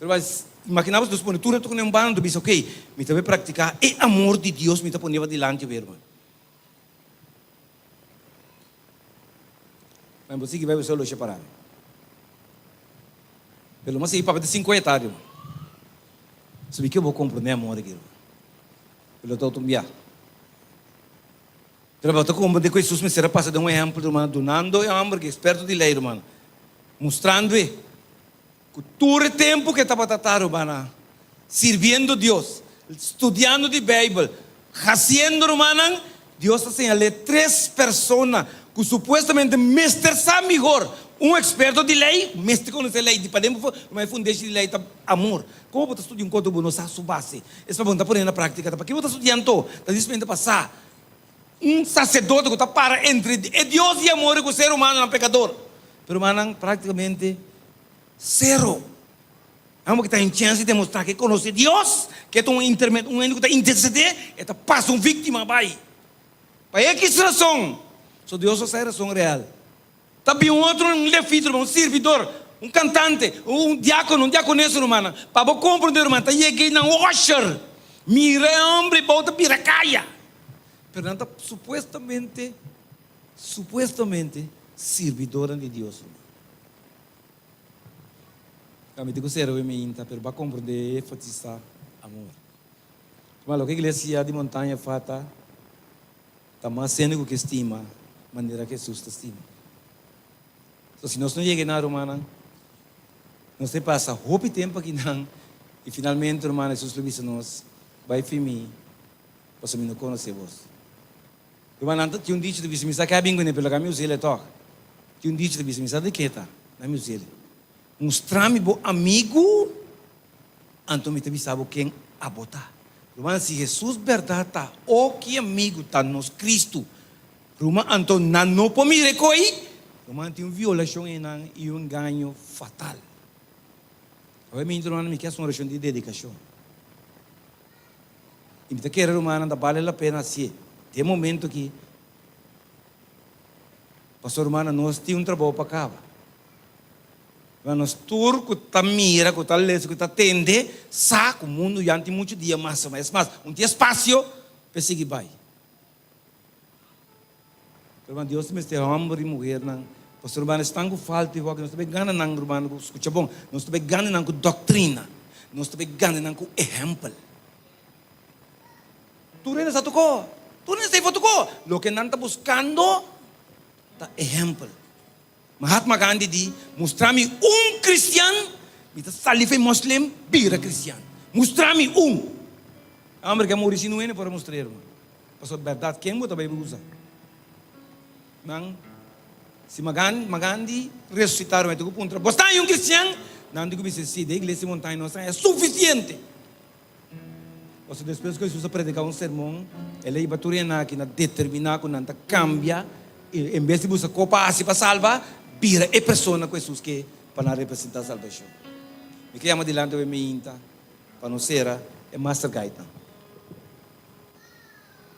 Mas imaginamos nós põe tudo com um bando, diz, ok, me também praticar é amor de Deus, me está ponendo adiante, irmão. Mas você que vai ver só separar. Pelo menos aí para de 50 anos. Sabe que eu vou compreender amor aqui, irmão. Pelo tanto, enviar. Trabalho com de Jesus me será passado um exemplo, irmão, donando amor que experto de lei, irmão, mostrando que todo o tempo que estava tratando, irmão, servindo Deus, estudando de Bíblia, fazendo, irmão, Deus señalou 3 pessoas que supostamente mestre sabe melhor, experto de lei, mestre conhece lei, dependendo mas fundamento de lei tá amor. Como você estuda conto bom, não sabe sua base. Essa pergunta por aí na prática, para que você estudando, está disponível passar. Sacerdote que está para entre Deus e amor com o ser humano é um pecador. Pero irmão, praticamente zero. É uma que está em chance de demonstrar que conhece Deus, que é um intermédio, que está interceder, e passa vítima, vai. Para X razão, só Deus só sai razão real. Também outro, levita, servidor, cantante, diácono, diaconessa, irmã. Para você compreender, irmã, está cheguei na washer, mira homem, bota piracaia. Pero não está supostamente, servidora de Deus. Kami digo sério, eu me inta, pero para compreender, enfatizar amor. Mas o que a igreja de montanha fata, está mais sendo que estima, maneira que Jesus estima. Então, se nós não chegamos na romana, nós se passa roupa tempo aqui não, e finalmente, irmã, Jesus lhe disse a nós, vai para mim, para me não conhecer vos. Irmã, tinha dicho de vice-missa que é bem pelo caminho dele toca. Tinha dicho de vice-missa de que tá, na minha dele. Mostrar-me bo amigo, então me te sabe quem abotar. Irmã, se Jesus verdade tá, o que amigo tá nos Cristo, irmã, então não pode me recolher. Irmã, tem uma violação e ganho fatal. Agora, minha irmã, me quer uma oração de dedicação. E me quer, irmã, não vale a pena assim. Tem momento que, pastor, irmã, nós temos trabalho para cá. Nós turco, tá mira, que tá lesa, que tá tende, saco, o mundo já tem muito dia mas tem espaço para seguir vai. Irmã, Deus me está homem e mulher, não. Pastor, irmã, estão com falta de voz, nós estamos ganhando, irmã, escuta bom, nós estamos ganhando com doutrina, nós estamos ganhando com exemplo. Tu não está tocando. Tu não está tocando. O que não está buscando, é exemplo. Mahatma Gandhi diz, mostrar-me cristiano, me está saliva muslim, vira cristiano. Mostrar-me A América morre não é para mostrar, irmão. Pastor, verdade, quem você vai usar? Não. Se Gandhi ressuscitaram, eu estou contra. Você é cristiano? Não, digo, se a igreja montanha nossa é suficiente. Você depois que Jesus predicar sermão, ele ia baturena que na determinar que não cambia, em vez de buscar copa assim para salvar, vira a pessoa com Jesus que para representar a salvação. Me que chama dilante o meinta, para não ser é Master Gaitan.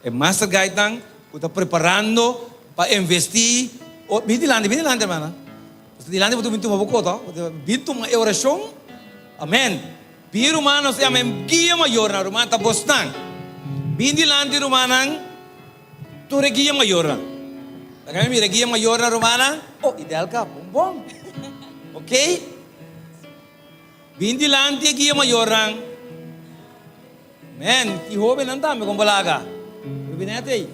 É Master Gaitan que está preparando para investir. Vem dilante, irmã. Dilante você vem uma boca, vem uma oração. Amém. Piro mano se amém guia maior na rumah tá bostang. Vem dilante rumanan, tu guia maior. Kami may guia maior na rumah oh ideal ka, bom. Okay? Vem dilante guia maior ang. Men, ihobe ng dami kung balaga. Rubinete.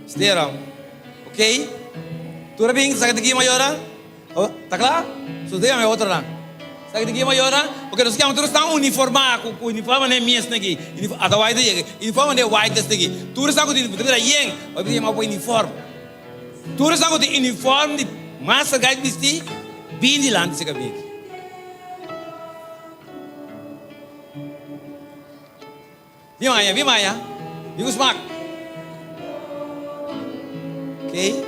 Stera. Okay? Tu rin sakit guia maior ang. Oh, takla? Sudah may outro lang. Sakit guia maior ang. Okay, nós queremos terus tang uniforma, com uniforme nem mies nagi. Otherwise de uniforme nem white nagi. Tu rin sakit uniforme da yeng, vai pedir mau uniforme. Tu rin sakit uniforme de massa guide bisti, bem dilante se cabik. Vem Maia. Vem Smack. Ok?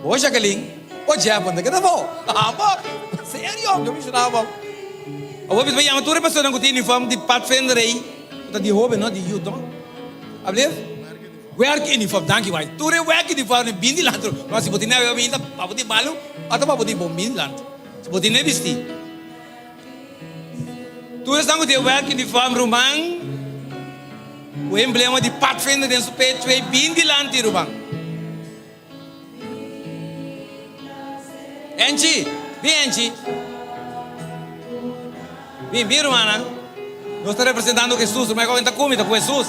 Ô, Jacqueline. Ô, Jeff, onde que tá bom? Ah, bom. Sério, eu me chamava. Eu vou ver a pessoa que tem uniforme de Pathfinder aí. Tá de hobby, não? De youth, não? Abrir? Work uniform, danke, vai. Tu é work uniform, bindi lá. Mas se você não é bindi, papo de balu, atau papo de bom bindi lá. Se você não é vesti. Tu estás com o work uniform rumang, o emblema de Pathfinder dentro do peito é bindi lá, rumang. Enchi, vem Enchi. Vem, romana. Nós estamos representando Jesus, mas agora está comida com Jesus.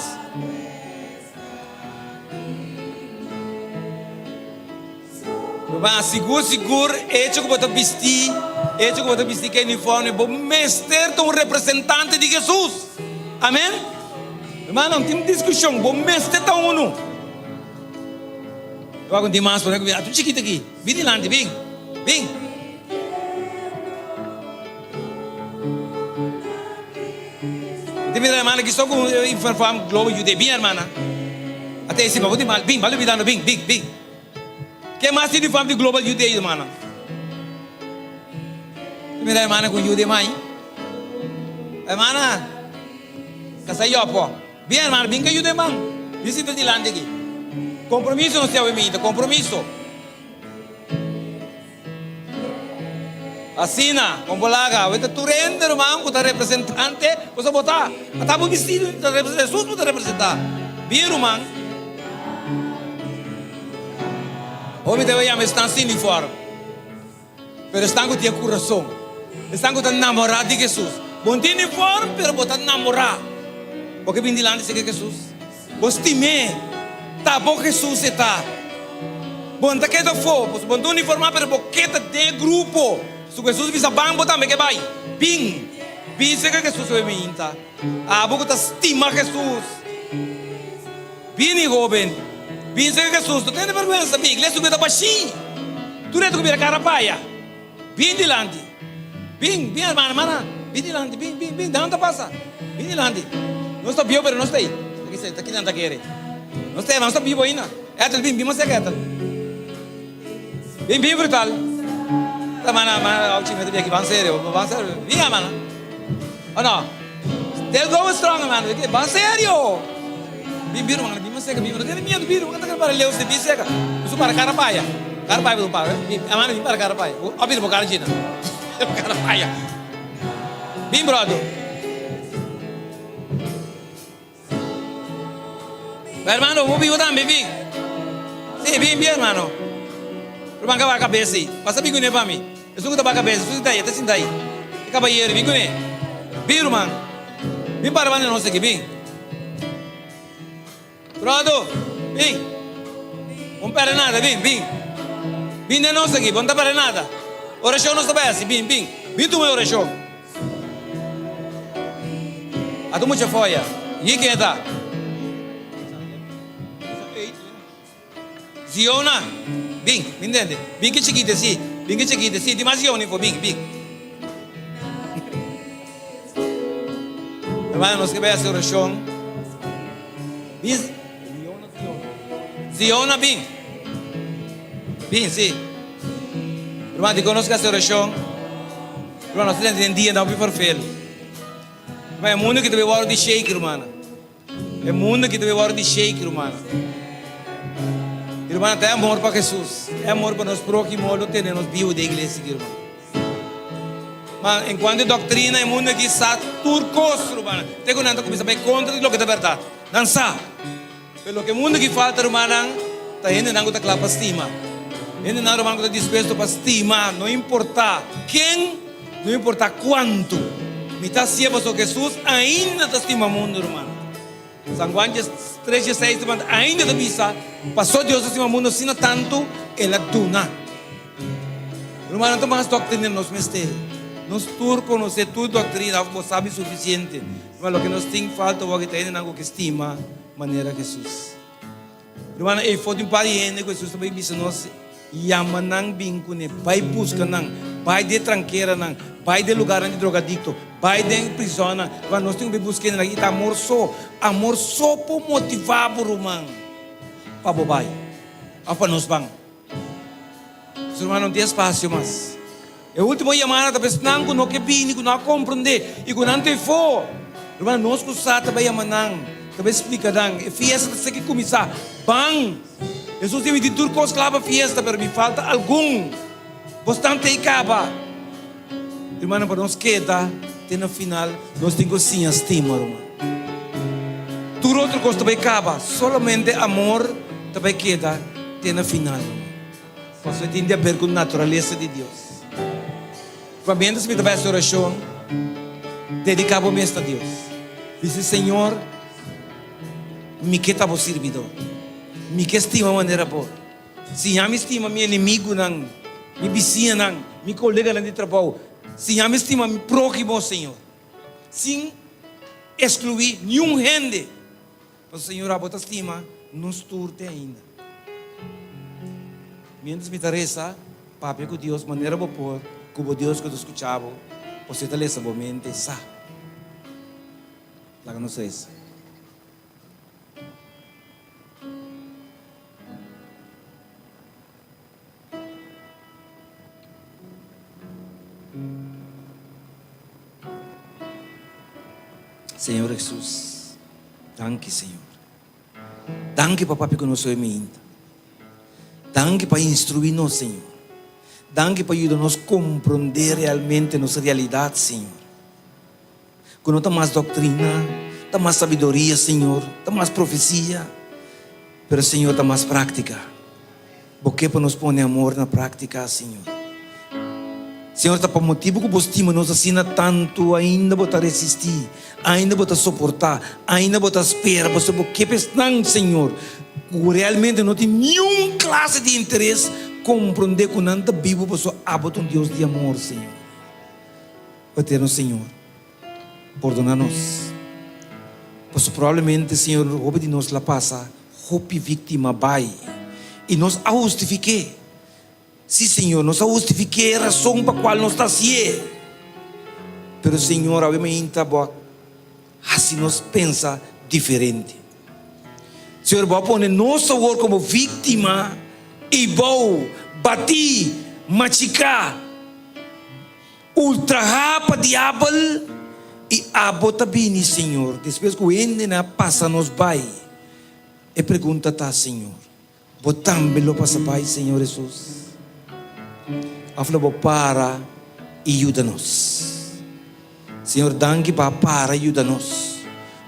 Seguro, hecho que você vestir que é uniforme, bom mestre é um representante de Jesus. Amém? Irmão, não tem discussão, bom mestre é um. Eu vou continuar, tu chiquito aqui, vem lá, vem. Minha irmã que estou com informação global judeu, minha irmã. Até esse papo de mal, bem, vale vidando, bem. Que mais tem uniforme de global judeu, irmã? Minha irmã com judeu mãe. Irmã, casai eu pô. Minha irmã, bem que judeu mãe. Visita de lá aqui. Compromisso não se avemita, compromisso. Assina, compolaga, você tu rende, irmão, você representante, você botar, até o vestido, você representa, Jesus você representar. Bem, irmão. Homem deve chamar estão sem uniforme, mas estão com o teu coração, estão com o namorado de Jesus. Bom tem uniforme, mas botar namorar, porque vem de lá dizer que Jesus. Você time, tá bom Jesus está. Bom tá que tá fofo, bom tu uniforme, mas porque tá de grupo. Se Jesus bisa bang botar me que vai, bing, bisa que Jesus vai me inta. Ah, boca tá estima Jesus. Bini jovem, bisa que Jesus, tu tem vergonha sabe? Igreja que tá baixi, tu não é tu que vira cara paia. Bing dilante, bing, mana, bing dilante, bing, dá onde passa, bing dilante. Não está vivo, mas não está aí. Aqui não está querendo. Não está vivo ainda. É tal bing, mas é que é tal. Bing brutal. Mana, time tu aqui, vamos sério. Vinha, mana. Oh não. They'll go strong, man. Vamos sério. Bimbiro, mana, bimbo seca, bimbo. Tem medo, bimbo. Kata para leus de biseca. Isso para cara paia. Cara paia do para. Mana, bimbo para cara paia. Abis mo cara China. Cara paia. Bim brother. Hermano, vou bimbo também, bim. Sim, bim, hermano. Rumang kawa cabeça. Passa bigo ne para mim. Eu sou da cabeça, sou daí, até daí. E cabalheiro, bigo ne. Bim, rumang. Bim para mana não sei que bim. Pronto. Bim. Não para nada, bim. Bim não sei que, não para nada. Oração não sabe assim, bim. Bim tu meu oração. A tu muita foia. E quem tá? Ziona. Bing, me entende? Bing que chiquita, sim. Demasiado, não foi bing. Hermano, nós que vai fazer oração. Ziona, bing, sim. Hermano, te conosco essa oração. Hermano, nós temos dia não por fel. Mas é mundo que deve hora de shake, hermano. É mundo que deve hora de shake, hermano. Irmã, tem amor para Jesus. É amor para nós próximos, não temos bio da igreja, irmão. Mas enquanto doutrina, é mundo que está turcos, irmã. Tem que não começar a ir contra o que é verdade. Dançar. Pelo que o mundo que falta, irmã, está indo não está claro para estima. Indo não, irmã, está disposto para estima. Não importa quem, não importa quanto. Me está sempre sobre Jesus, ainda está estima o mundo, irmã. São Juan 3:6 ainda da visa passou Deus acima do mundo sino tanto ela tuna. Irmão, não mais doutrina nos mistérios. Nós turcos não sei tudo doutrina, não sabe suficiente. Mas o que nós tem falta é que tem algo que estima maneira Jesus. Irmão, e foi um pariente que Jesus também disse nós, yamanang bingkune, vai busca nang, vai de tranqueira, não, vai de lugar de drogadicto, vai de prisão, mas nós temos que buscar aqui amor só para motivar o irmão, para bobai, para nós vamos. Os irmãos não tem espaço mais. É a última chamada, talvez não que bem, não compreender, e quando não tem for, irmão, nós que sabe também chamar, talvez explicar, a fiesta tem que começar, bang. Jesus tem me dito tudo coisa clava fiesta, mas me falta algum. Bastante acaba. Irmão, para nós queda, até no final, nós temos sim estima, irmão. Tudo outro coisa também acaba. Solamente amor também queda, até no final. Posso entender a ver com a natureza de Deus. Quando me dá essa oração, dedicava-me a Deus. Disse, Senhor, me que estava servidor. Me que estima maneira boa. Se já me estima meu inimigo, não, meu vizinho, não, meu colega de trabalho. Se já me estima meu próximo, Senhor. Sem excluir nenhum gente. Mas, Senhor, a bota estima, nos turte ainda. Mientras me interessa, papai com Deus, maneira boa, como Deus que eu escutava, você está lendo a mente, sabe? Lá que não sei isso. Senhor Jesus, danke, Senhor. Danke, papai, que nós somos ainda. Danke para instruir-nos, Senhor. Danke para ajudar-nos a compreender realmente nossa realidade, Senhor. Que não está mais doutrina, está mais sabedoria, Senhor, está mais profecia, mas, Senhor, está mais prática. Porque para nos pôr amor na prática, Senhor. Senhor, está para motivo que você estima nos assina tanto, ainda botar resistir, ainda botar suportar, ainda botar esperar, você porque não, Senhor, realmente não tem nenhuma classe de interesse compreender que não está vivo, você abota Deus de amor, Senhor. Eterno Senhor, perdona-nos. Porque provavelmente, Senhor, roupa de nós la passa, roupa vítima vai, e nós a justifiquei. Sim, Senhor, nós justifiquei a razão para a qual nós estamos aqui. Mas, Senhor, obviamente, assim nós pensa diferente. Senhor, vai pôr nosso amor como vítima e vai bater, machucar, ultrajar para o diabo e abota bem, Senhor. Depois que o ende passa, nos vai. E pergunta, tá, Senhor, botamos-lo para Pai, Senhor Jesus. Aflabo para e ajuda-nos. Senhor, danke para e ajuda-nos.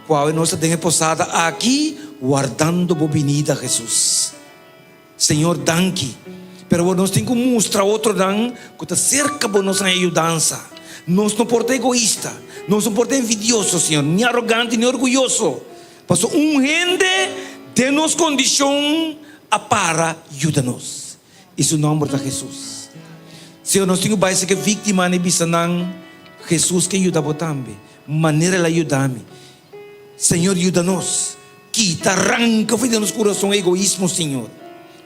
Qual é nossa dengue posada aqui, guardando a venida Jesus. Senhor, danke. Pero nós temos que mostrar outro dan que está cerca de nossa ajudança. Nós não podemos ser egoísta, nós não podemos ser envidioso, Senhor, nem arrogante, nem orgulhoso. Mas gente de nos condição a para ajuda-nos. Isso é o nome de Jesus. Senhor, nós temos que ser vítima de bisanang Jesus que ajuda a também. Maneira ela ajuda-me. Senhor, ajuda-nos. Quita, arranca, faz de nosso coração egoísmo, Senhor.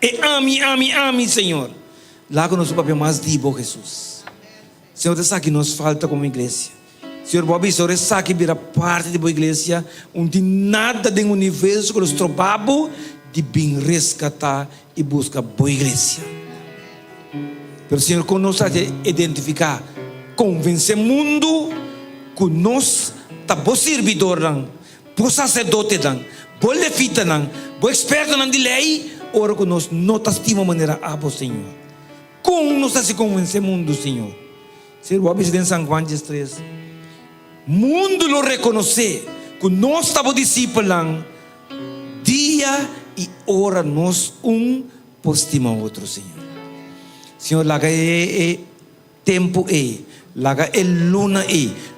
E ame, Senhor. Lá com nosso papel mais vivo, Jesus. Senhor, essa que nos falta como igreja. Senhor, Bob, Senhor, essa que vira parte da boa igreja, onde nada do universo que nos trabalhamos de bem resgatar e buscar boa igreja. Pero, Senhor, com nós identificar, convencer o mundo que nós está bom servidor, bom sacerdote, bom levita, bom experto de lei, ora que nós não estimamos maneira a Senhor. Como nós se convencer o mundo, Senhor? Senhor, o abismo de São Juan 3. Mundo lo reconhecer que nós estamos discípulos, dia e hora nós por estimar outro, Senhor. Senhor, laga é tempo laga é luna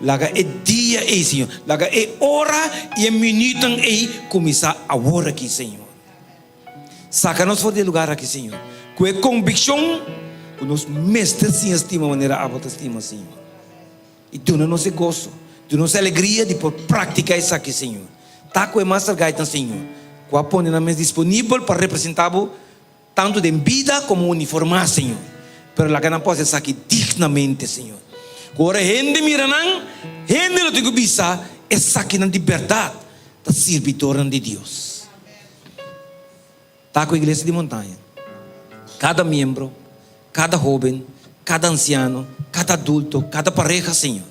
laga é dia Senhor, laga é hora e minuto começar a hora aqui, Senhor. Saca-nos fora de lugar aqui, Senhor. Com a convicção que nós mestres sim estima maneira a botar estima, Senhor. E tu não nos gozo, tu nos alegria de por praticar isso aqui, Senhor. Tá com a Master Guide, Senhor. Com a põe na mesa disponível para representar tanto de vida como uniformar, Senhor. Pero la que não pode ser aqui dignamente, Senhor. Agora, gente miranang, gente não tem que bisa, essa aqui na liberdade da servidora de Deus. Está com a igreja de montanha. Cada membro, cada jovem, cada anciano, cada adulto, cada pareja, Senhor.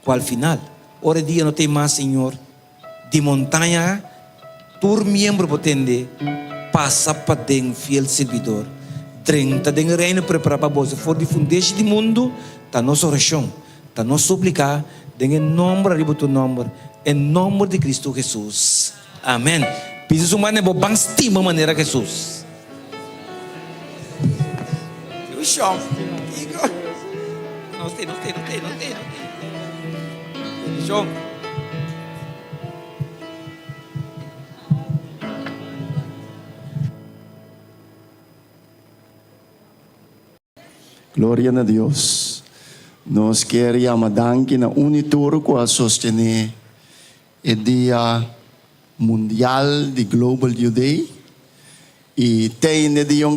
Qual final? Hora dia não tem mais, Senhor, de montanha, todo membro potente passa para dentro, fiel servidor. 30 de reino preparar para você. For de fundeixe do mundo, está nossa oração, está nosso suplicar, em nome de tu nome, em nome de Cristo Jesus. Amém. Pisa humano é bom, estima maneira Jesus. O chão. Não tem. Chão. Glória a Deus. Nós queremos dar na unitur para sostener o Dia Mundial de Global Youth Day. E tem no dia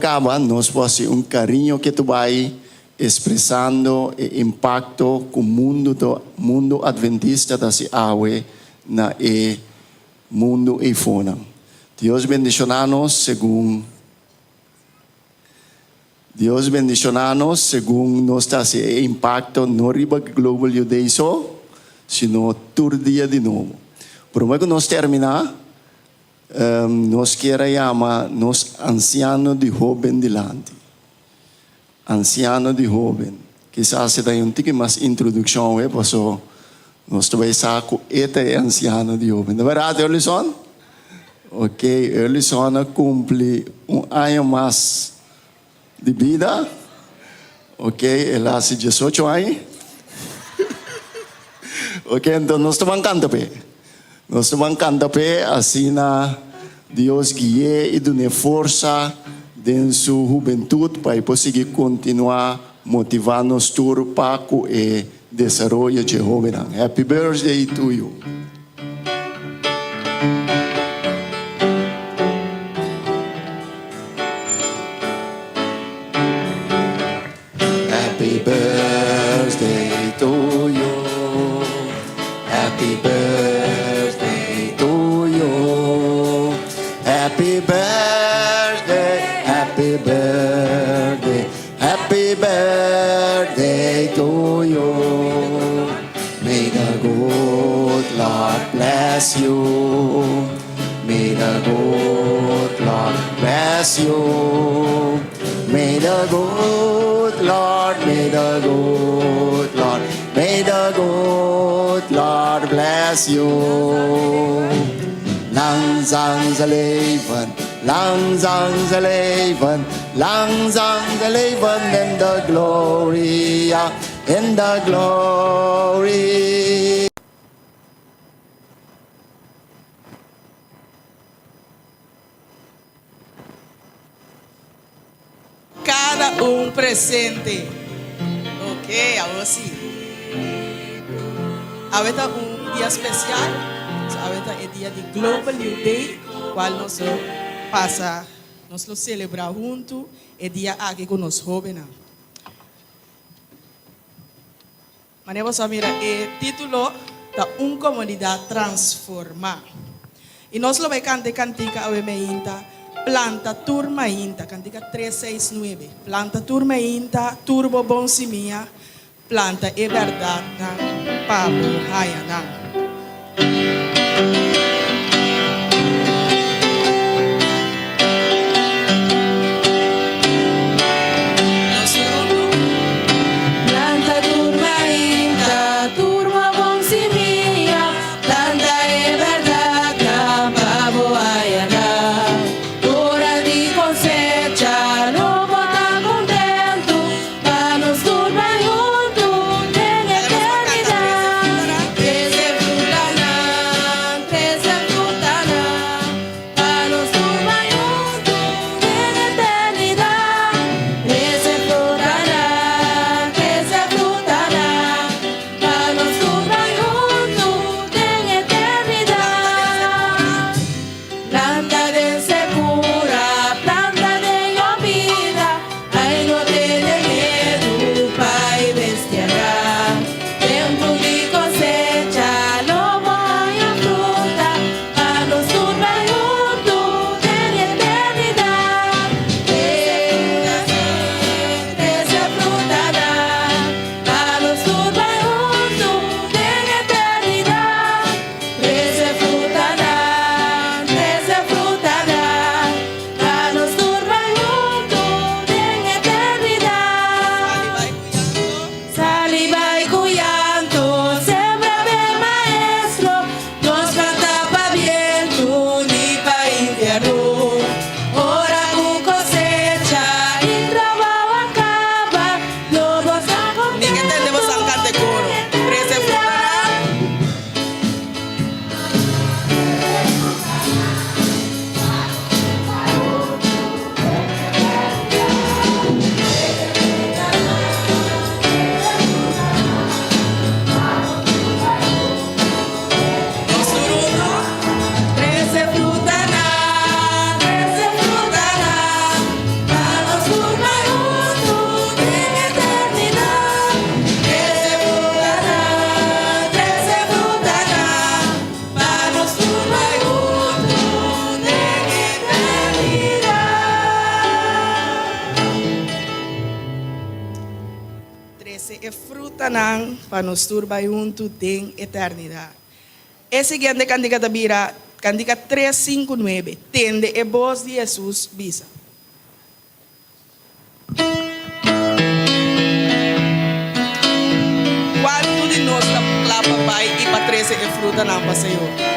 nós podemos carinho que tu vai expressando o impacto que o mundo adventista da se awe na mundo e fona. Deus bendicionanos segundo nosso impacto não riba Global Youth Day só, sino todo dia de novo. Por uma que nós terminar, nós queremos chamar nos ancianos de jovem delante. Anciano de jovem. Quizás se dá um pouquinho mais introdução, porque nós também sabemos que este é anciano de jovem. Não é verdade, Erlison? Ok, Erlison cumpre ano mais de vida. Ok, ele há 18 anos. Ok, então nós estamos cantando. Nós estamos cantando assim na Deus guia e dá força em sua juventude para conseguir continuar motivando-nos para o desenvolvimento de jovem. Happy birthday to you. Happy birthday to you. Happy birthday to you. Happy birthday, happy birthday, happy birthday to you. May the good Lord bless you. May the good Lord bless you. May the good Lord, may the good Lord, may the good Lord bless you. Langsam ze leven, langsam ze leven, langsam ze leven in the glory, in the glory. Cada presente. Ok, ahora sí. Ahorita dia especial. Ahorita é dia de Global Youth Day, qual nós passa, nós lo celebra junto, é dia aqui com os jovens. Mas vamos a mirar o título da comunidade transformar. E nós lo vai cantar cantica a Planta turma inta, cantica 369. Planta turma inta, turbo bom simia, planta é verdade, Pablo Hayanang. Planta turma inta, turma bom simia, planta é verdade, Pablo Hayanang. Hora de cosecha, não vou estar contento, para nos turma junto, tem eternidade. Esse fruto tanan para nos turbar junto tem eternidade. Esse siguiente candidato tabira, candidato 359, tende e voz de Jesus bisa. Quanto de nós lá papai e para 13 é fruta não para Senhor.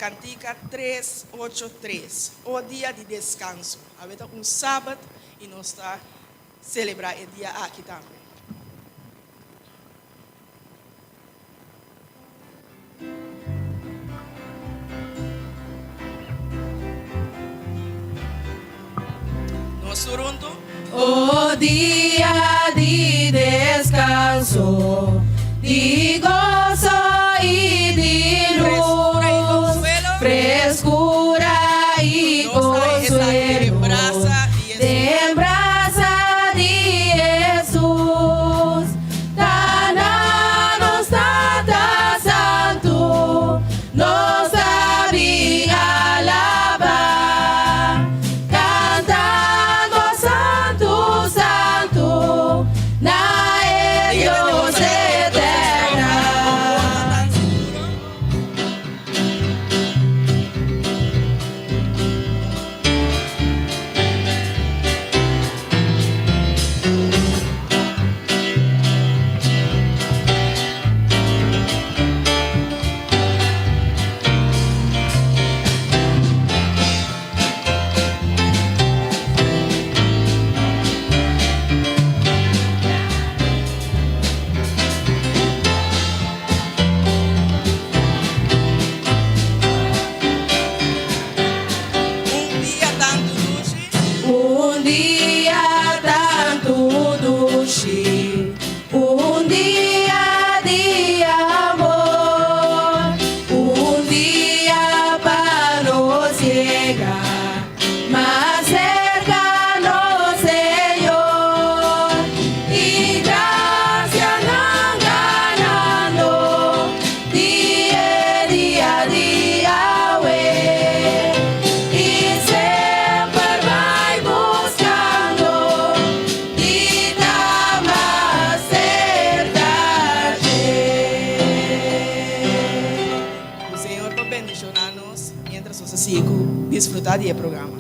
Cantica 383, o dia de descanso. Havia sábado e nós está celebrar o dia aqui também. Nós juntos. O dia de descanso, de gozo e de luz, frescura e consuelo, de braça de Jesus, Tana nos Tata Santo, nos sabe alabar, cantando Santo, Santo, na Dios eterna. adi e programa.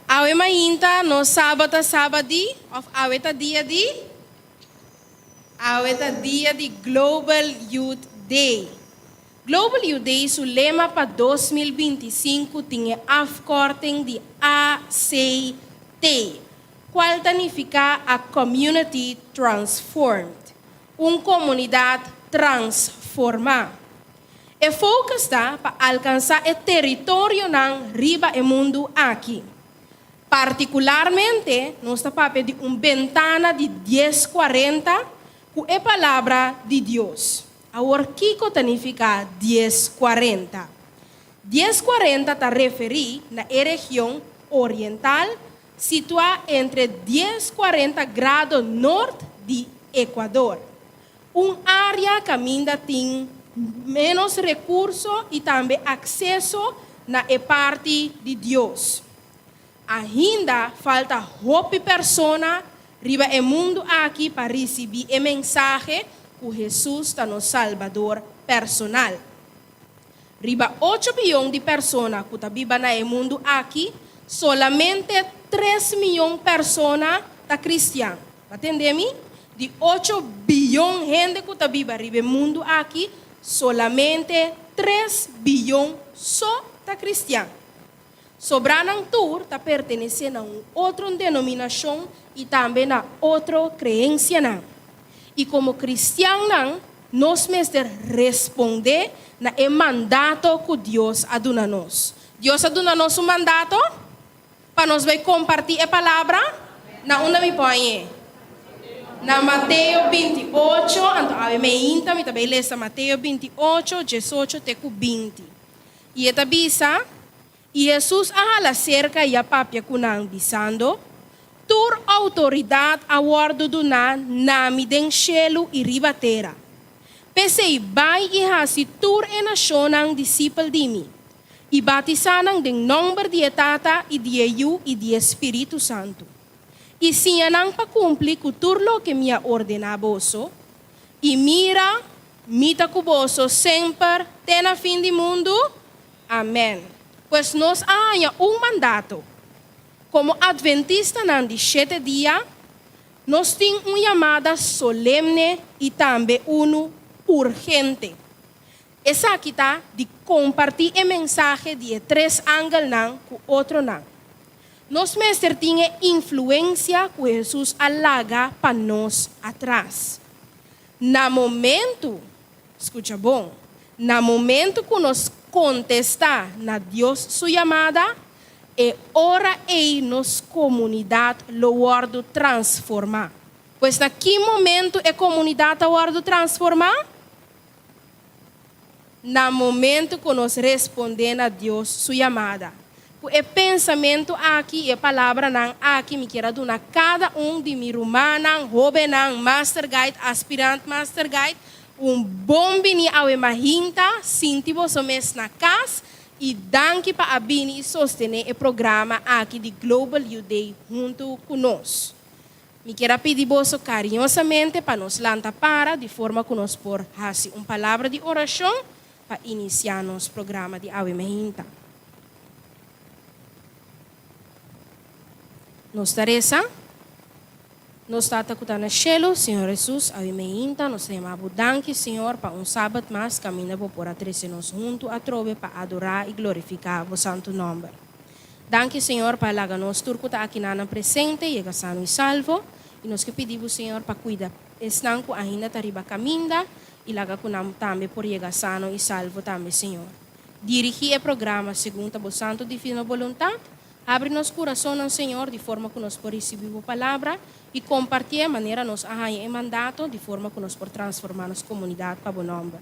Awe mainta no sabata sabadi of aweta dia di Global Youth Day. Global Youth Day su lema para 2025 tinha afkorting de ACT, qual significa a Community Transformed, comunidade transformada. E foco está para alcançar o território ng riba e mundo aqui. Particularmente, nós papel de ventana de 1040 com a palavra de Deus. Agora, o que significa 1040? 1040 está referido na região oriental, situada entre 1040 grados norte de Equador. Área que ainda tem menos recursos e também acesso na parte de Deus. Ainda falta hope persona riba o mundo aqui para receber a mensagem que Jesus está no Salvador personal. Riba 8 bilhões de pessoas que vivem no mundo aqui, solamente 3 milhões de pessoas estão cristianas. Entende-me? De 8 bilhões de gente que vive riba o mundo aqui, solamente 3 bilhões só estão cristianos. Sobranang tour está pertencendo a outra denominação e também a outra crença. E como cristianos, nós devemos responder na mandato que Deus aduna nos. Deus aduna nos um mandato para nós vai compartilhar a palavra. Na onde me põe? Na Mateus 28, então a me também lê Mateus 28, 18 até 20. E esta bisa e Jesus ahala cerca e a papia kunang bisando, tur autoridade a guardo do nami den cielo e ribatera. Pesei bai e hasi tur e nasyonang disciple dimi, e batisanang den nombre de Tata e de Iu e de Espírito Santo. E sinyanang pakumpli kuturlo que minha ordenaboso, e mita kuboso sempre, tena fim de mundo. Amém. Pues nos há mandato. Como adventista de 7 dias, nós temos uma chamada solene e também urgente. Essa aqui está de compartilhar a mensagem de 3 ângulos com outro. Nós mestres temos influência que Jesus alaga para nós atrás. Na momento, escuta bom, na momento que nós contestar na Deus sua chamada, e ora ei nos comunidade lo guardo transformar. Pois na que momento a comunidade lo guardo transformar? Na momento que nós respondemos a Deus sua chamada. O pensamento aqui e a palavra não aqui me quero dar cada de mi rumana, jovem, master guide, aspirante master guide, bom bini awe mahinta, sinti você mes na casa e danke para abini e sostener o programa aqui de Global Youth Day junto conosco. Me quero pedir você carinhosamente para nos lançar para de forma que nós por fazer uma palavra de oração para iniciar nosso programa de awe mahinta. Nos Teresa, nos tata na cielo, Senhor Jesus, awe meinta, nos temamos danke, Senhor, para sábado mais, caminha por a trece nos junto a trove para adorar e glorificar o santo nome. Danke, Senhor, para laga nos turco ta aqui na presente, chega sano e salvo, e nos que pedimos, Senhor, para cuidar, estão com ainda tariba caminda, e laga com nam também por chegar sano e salvo também, Senhor. Dirigir o programa segundo a santo divina vontade. Abre nosso coração ao Senhor de forma que nós podemos receber a palavra e compartilhar a maneira nos arranha o mandato de forma que nós podemos transformar nossa comunidade para o nome.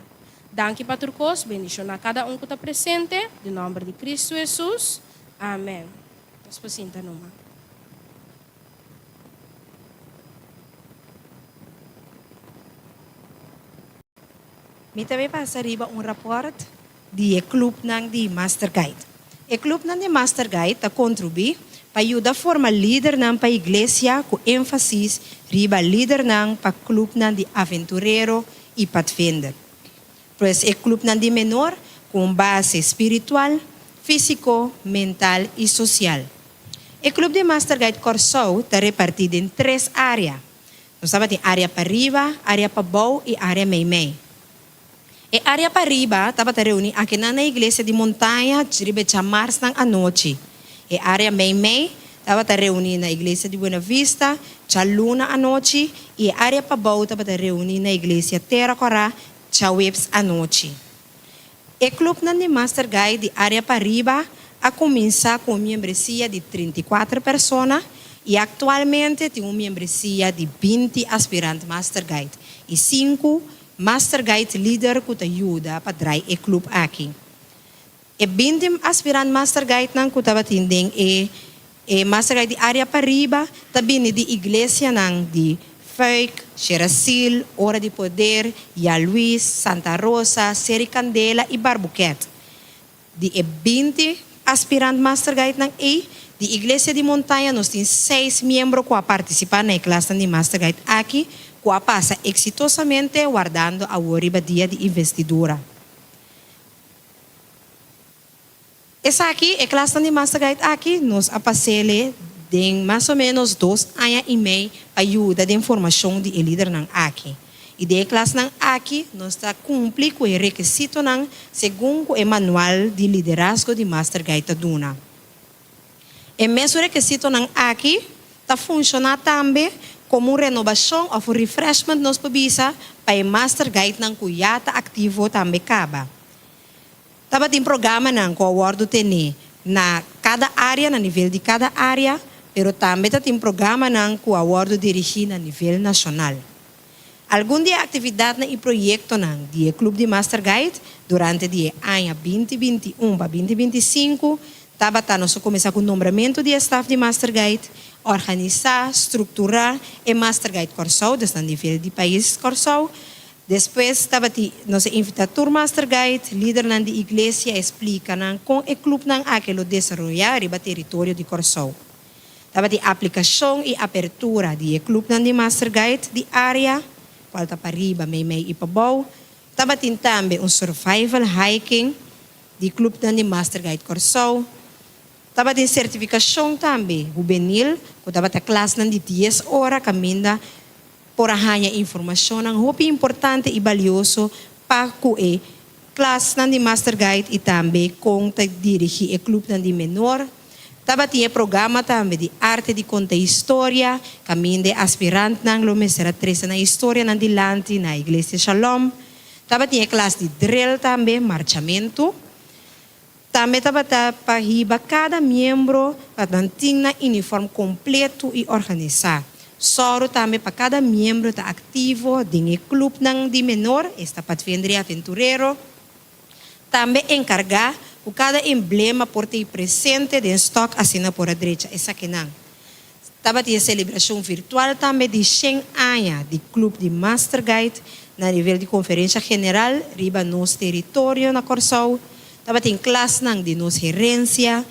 Danke patrocos, bendição a cada que está presente, em nome de Cristo Jesus. Amém. Nós pasinta numa. Me também passa riba rapport de clube de Master Guide. O clube de Master Guide contribui para ajudar a formar líder para a igreja com ênfase riba líder para o clube de aventureiro e pathfinder. Pois é clube de menor com base espiritual, físico, mental e social. O clube de Master Guide Corsou está repartido em 3 áreas. Nós temos área para riba, área para baixo e área meio-meio. A área para riba estava reunida aqui na igreja de montanha, riba de março à noite. A área meio-meio estava reunida na igreja de Buena Vista, a luna à noite. E a área para baixo estava reunida na igreja Terra Corá, a webs à noite. O clube de Master Guide de área para riba a começar com membresia de 34 pessoas e atualmente tem uma membresia de 20 aspirantes Master Guide e 5 Master Guide líder que ajuda para drive o clube aqui. E 20 aspirantes Master Guide não que estava atendendo e Master Guide de área para riba também de igreja não de Feuk, Xeracil, Hora de Poder, Luís, Santa Rosa, Seri Candela e Barbuquete. De 20 aspirantes Master Guide não e de igreja de montanha nós temos 6 membros que participam na classe de Master Guide aqui, que passa exitosamente guardando a riba dia de investidura. Essa aqui é a classe de Master Guide aqui, nós passamos de mais ou menos 2 anos e meio para ajuda de informação de líder aqui. E de classe aqui, nós está cumprir com o requisito segundo o manual de liderazgo de Master Guide Duna. E mesmo requisito aqui está funcionando também como renovação ou refreshment nos pabisa para o Master Guide que já está ativo também acaba. Estava tem programa que o awardo tem na cada área, na nível de cada área, pero também tem programa que o awardo dirigido a nível nacional. Algum dia atividade e projeto do Clube de Master Guide durante o ano 2021 para 2025 estava nós começar com o nombramento de staff de Master Guide, organizar, estruturar e Master Guide Corsou, desde o nível de país Corsou. Depois estava nós invitador Master Guide, líder da igreja explica com o clube aquilo desenvolver no território de Corsou. Estava a aplicação e abertura do clube de Master Guide de área Volta para riba, meio e para baixo. Estava também survival hiking de clube de Master Guide Corsou. Estava de certificação também juvenil, que estava a classe de 10 horas caminhando por arranhar informação, muito importante e valioso para a classe de Master Guide e também com dirigir o clube de menor. Estava tinha programa também de arte de contar história, caminho de aspirante lo mesera 13 na história na dilante na igreja Shalom. Estava tinha classe de drill também, marchamento. Também estava para riba cada membro para ter uniforme completo e organizado. Só também para cada membro está ativo no clube de menor, está para vender aventureiro. Também encargar o cada emblema por ter presente de estoque assina por a direita. Essa aqui não. Estava a celebração virtual também de 100 anos de clube de Master Guide na nível de conferência general, riba nosso território na Corsou. Estava em classe de nossa gerência.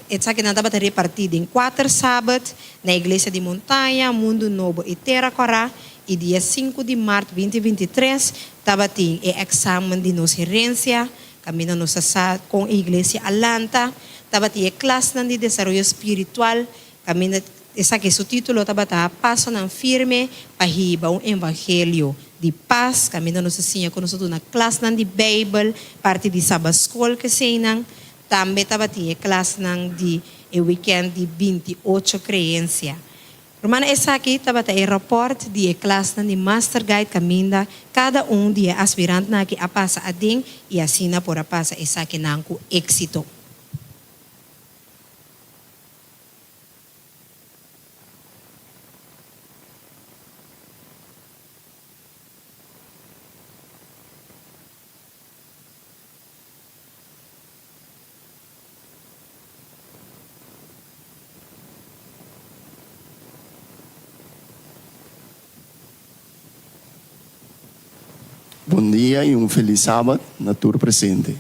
Essa aqui não estava repartida em 4 sábados na igreja de montanha, Mundo Novo e Terra Corá. E dia 5 de março de 2023, estava tem o exame de nossa gerência, caminhando com a igreja Alanta, estava tem a classe de desenvolvimento espiritual, caminhando, esse aqui é o título, estava passo firme para riba um evangelho de paz, caminhando nossa senha com nós na classe de Bible, parte de Sabbath School que sei também estava tem a classe de weekend de 28 crenças. Romana, essa aqui estava o report de classe de Master Guide caminha cada de aspirante que a passa a ding e assina por a passa essa aqui com êxito. Bom dia e feliz sábado na turma presente.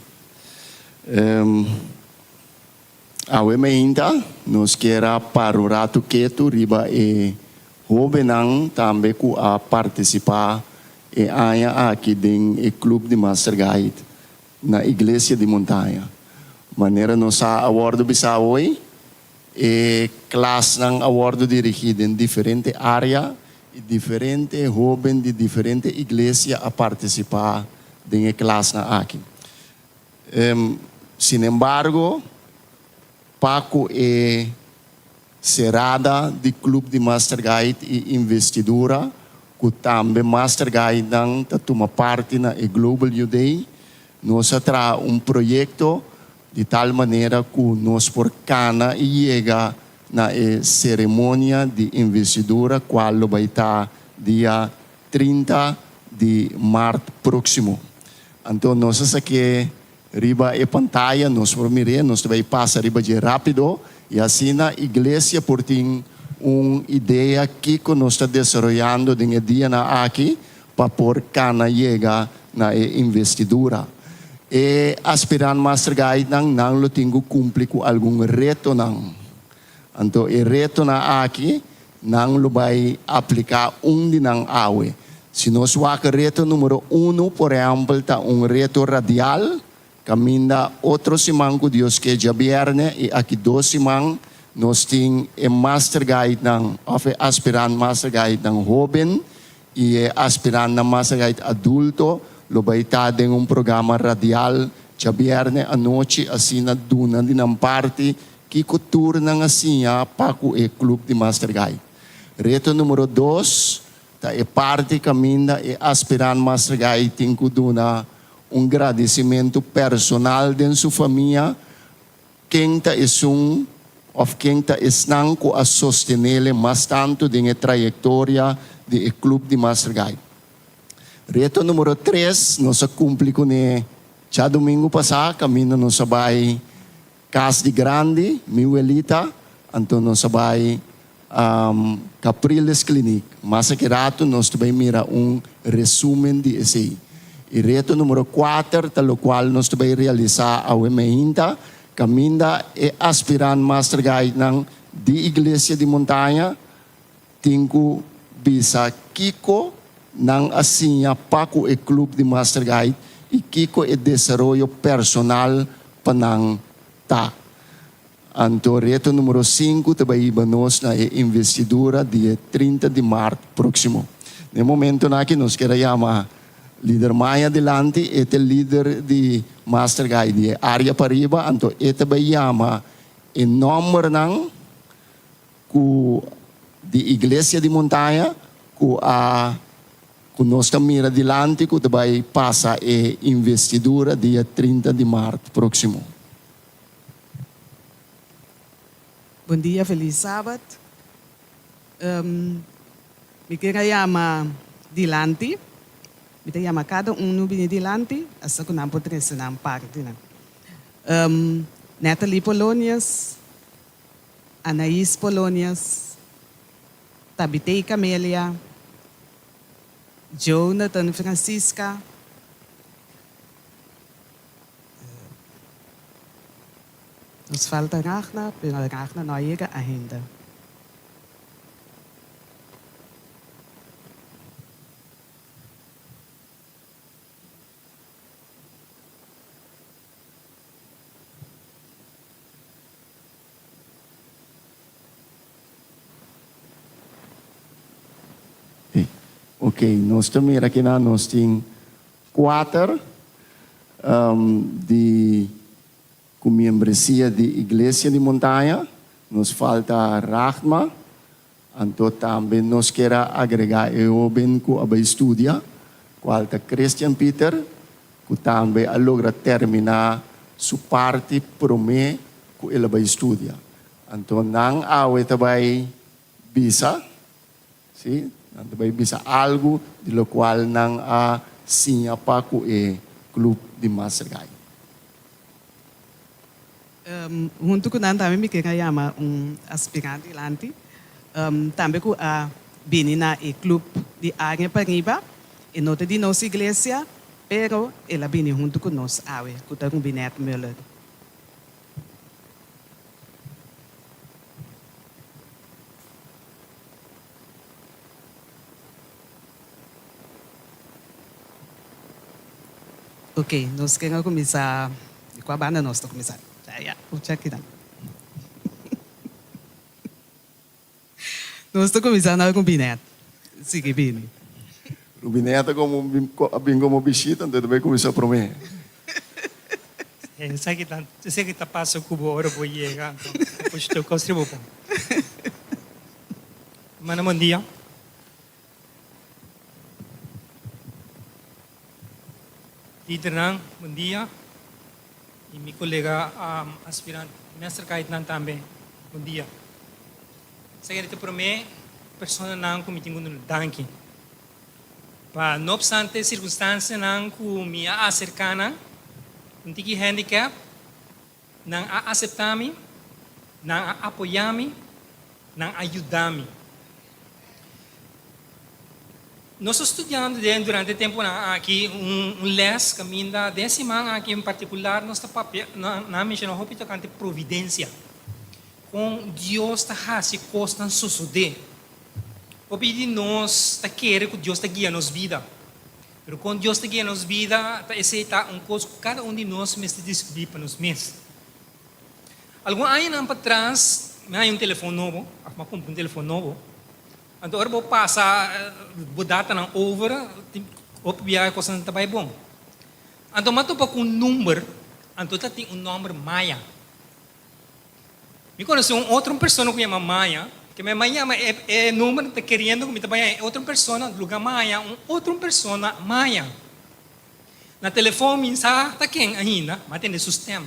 Awe mainta, nos quera para o rato quieto, riba e jovenang também ku a participar e aya aqui den e clube de Master Guide na igreja de montanha. Maneira nos a awardo bisa hoy e classe ng awardo dirigido em diferente área e diferente jovem de diferente igreja a participar de classe na aqui. Sin embargo, Paco é serada de clube de Master Guide e investidura, que também Master Guide não toma parte na Global Youth Day. Nós traz projeto de tal maneira que nós por cana e chega na cerimônia de investidura, qual vai estar dia 30 de março próximo. Então, nós aqui riba e pantalla, nós promiremos, nós vai passar riba de rápido, e assim na igreja por tem ideia que nós está desenvolvendo de dia na aqui, para por cana chega na investidura. E aspirante Master Guide não lo tenho cumprir com algum reto não. Então, o reto na aqui, não lo vai aplicar de não awe. Se nós waka reto número 1, por exemplo, tá reto radial, caminda outro simang que Deus que é viernes, e aqui 2 simang, nós temos Master Guide ng, aspirante Master Guide ng jovem, e aspirante na Master Guide adulto, lo vai estar em programa radial, dia viernes à noite, assim na duna de ng parte, que cultura ng asinha, Paco e clube de Master Guide. Reto número 2, tá parte caminda e aspirante Master Guide, tem que duna agradecimento personal de sua família, quem está quem está esnanco a sostener mais tanto de trajetória do clube de Master Guide. Reto número 3, nós cumprimos com já domingo passado, caminho nós vai Casa de Grande, Miuelita, então nós vai Capriles Clinic. Mas que rato nós também mira resumo de esse. E reto número 4, tal qual nós também realizar a UMEINTA, caminda e aspirante Master Guide de Igreja de Montanha, tenho bisa Kiko, nang asinha Paco e Clube de Master Guide, e Kiko e desenvolvimento personal panang ta. Anto reto número 5, também nós na investidura dia 30 de março próximo. No momento na que nós queremos líder mais adelante, este líder de Master Guide, área para riba, então este vai chamar em nome de Igreja de Montanha, que nós estamos adelante, que vai passar a investidura dia 30 de março próximo. Bom dia, feliz sábado. Me quero chamar Dilante. Me chama cada no bini dilante, asa ko nampo tres na parte na. Natalie Polonias, Anaís Polonias, Tabitei Camelia, Jonathan Francisca, nos falta Rachna, pero Rachna não chega ainda. Ok, nós também aqui nós temos 4 com membresia de Igreja de Montanha. Nos falta Rahma. Então também nós queremos agregar o bem que a estudia, falta Christian Peter, que também logra terminar sua parte promê que ele vai estudar. Então não há também bisa, sim? Também bisa algo de lo qual não há sinha pa ko clube de Master Guide. Junto com nós também me quero chamar aspirante lante, também com a benina e clube de área para riba, e nota de nossa igreja, pero ela vem junto com nós, awe, com o Binet Müller. Ok, nós queremos começar. Com a banda, nós estamos começando. Vou check it out. Nós estamos começando com o Bineto. Siga, Bini. O Bineto como bichita, então também começou a prometer. Sei que tá passa cubo ora vou chegar. Depois estou construindo. Mana bom dia. Lideran, bom dia. E meu colega aspirante, mestre Caetano também. Bom dia. Saya dito prome, persona nang kumiting no danki. Pa no obstante circunstância nang kumia acercana, untiki handicap, nang aacceptami, nang apoyami, nang ayudami. Nós estudando durante o tempo aqui les caminda décima aqui em particular nós está papel na missão hopi tocante providência com Deus está fazendo coisas suceder hopi de nós está querer que Deus está guiando nos vida mas quando Deus está guiando nos vida está aceita coisa que cada de nós mesmo descobrir para nós mesmos algum ano para trás me telefone novo eu comprei telefone novo. Então, agora vou passar a data ng over, opbiya ko sa tabay bom. Então, mato pa kung number, então tem número Maya. Me conhece outra pessoa que chama Maya, que Maya é número que querendo que tabay outra pessoa, lugar Maya, outra pessoa Maya. Na telefone minsa ta quem ainda, matende sistema.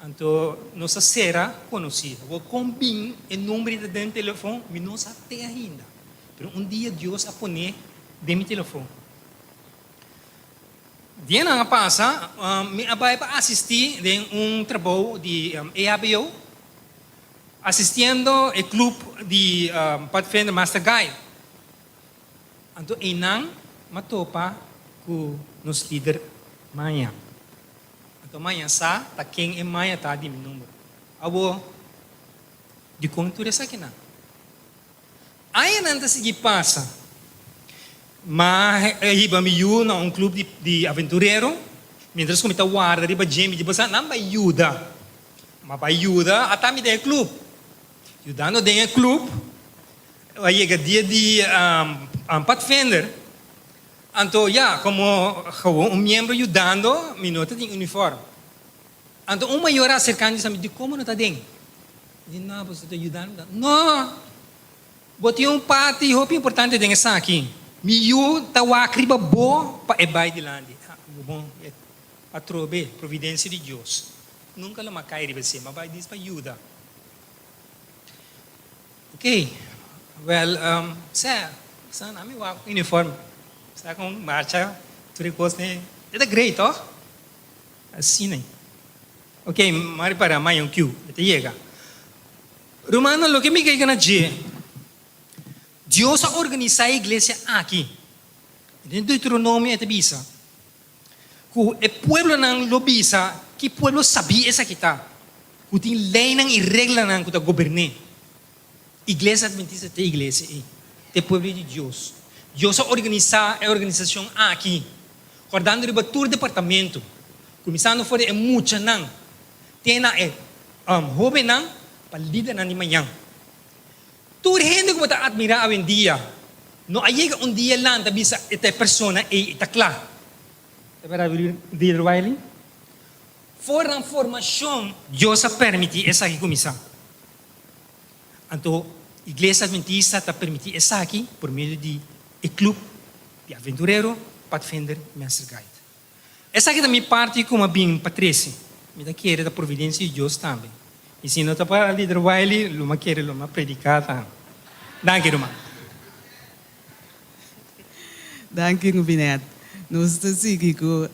Então, nossa será conhecida. Vou combinar o número do telefone, mas não até ainda. Mas dia Deus a pôr de meu telefone. Dia na passa, me abai para assistir de trabalho de EABO, assistindo o clube de Pathfinder Master Guide. Então, inang matopa com nos líder Maya. Então, Maya sa, ta quem é Maya tá de meu número. Abo, de como tu resa aqui na. Aí nanta se passa, mas iba me yu na clube de aventureiro, mientras que me tá guarda riba Jamie de basa não vai ajuda, mas vai ajuda até me der clube, ajudando der clube, aí chega dia de Pathfinder. Então, como membro ajudando, minuto de uniforme. Então, maior acercando-se a mim, de como não está dentro? De não, você está ajudando? Não! Botei parte, roupa importante dentro dessa aqui. Miu, tá o acriba boa para ebai de lá. Bom, a trobe, providência de Deus. Nunca lá cai de você, mas vai dizer para ajudar. Ok. Well, sa namin uniforme. Sa kung marcha, tu request ne, it's great, oh? Assim, né? Ok, mari para mais Q, ito chega. Romano, lo que me quer na dia, Deus a organizar a igreja aqui. Dentro do Deuteronômio é bisa. Que o pueblo não lo bisa, que o pueblo sabia essa que tá. Que tem lei e regra não que tá governar. Igreja adventista é igreja, é pueblo de Deus. Deus a organizar a organização aqui. Guardando riba todo departamento. Começando fora é muita não. Tem na jovem não, para líder na manhã. Tudo gente que você admira hoje em dia, não aí dia lá, tapi esta pessoa é itakla. Para líder Wiley, fora a formação, Deus a permite essa aqui começar. Então, a igreja adventista está permitindo essa aqui por meio de clube de aventureiro, Pathfinder, Master Guide. Essa aqui também parte como a bem Patrícia, me dá querer da providência de Deus também. E se não está para líder Wiley, luma querer luma predicar tá. Danke, Roma. Danke, Rubinet. Nós estamos aqui com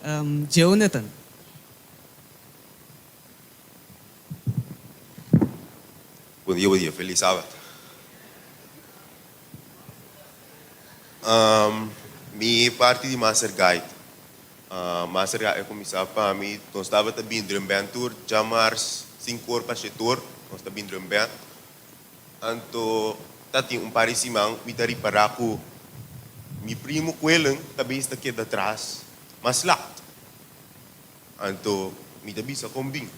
Jonathan. Bom dia, feliz sábado. Minha parte de Master Guide. Master Guide é começar para mim, nós estava também em Bentur, chamar 5 horas para setor, nós estava em Ben. Então, tem parecimento, me dari para aku, mi primo com ele, também está aqui atrás, mas lá, Anto, mita bisa kombing.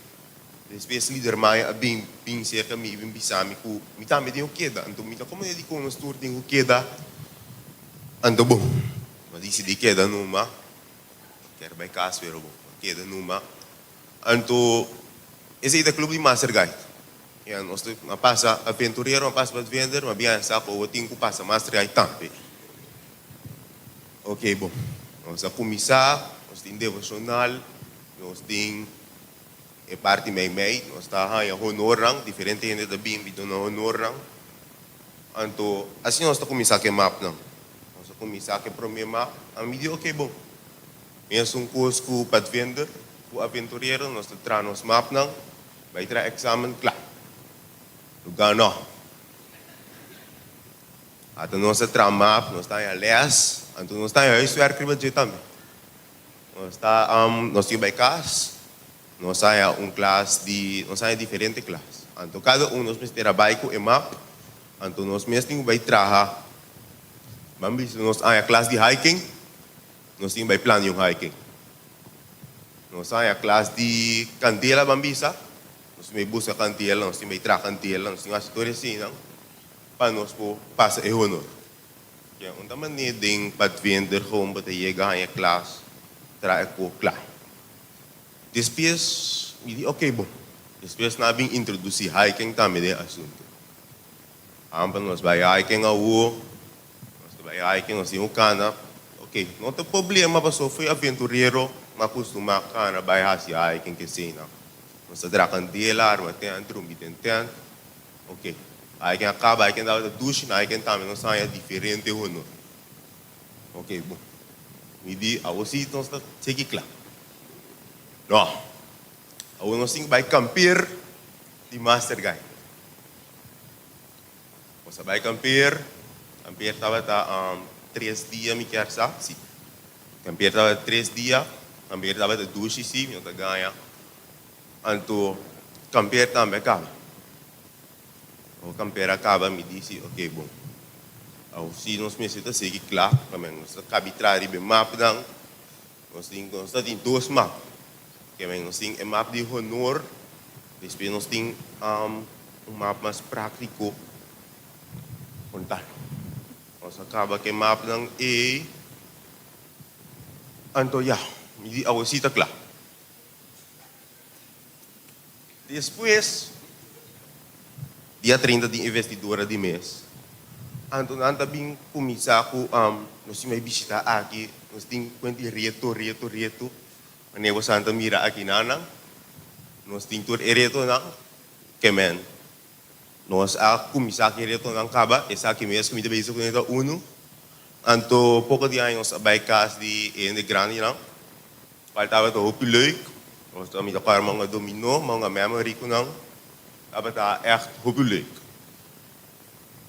Especially der maya a bing cerca mi bing bisami ku mita me din queda. Anto mita como ele com nos tour din queda. Anto bom. Mas disse de queda numa. Quer vai caso era bom. Queda numa. Anto esse é o clube de Master Guide. E nós passa aventureiro, passa para vender, mas bem sabe o tempo passa Master Guide também. Ok, bom. Nós a começar, nós tem devocional, nós tem parte mei, nós está aí honorang, diferente gente da bim, bito na honorang. Anto, assim nós está começar que map não. Nós está começar que primeiro map, a mim diz ok, bom. Esse curso que para vender, o aventureiro, nós está traz nos map não, vai tirar examen claro. Lugar não. Até nós está map, nós está aí les, anto nós está aí isso é arquivo também. Nós está nós temos by casa. Nós há classe de, nós há diferente classe. Então cada nós trabalha com o map. Então nós mesmo vai trabalhar. Vamos nós há a classe de hiking. Nós temos vai planear hiking. Nós há a classe de cantela bambisa. Nós temos busca cantela, nós temos vai trabalhar cantela, nós temos história assim, não? Para nós passar o honor. Então maneira de para vender como para chegar à classe, trabalhar com classe. Depois, me disse, ok, bom. Depois, nós vamos introduzir hiking também de assunto. Nós vamos hiking a rua, nós vamos hiking, nós temos cana. Ok, não tem problema, mas só foi aventureiro, mas costuma cana, vai fazer hiking que sim, não. Nós temos candela, arma tem, trumbi tem. Ok, hiking acaba, hiking dá duche, hiking também, nós temos diferente honor. Ok, bom. Me disse, a você, nós temos que seguir claro. Não. Agora nós temos que campear de Master Guide. Nós vai campear estava 3 dias, me quer sabe? Sim. Campear estava 3 dias, campear estava 2 dias, sim, eu ganha. Então, campear também acaba. O campear acaba, me disse, ok, bom. Se nós precisamos seguir claro, nós acabamos de trazer o mapa, nós temos 2 mapas. Nós temos um mapa de honor, depois nós temos mapa mais prático. Nós acaba que o mapa não é. Então, me diz a você, está claro. Depois, dia 30 de investidora de mês, então nós também começar com, nós temos visitar aqui, nós temos reto. Nego Santa mira aqui nana, nós temos tudo ereto não, que men, nós a começar que ereto não acaba, essa aqui mesmo comida beijo com ereto uno, anto pouco de anos vai casa de grande não, faltava to hopi leuk, nós também da cara mga domino, mga memory ko não, abata echt hopi leuk,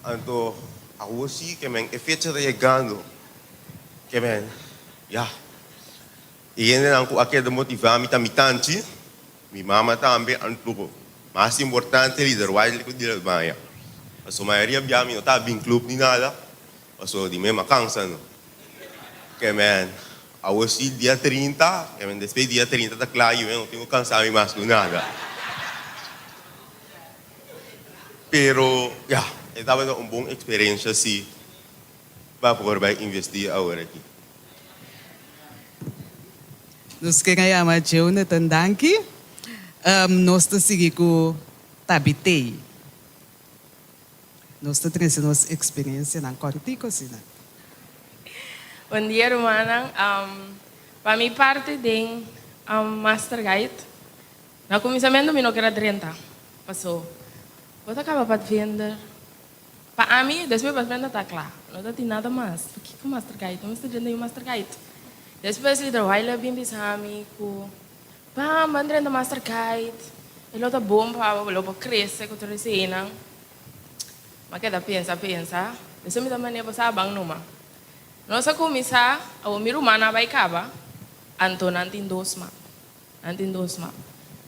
anto a hoje que men efeito de chegando, que men, E ainda não aquele motivar me tanti, minha mama também antuco. Mas importante líder, why ele cuida da maia. A sua maioria biami não está bem clube nem nada, a sua de mesma cansa não. Que man, a hoje dia 30, que man depois dia 30 tá claro, eu não tenho cansado mais com nada. Pero, estava uma boa experiência assim, para poder investir agora aqui. Nós queremos Jonathan Danke. Nós estamos seguindo com Tabitei. Nós estamos trazendo nossa experiência na Cortico, sim. Bom dia, Romana. Para mim, parte de Master Guide. No começamento, eu não queria 30. Passou. Eu acaba para vender. Para mim, depois para vender está claro. Não tem nada mais. Por que o Master Guide? Não estou dizendo o Master Guide. Depois ele trabalha bem bisami com pá, mandando Master Guide. Ele está bom para ele crescer com toda cena. Mas que pensa. Depois me também é passar bang numa. Nós começar a meu humana vai acabar. Então não tem 2 mapas.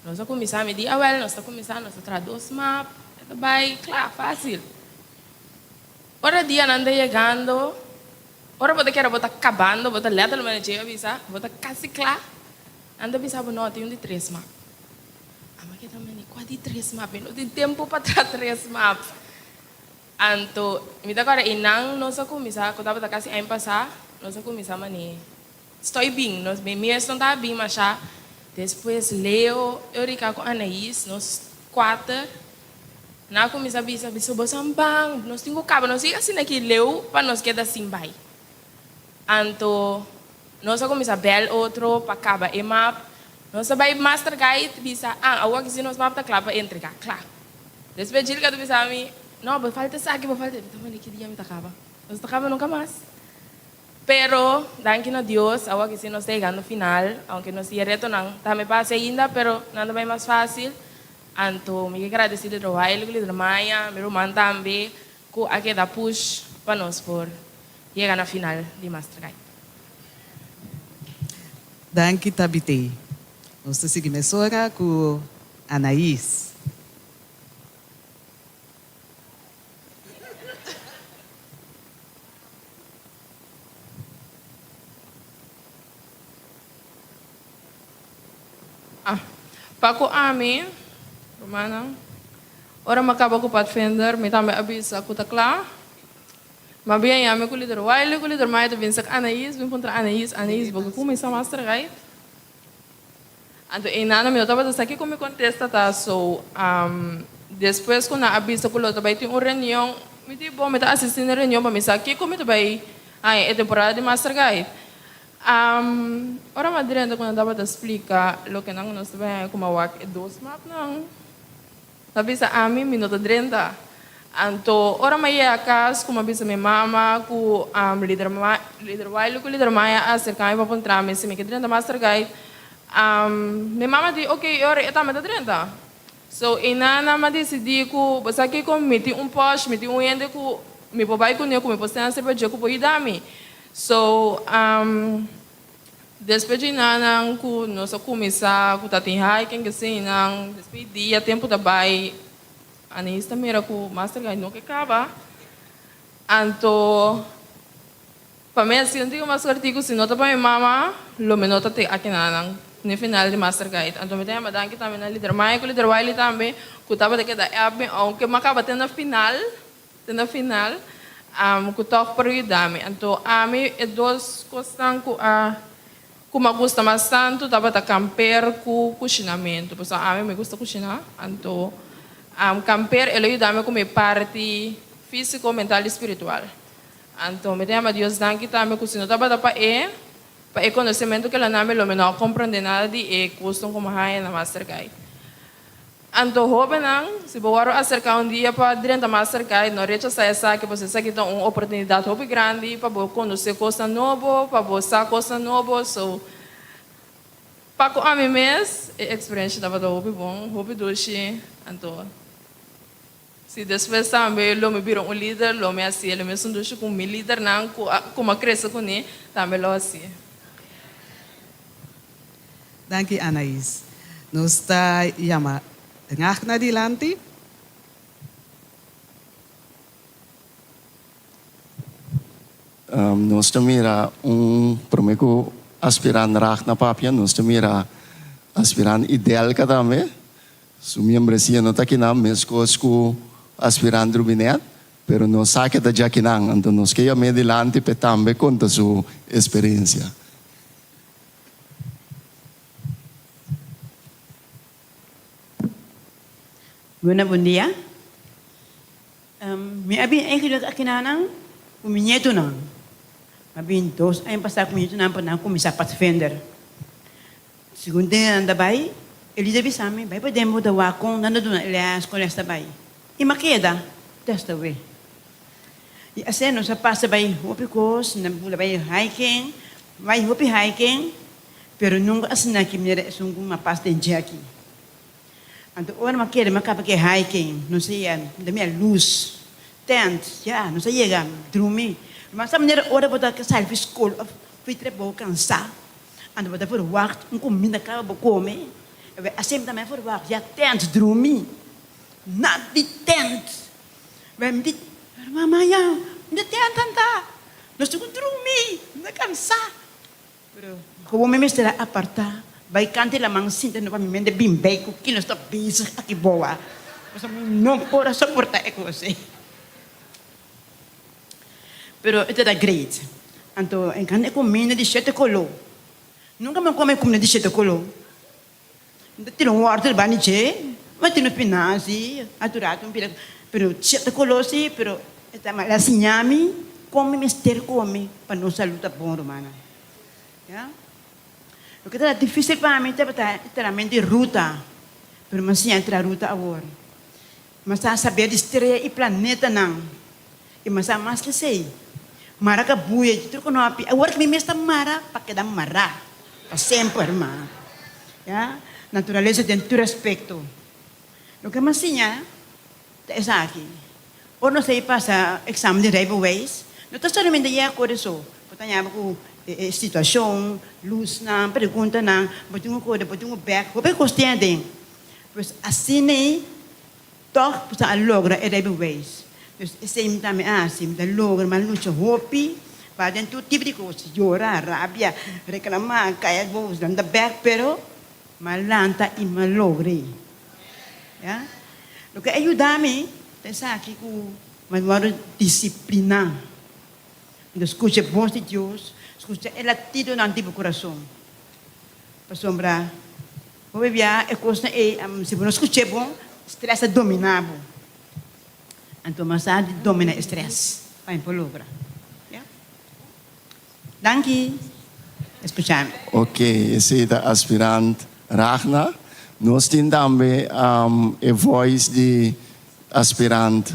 Nós começar a me dizer, nós começar a trazer 2 mapas. Vai, claro, fácil. Ora dia não está chegando. Ora, você quer botar acabando, botar letra no manager, avisa, botar quase claro. Anda bisa nota yung di 3 map. Ama kita mani, kwa di 3 map, no di tempo pa 3 map. Anto, imita ko inang no sa kumisa, ko dapat kasi ayon pa sa, no sa kumisa mani. Estoy bem, nós bem mesmo não tá bem, mas já depois Leo, Eurica com Anaís, nós 4 na comisa bisa bang, nós tinha cabo, nós ia assim aqui Leo para nós queda assim vai. Anto, nós comisa bel outro para caba e map, nós vai master guide bisa, agora que se nós map tá claro para entregar, claro. Depois ele que bisa me, não, falta aqui, falta, então aqui dia me tá caba, nós tá caba nunca mais. Pero, gracias a Dios, ahora que sí nos está llegando al final, aunque no sea retornando, también pasa ainda, pero nada más fácil. Anto, me agradecido de trabajo, de Maya, mi hermano también, que aquí da push para nos por llegar al final de Mastercard. Danke, Tabitei. Nós seguimos agora com Anaís. Paco Ami, Romana, ora macaba ko Pathfinder, may também abisa ko takla. Mabia yame ko líder Wiley, ko líder Maya, vim sak Anaís, vim contra Anaís, bago começar master guide. Anto inana mi tava sa aqui como contesta tá so depois quando a abisa ko lota vai ter uma reunião, me di bom me tá assistindo a reunião para me sa aqui como tu vai é temporada de master guide. Ora madrenda quando dava da explica lo que não nós também como wak e 2 map não. Sabi sa amin minuto 30. Anto ora maya kas como bisa minha mama ku líder Wiley ku líder Maya acerca para pontra me se me que 30 master guide. Minha mama di okay, ora eta meta 30. So inana ma decidi ku basta que meti post, meti ende ku me pobai ku ne ku me postar sempre je ku poi dami. So, depois de nada, nós começamos a ter hiking, assim, depois de dia, tempo da bai, a gente também era com o master guide, não que acaba. Então, para mim, assim, eu tenho mais artigo, se nota para minha mama, lo me nota aqui no final de master guide. Então, me tem uma danke também na líder Maya, com o líder Wiley também, que estava daqui da app, aunque me acaba tendo final, que toque para ajudar-me. Então, a mim, é 2 coisas que me gusta bastante, estava a camper com cozinamento. Porque a mim me gusta cozinhar. Então, camper, ele ajuda-me com a parte física, mental e espiritual. Então, me chama Deus, danke também, que se não estava para conhecimento que ela não compreende nada de custom como high na Master Guide. Então, se você acercar dia para dentro da Master Guide, não rechaça essa que você sabe que tem uma oportunidade muito grande para você conhecer coisa nova, para você saber coisa nova. So, para a mim mesmo, a experiência estava muito bom, muito doce. Então, se depois também eu me viro líder, eu me assim, eu me sinto como líder, não como crescer com ele, também eu assim. Danke, Anaís. Nós está chamando Ngak na dilante. Nós mira prometo aspirante rak na papia, nós mira aspirante ideal cada me. Sumi membresia não tá aqui na mesco aspirante rubinet, pero não sabe da jaquinang, então nós que ia me dilante pe tambe conta sua experiência. Bom dia. Me abin eigenlijk akinanang kuminyeto nang. Abin 2 ay pasar kuminyeto nang panang kumisa Pathfinder. Segundo anda bay, ele deve saber, vai podemos dar wakong nanaduna elias com esta bay. E makeda desta way. E assim nós passa bay hopi kos, na bula bay hiking, vai hopi hiking, pero nunca asina que me sungu mapas de aqui. Então, ora maquere, macaba que hiking, não sei, da minha luz, tent, já, não sei, chega, dormir. Mas a maneira, ora, botar que sai de escola, fui trepo, cansar. Então, botar por wacht, comida, acaba de comer. Assim também por wacht, já tent, dormir. Nada de tent. Vai me dizer, mamãe, não tem tanta. Nós temos que dormir, não cansar. Como me mestrar apartar, Vai cante la mang sinta no pa mi mende bimbay ko kino sta bisa aqui boa. Mas não pode suportar coisa. Pero ito da great. Anto en kan ko mina di sete kolo. Nunca me come comida di sete kolo. Ti non guardo il bani c'è, ma ti non pinasi, aturato un pila. Pero sete kolo si, pero esta la signami come mister come para não saluta bom romana. Ya? O que é difícil para mim é literalmente ruta. Pero mas sim entra ruta agora. Mas tá saber de estrela e planeta não. E mas há mais que sei. Mara ka buia, tu ko no api. Agora que me mesta mara, para que dá mara. Para sempre, irmã. Ya? Natureza tem tu respeito. O que mais sim é aqui. Ou não sei passa exame de railways. Não está somente aí a coisa só. Portanto, com situação, luz, não, pergunta, não, botar um cor, botar um back, o que custa tem? Pois assim nem, toch, para logra é railways. Esse também assim, da logra, mas não se hopi, para dentro tipo de coisa, chorar, rabia, reclamar, cair bolsa, da back, pero malanta e malogre. Ya? O que ajuda-me, pensar aqui com uma disciplina. Então, escute a voz de Deus, escute o latido no antigo coração. Para sombrar, vou ver a coisa se você escute bom, estresse é dominável. Então, mas há de dominar estresse. Vai para logra. Danke. Escuchame. Ok, esse é o aspirante Ragnar. Nós temos também a voz de aspirante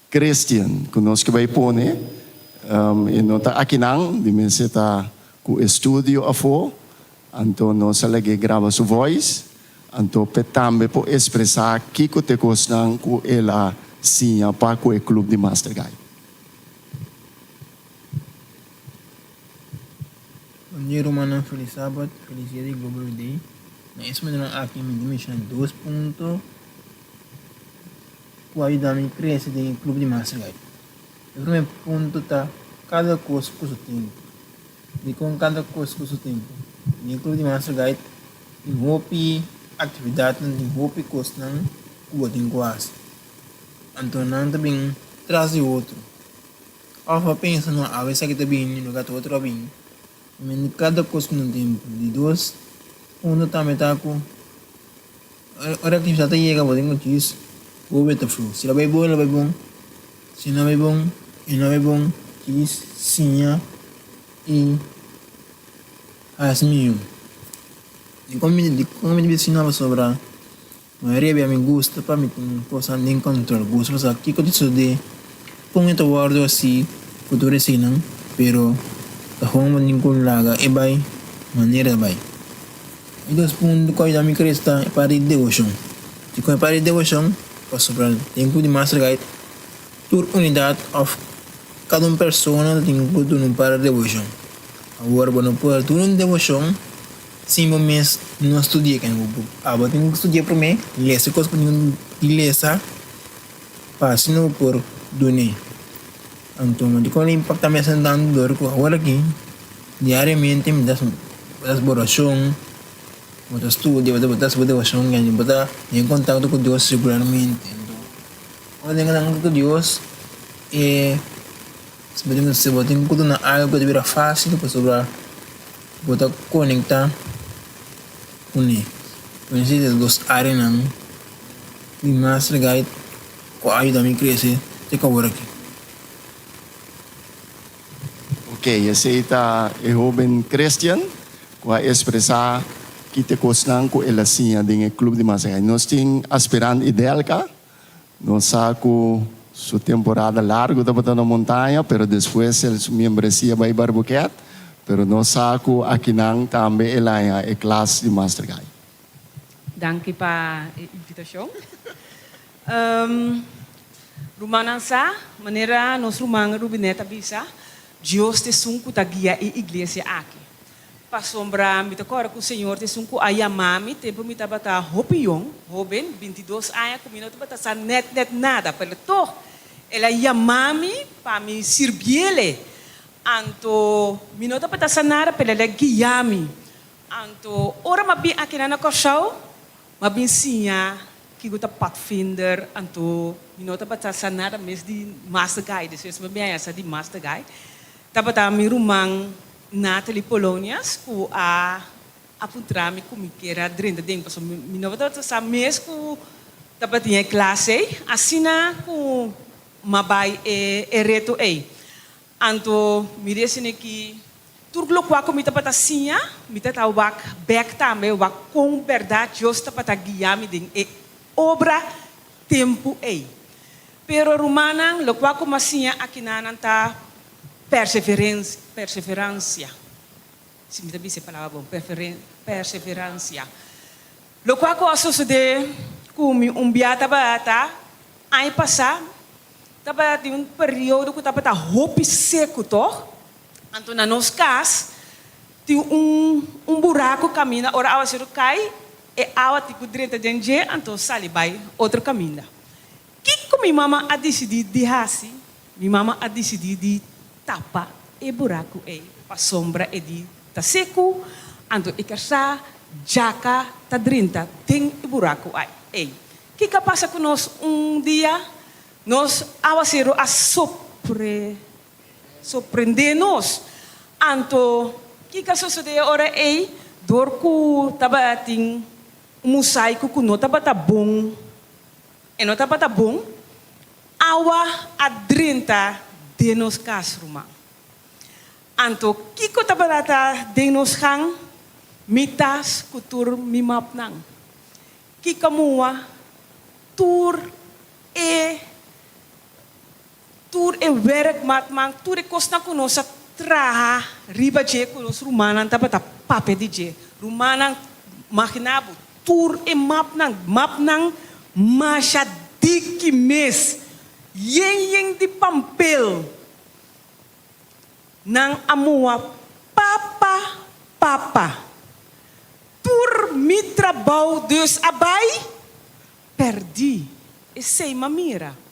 Christian, que nós que vai pôr, e não está aqui não, de mim se está com o estúdio a fora, então nós alege grava sua voz, então também por expressar que que te gostam com ela sim para com o clube de Master Guide. Bom dia, Romana. Feliz sábado, feliz dia de Global Day. Nesse momento aqui me dimensionar 2 pontos que ajudam a crescer no clube de Master Guide. O primeiro ponto está cada coisa com o seu tempo. E com cada coisa com o seu tempo. No clube de Master Guide, tem hopi atividade, tem hopi coisa que eu tenho quase. Então, não também traz outro. Alfa pensa no a vez que também no gato outro bem. Mas cada coisa com o tempo. De 2 pontos também está com a atividade chega a poder diz vou ver o fluxo. Se ela vai bom, ela vai bom. Se não vai bom, e não vai bom, diz sim e assim. E como me ensinava sobre a maioria me gusta para mim coisa nem controle. Gosto mas aqui que eu disse de põe o guardo assim, futuro assim não, pero a forma de laga e vai maneira vai. E 2 pontos que eu me cresta é para devoção. Se com para devoção, para sobre o tempo de Master Guide, toda unidade of cada pessoa tem que ter um para devoção. Agora, quando por ter uma devoção, sim, mas não estudei que não vou. Tenho que estudar primeiro, ler as coisas para não ler, para se não por donar. Então, de qual impacto me está dando dor com agora aqui, diariamente me dá oração, botar estudo, botar devoção, botar em contato com Deus regularmente. Então, quando tenho contato com Deus, se você tem que na algo que vira fácil para sobrar, botar conectar com ele. Por isso, as 2 áreas não, de Master Guide, que ajuda a me crescer, tem que agora aqui. Ok, esse é o jovem Christian, que vai expressar que te gostam com ela sim no clube de Master Guide. Nós temos aspirante Idelka, nós sabemos sua temporada larga da botar na montanha, pero depois ele sua membresia vai Barbuquet, pero nós sabemos aqui não também ela é classe de Master Guide. Danke para a invitação. Rumanansa, maneira nós rumanga rubineta bisa, Deus te sunku ta guia a igreja aqui. Para sombra, me decora que o Senhor te sunku ayamami, tempo me tabata hopion, jovem, 22 anos, comigo te bata net nada, pelo to. Ela yamami para me servir ele. Anto, me nota bata sanara pela guiami. Anto, ora mabi aqui na Korsau, mabi sinha que guta Pathfinder, anto, minota bata sanada mes di Master Guide, so mabi essa di Master Guide. Tapata mi rumang Natalie Polonias, ku a apuntrami ku mi kera drinda ding, so minota bata sa mes ku tapatinha classe, assina ku mabay reto Anto, mi resine que tudo que eu me tapata sinha, me tata wak back também, wak com verdade justa para guiar me ding obra tempo Pero rumanang lo que eu masinha aqui na nanta perseverança. Se me tabi se palavra bom, perseverança. Lo que eu sucede com biata bata, aí passar, taba de período que taba roupa seco toh. Anto na nos cas, tem buraco caminha, ora awa se cai, e awa tipo direita de anto sali vai outro caminho. Que como minha mama a decidir de hasi, minha mama a decidir de tapa e buraco pa sombra e de tá seco, anto e kersa jaca tá drinta tem buraco Que passa com nós dia, nós awa se a surpreender-nos. Anto, que sucede ora dorku tabating mosaico que não taba bom, e não taba bom, awa adrinta de nos casruma. Anto, que taba de nos hang, mitas kutur mimap nang. Que kamua tur e werk matmang, tur e kosta kunosa traha riba je kunos rumanan tapata pape di je. Rumanan makinabo tur e map nang masha diki mes yeng di pampel nang amua papa tur mi trabalho dus abai perdi e sei mamira.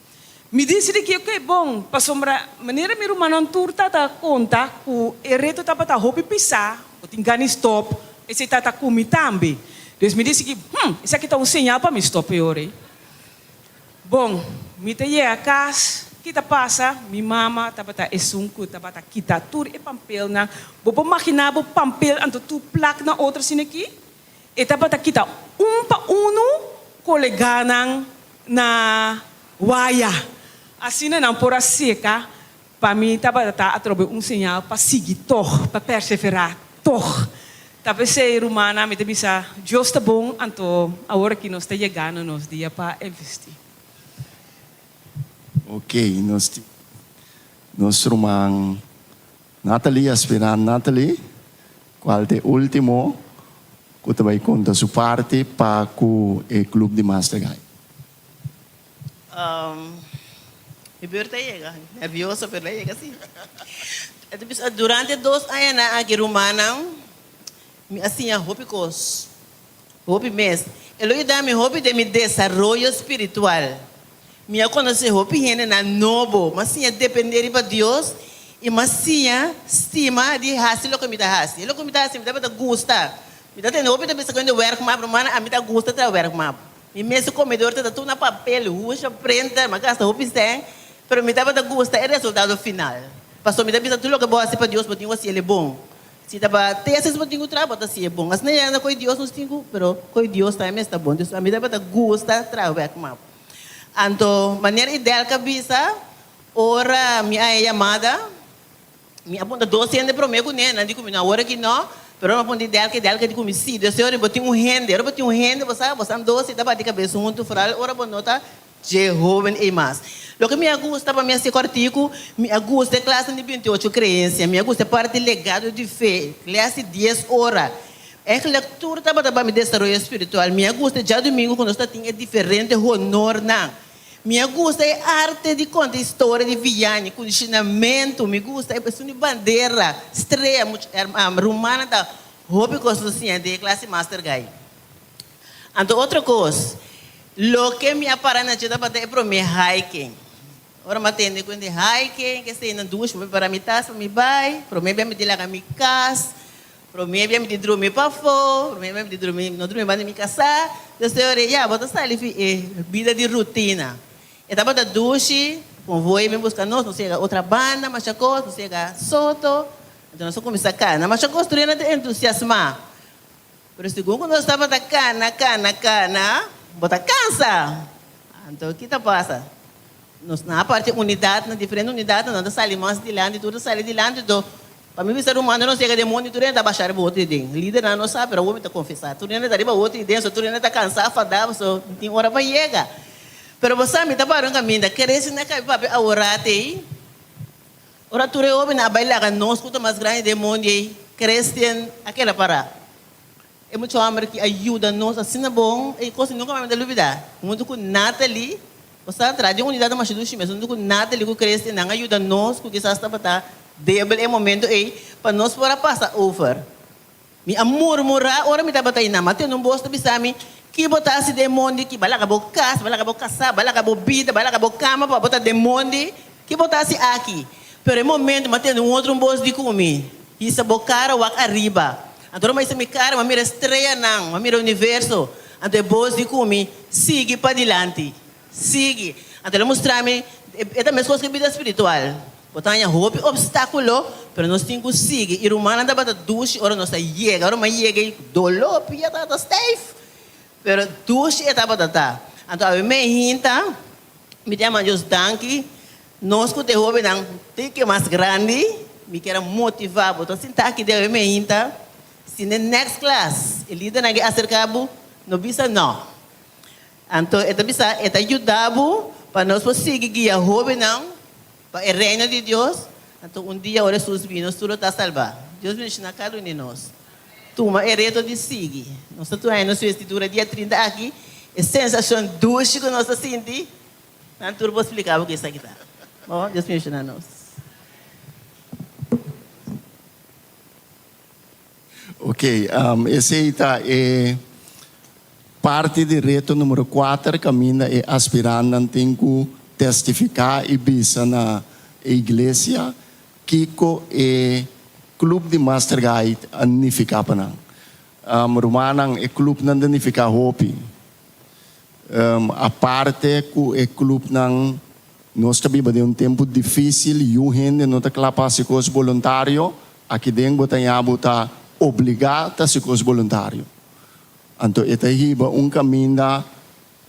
Me disse que é bom, para sombra, maneira me rumanan turta ta conta, o reto tá para roupa pisar, o tingani stop, esse tá comi também. Deus me disse que, esse aqui tá sinal para me stop ore. Bom, me te a casa, que tá passa, mi mama tá para esunku, tá para kita tur e pampel na, bobo maquinabo pampel anto tu placa na outra sine aqui, e tá para kita pa coleganang na waya. Assim não por seca, para mim estava a trocar sinal para seguir para perseverar, Talvez ser humana me deve ser justo bom, então a hora que nós está chegando nos dias para investir. Ok, nós rumang Natalie, aspirante Natalie, qual é o último que vai contar sua parte para o clube de Master Guide? Mi birthday llega, nervioso, pero llega así. Durante 2 anos aqui rumanang, me assim a hobby mês. Ele dá me hobby de me desenvolvimento espiritual. Me conhecer hobby gente na novo, mas assim depender de Deus e mas assim estima de hasi lo que me dá hasi. Lo que me dá hasi me dá para gostar. Me dá tem hobby de pensar quando work map rumana a me dá gosta de work map. E mesmo comedor tá tudo na papel, ruxa, prenda, mas gasta hobby sem. Pero me dava da gosta é resultado final. Pastor, me dá bisa tudo que boa assim para Deus, botinho assim ele é bom. Se dava ter esses botinho trabalho assim é bom. As nem anda com Deus nos tingo, pero com Deus também está bom. Deus me dava da gosta trabalhar com mal. Então, maneira ideal que bisa, ora minha chamada, me aponta 12 anos para mim com ele, não digo na hora que não, pero não aponta ideal que digo me sim, Deus eu botinho rende, você 12 dava de cabeça junto fora, ora bom nota de jovem e mais. Lo que me gusta para mim esse artigo, me gusta classe de 28 crenças, me gusta parte legado de fé, classe 10 horas. É que leitura para me desenvolver espiritual, me gusta já domingo quando está tinha diferente honor na. Me gusta é arte de contar história de viagem, condicionamento, me gusta é questão de bandeira, estreia, romana da hobby coisa de classe Master Guide. Então outra coisa, lo que me aparece na para é para mim hiking. Ora matende quando hiking, que sei na duas para me taça, me vai, para mim me dilaga me casa. Promete me dormir para fora, promete me dormir, não dormir para me casar. Eu sei, já, bota ali vida de rotina. Então, bota duche, convoio me buscar nós, não chega outra banda, mas não chega Soto. Então, nós começamos a cana, mas nós treina de entusiasmar. Pero segundo nós estava da cana, bota cansa. Então, o que está passa? Nós na parte unidade, na diferente unidade, nós saímos de lá, tudo sai de lá, do para mim, ser humano não chega de monte, tu ainda baixar o outro dentro. Líder não sabe, para o homem está confessar. Tu ainda está outro dentro, tu ainda está cansado, fadado, só tem hora para chegar. Pero você me está parando caminho, cresce na cabeça a orar aí. Ora tu é homem na baila, nós escuta mais grande de monte, cresce aquela para. É muito amor que ajuda nós assim na bom e coisa nunca mais me dúvida. Muito com Nathalie, você traz de unidade mais do time, muito com Nathalie que cresce não ajuda nós, que está para Debel é momento aí para nós para passar over. Mi amor mura, ora me tá batay na mate não gosta bisami que botasse demônio que balaga bocas, balaga bocasa, balaga bobida, balaga bocama para botar demônio que botasse aqui. Pero é momento mate um outro boss de comer. Isso bocara o arriba. Agora mais me cara, mas mira estreia não, mas mira universo. Ante boss de comer, sigue para diante. Sigue. Ante mostrar-me é também coisa que vida espiritual. Botanya hope obstáculo, pero nós temos que seguir. E rumana anda bata duche, ora nós chega, ora mas chega dolor, pia tá safe. Pero duche é tava tá. Então a me hinta, me chama Deus danke. Nós que te hope não, tem que mais grande, me quer motivar, botar sentar aqui de me hinta. Se na next class, ele líder nage acercabo, não bisa não. Então eta bisa eta ajudabo para nós conseguir guiar hope não. Para o reino de Deus, então dia ora Jesus vino, tudo está salvo. Deus me ensina cada um de nós. Toma é reto de seguir. Nós estamos aí na sua escritura dia 30 aqui, é sensação doce que nós sentimos. Então, eu vou explicar o que isso aqui está. Bom, Deus me ensina nós. Ok, esse está parte do reto número 4, caminha e aspirando tem que testificar e bisa na igreja Kiko e clube de Master Guide anificar para nang Romanang e clube nan anificar hopi a parte ku e clube nang nós também de tempo difícil e o gente não tá classe com os voluntários aqui dentro botanya bota obrigado a ser com os voluntários então esta hiba caminho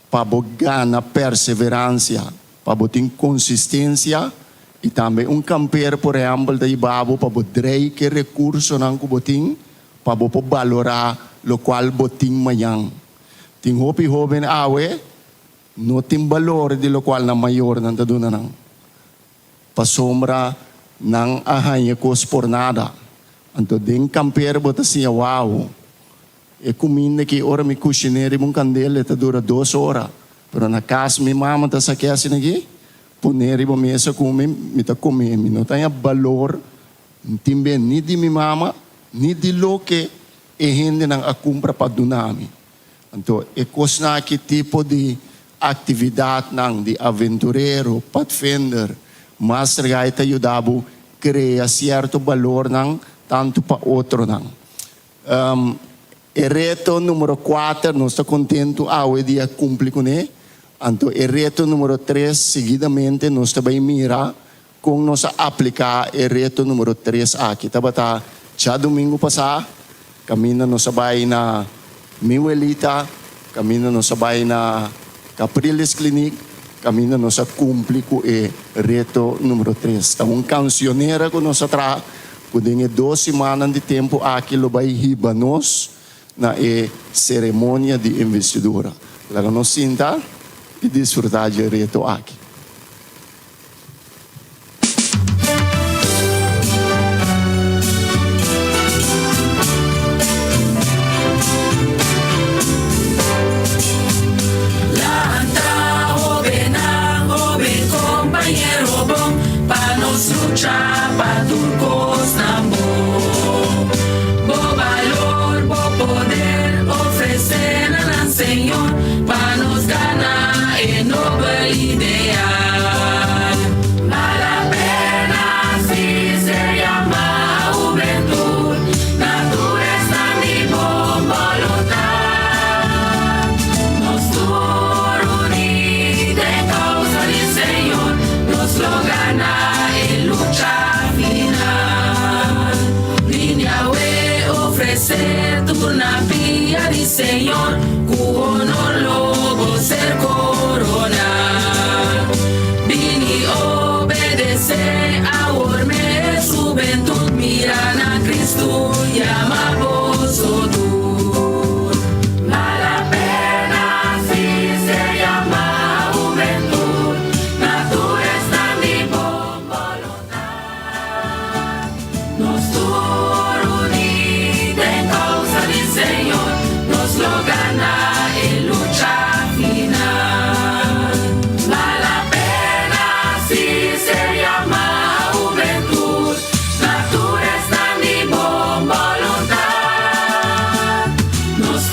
para ganhar perseverança para botar consistência e também campeiro, por exemplo, da Ibabo para botar que recurso não que botin para botar valorar o qual botin mayang. Tem hopi jovem awe não tem valor de lo qual na maior não tá dando não. Para sombra não arranha cos por nada. Então den campeiro botar assim wow. E comida que ora me cozinheiro um candela tá dura 2 horas. Pero na casa mi mama ta sa kaya sinagi, puneri ba mesa kumi, mita kumi, não tem valor, timbe ni di mi mama, ni di lo que e hindi nang akumpra pa dunami. Então, e kosna que tipo de atividade nang de aventureiro, pathfinder, master guide ayudabo, crea certo valor nang tanto pa outro nang. E reto número 4, nós estamos contentos ao dia cumprir com ele. Então, o reto número 3, seguidamente, nós também mira com nós aplicar o reto número 3 aqui. Tá, já domingo passado, caminha nós vai na Miuelita, caminha nós vai na Capriles Clinic, caminha nós cumprir com o reto número 3. Então, cancioneira que nós atrás, podem 2 semanas de tempo aqui, lo vai riba nós na cerimônia de investidura. Laga nós sinta e desfrutar de reto aqui. Compañero bom, para nos luchar, para turcos tambor. Bo valor, bo poder, ofrecer al Señor, para nos ganar en noble idea. obedecer turna pia di Señor, cu honor logo ser corona. Vini obedecer a orme juventud, mira na Cristo, llama vos o tú. Vale la pena si se llama juventud, naturaleza mi bon voluntad. Nos unida en causa del Señor, nos lo gana en lucha final. Vale la pena si se llama juventud, naturaleza mi bon voluntad. Nos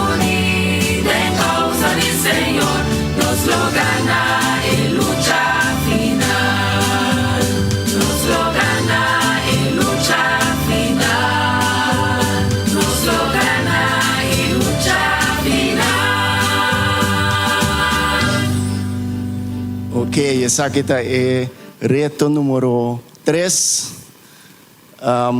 unida en causa del Señor, nos lo gana en lucha final. Nos lo gana en lucha final. Nos lo gana en lucha final. Ok, essa aqui é reto número 3.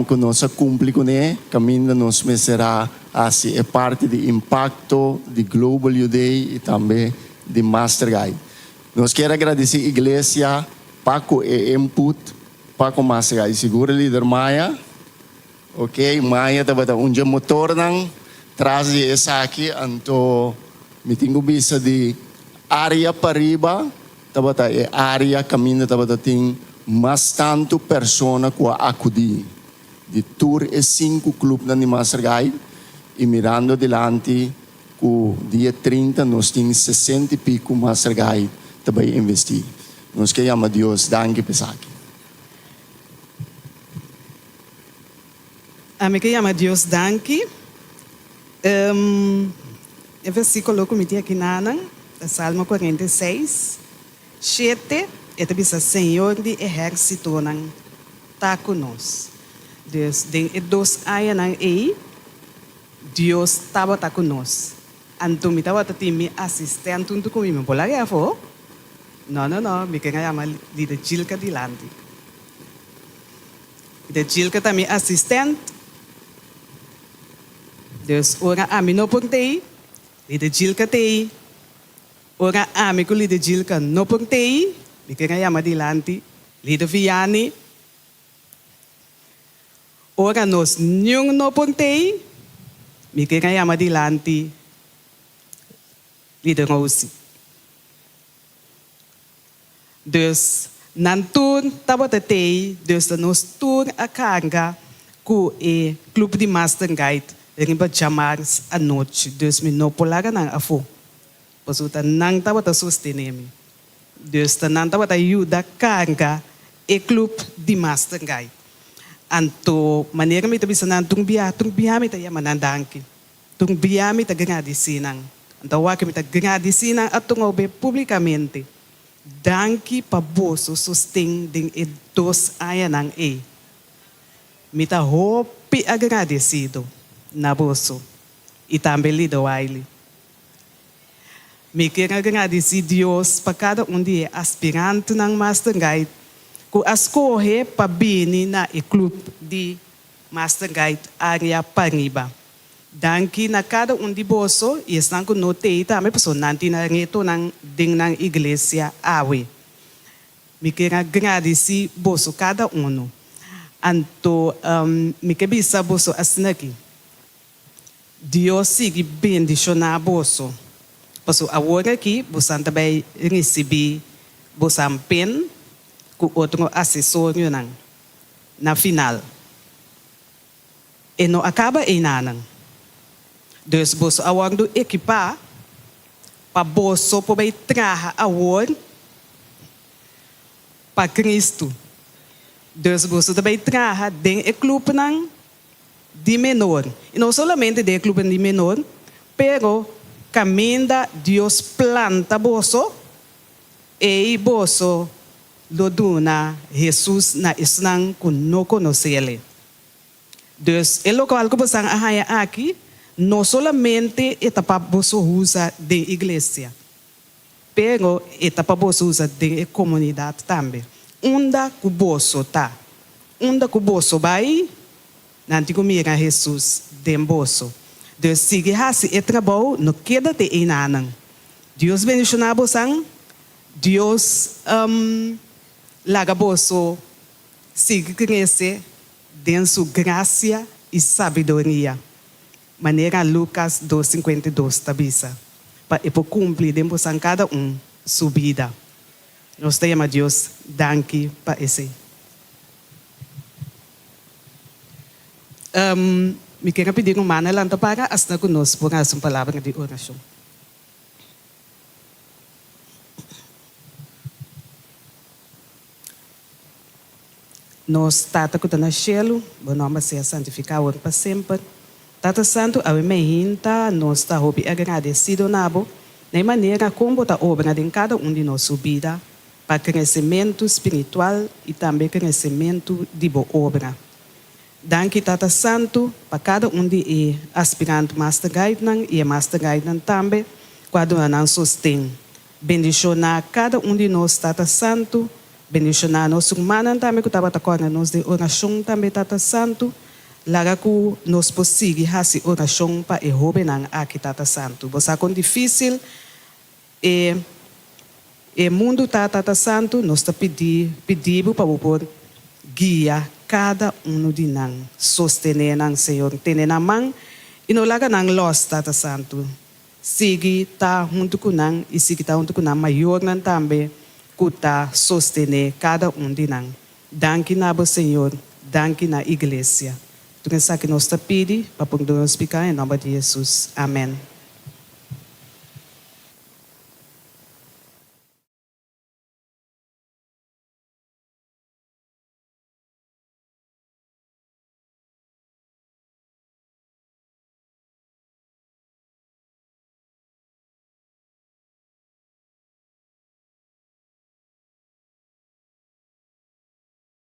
Que nós cumprimos com ele, caminho nos será assim, é parte do impacto de Global Youth Day e também de Master Guide. Nós queremos agradecer a igreja, Paco e input, Paco Master Guide, segura líder Maia, ok, Maia estava onde motor não traz essa aqui, então me tenho vista de área para riba, estava é área caminho estava tem mais tanto persona que acudir. De tour e 5 clubes na Master Guide e mirando adiante o dia 30 nós temos 60 e pico Master Guide também investir. Nós queremos a Deus, danke pesaki. A mim que chama Deus danke. O versículo que me tinha aqui na Salmo 46, 7, é também o Senhor de exército está conosco. Deus, den dos anos aí, Deus estava conosco. Então, me estava me assistente junto comigo. Me falei, não, me queria chamar de Gilca de Landi. De Gilca também assistente. Deus, ora, a mim não portei, de Gilca tem. Ora, a mim que de Gilca não portei, me queria chamar de Landi, de Vianney. Ora nós não portei, me queria chamar de Lanti, líder Rose. Deus, nan tur estava tetei, Deus nos tur a carga, com o clube de Master Guide, rimba chamar a noite, Deus me não polaga não a fo, pois o não estava a sustentar-me. Deus não estava a ajudar a carga, o clube de Master Guide. Anto maneira me tabi sanan tungbia me tayo manandanki. Tungbia me ta agradecinan. Anto wake me ta agradecinan at tungobe publicamente. Danki pa boso susting ding e dos ayanang e. Me ta hopi agradecido na boso. Itambeli do waili. Me quero agradecer Deus para cada dia aspirante ng Master Guide que escolhe para vir na clube de Master Guide área Pariba. Danke na cada de bolso e estão com notei também personante na reto na igreja awe. Me quero agradecer bolso cada Anto me quero bisa bolso assim aqui. Deus siga bendicionar bolso. Passo agora aqui, você também receber bolso pen com outro assessor na final. E não acaba em nada. Deus bolso agora do equipar para bolso poder trazer agora para Cristo. Deus bolso também trazer dentro do clube de menor. E não somente dentro do clube de menor, pero caminha Deus planta bolso e bolso lo duna Jesus na isnang kuno conocele. Deus, el local que você ahaya aqui, não solamente etapa bolso usa de igreja, pero etapa bolso usa de comunidade também. Onda que bolso tá, onda que bolso vai, nanti comigo Jesus demboso. Dus sigue hasi e trabalho no queda te inanang. Deus bendicionar bosang. Deus laga boso sigue crescer dentro sua graça e sabedoria. Maneira Lucas 2:52 tabisa. Para cumprir dentro de cada sua vida. Nós te amamos Deus, danke para esse. Me quero pedir uma mão lá para estar conosco por uma palavra de oração. Nós, Tata, que está no cielo, o nome seja santificado para sempre. Tata Santo, a minha hinta, nós está agradecido nabo, na maneira como está obra em cada de nossa vida, para crescimento espiritual e também crescimento de boa obra. Danke, Tata Santo, para cada de aspirante Master Guide e Master Guide também, quando não sustém. Bendicionar cada de nós, Tata Santo, bendicionar nosso irmão também, que estava com nós de oração também, Tata Santo, Laga ku nos posigi hasi oração para errobe nang aqui Tata Santo. Você com difícil e mundo Tata Santo nos está pedindo para o guia cada de nang sostener nang Senhor tener na mão e não laga nang los Tata Santo. Sigi tá junto com nang e sigi tá junto com nang maior nang também kuta sostener cada de nang. Danke nabo Senhor, danke na igreja. Tudo isso que nós te pedi, para poder explicar em nome de Jesus. Amém.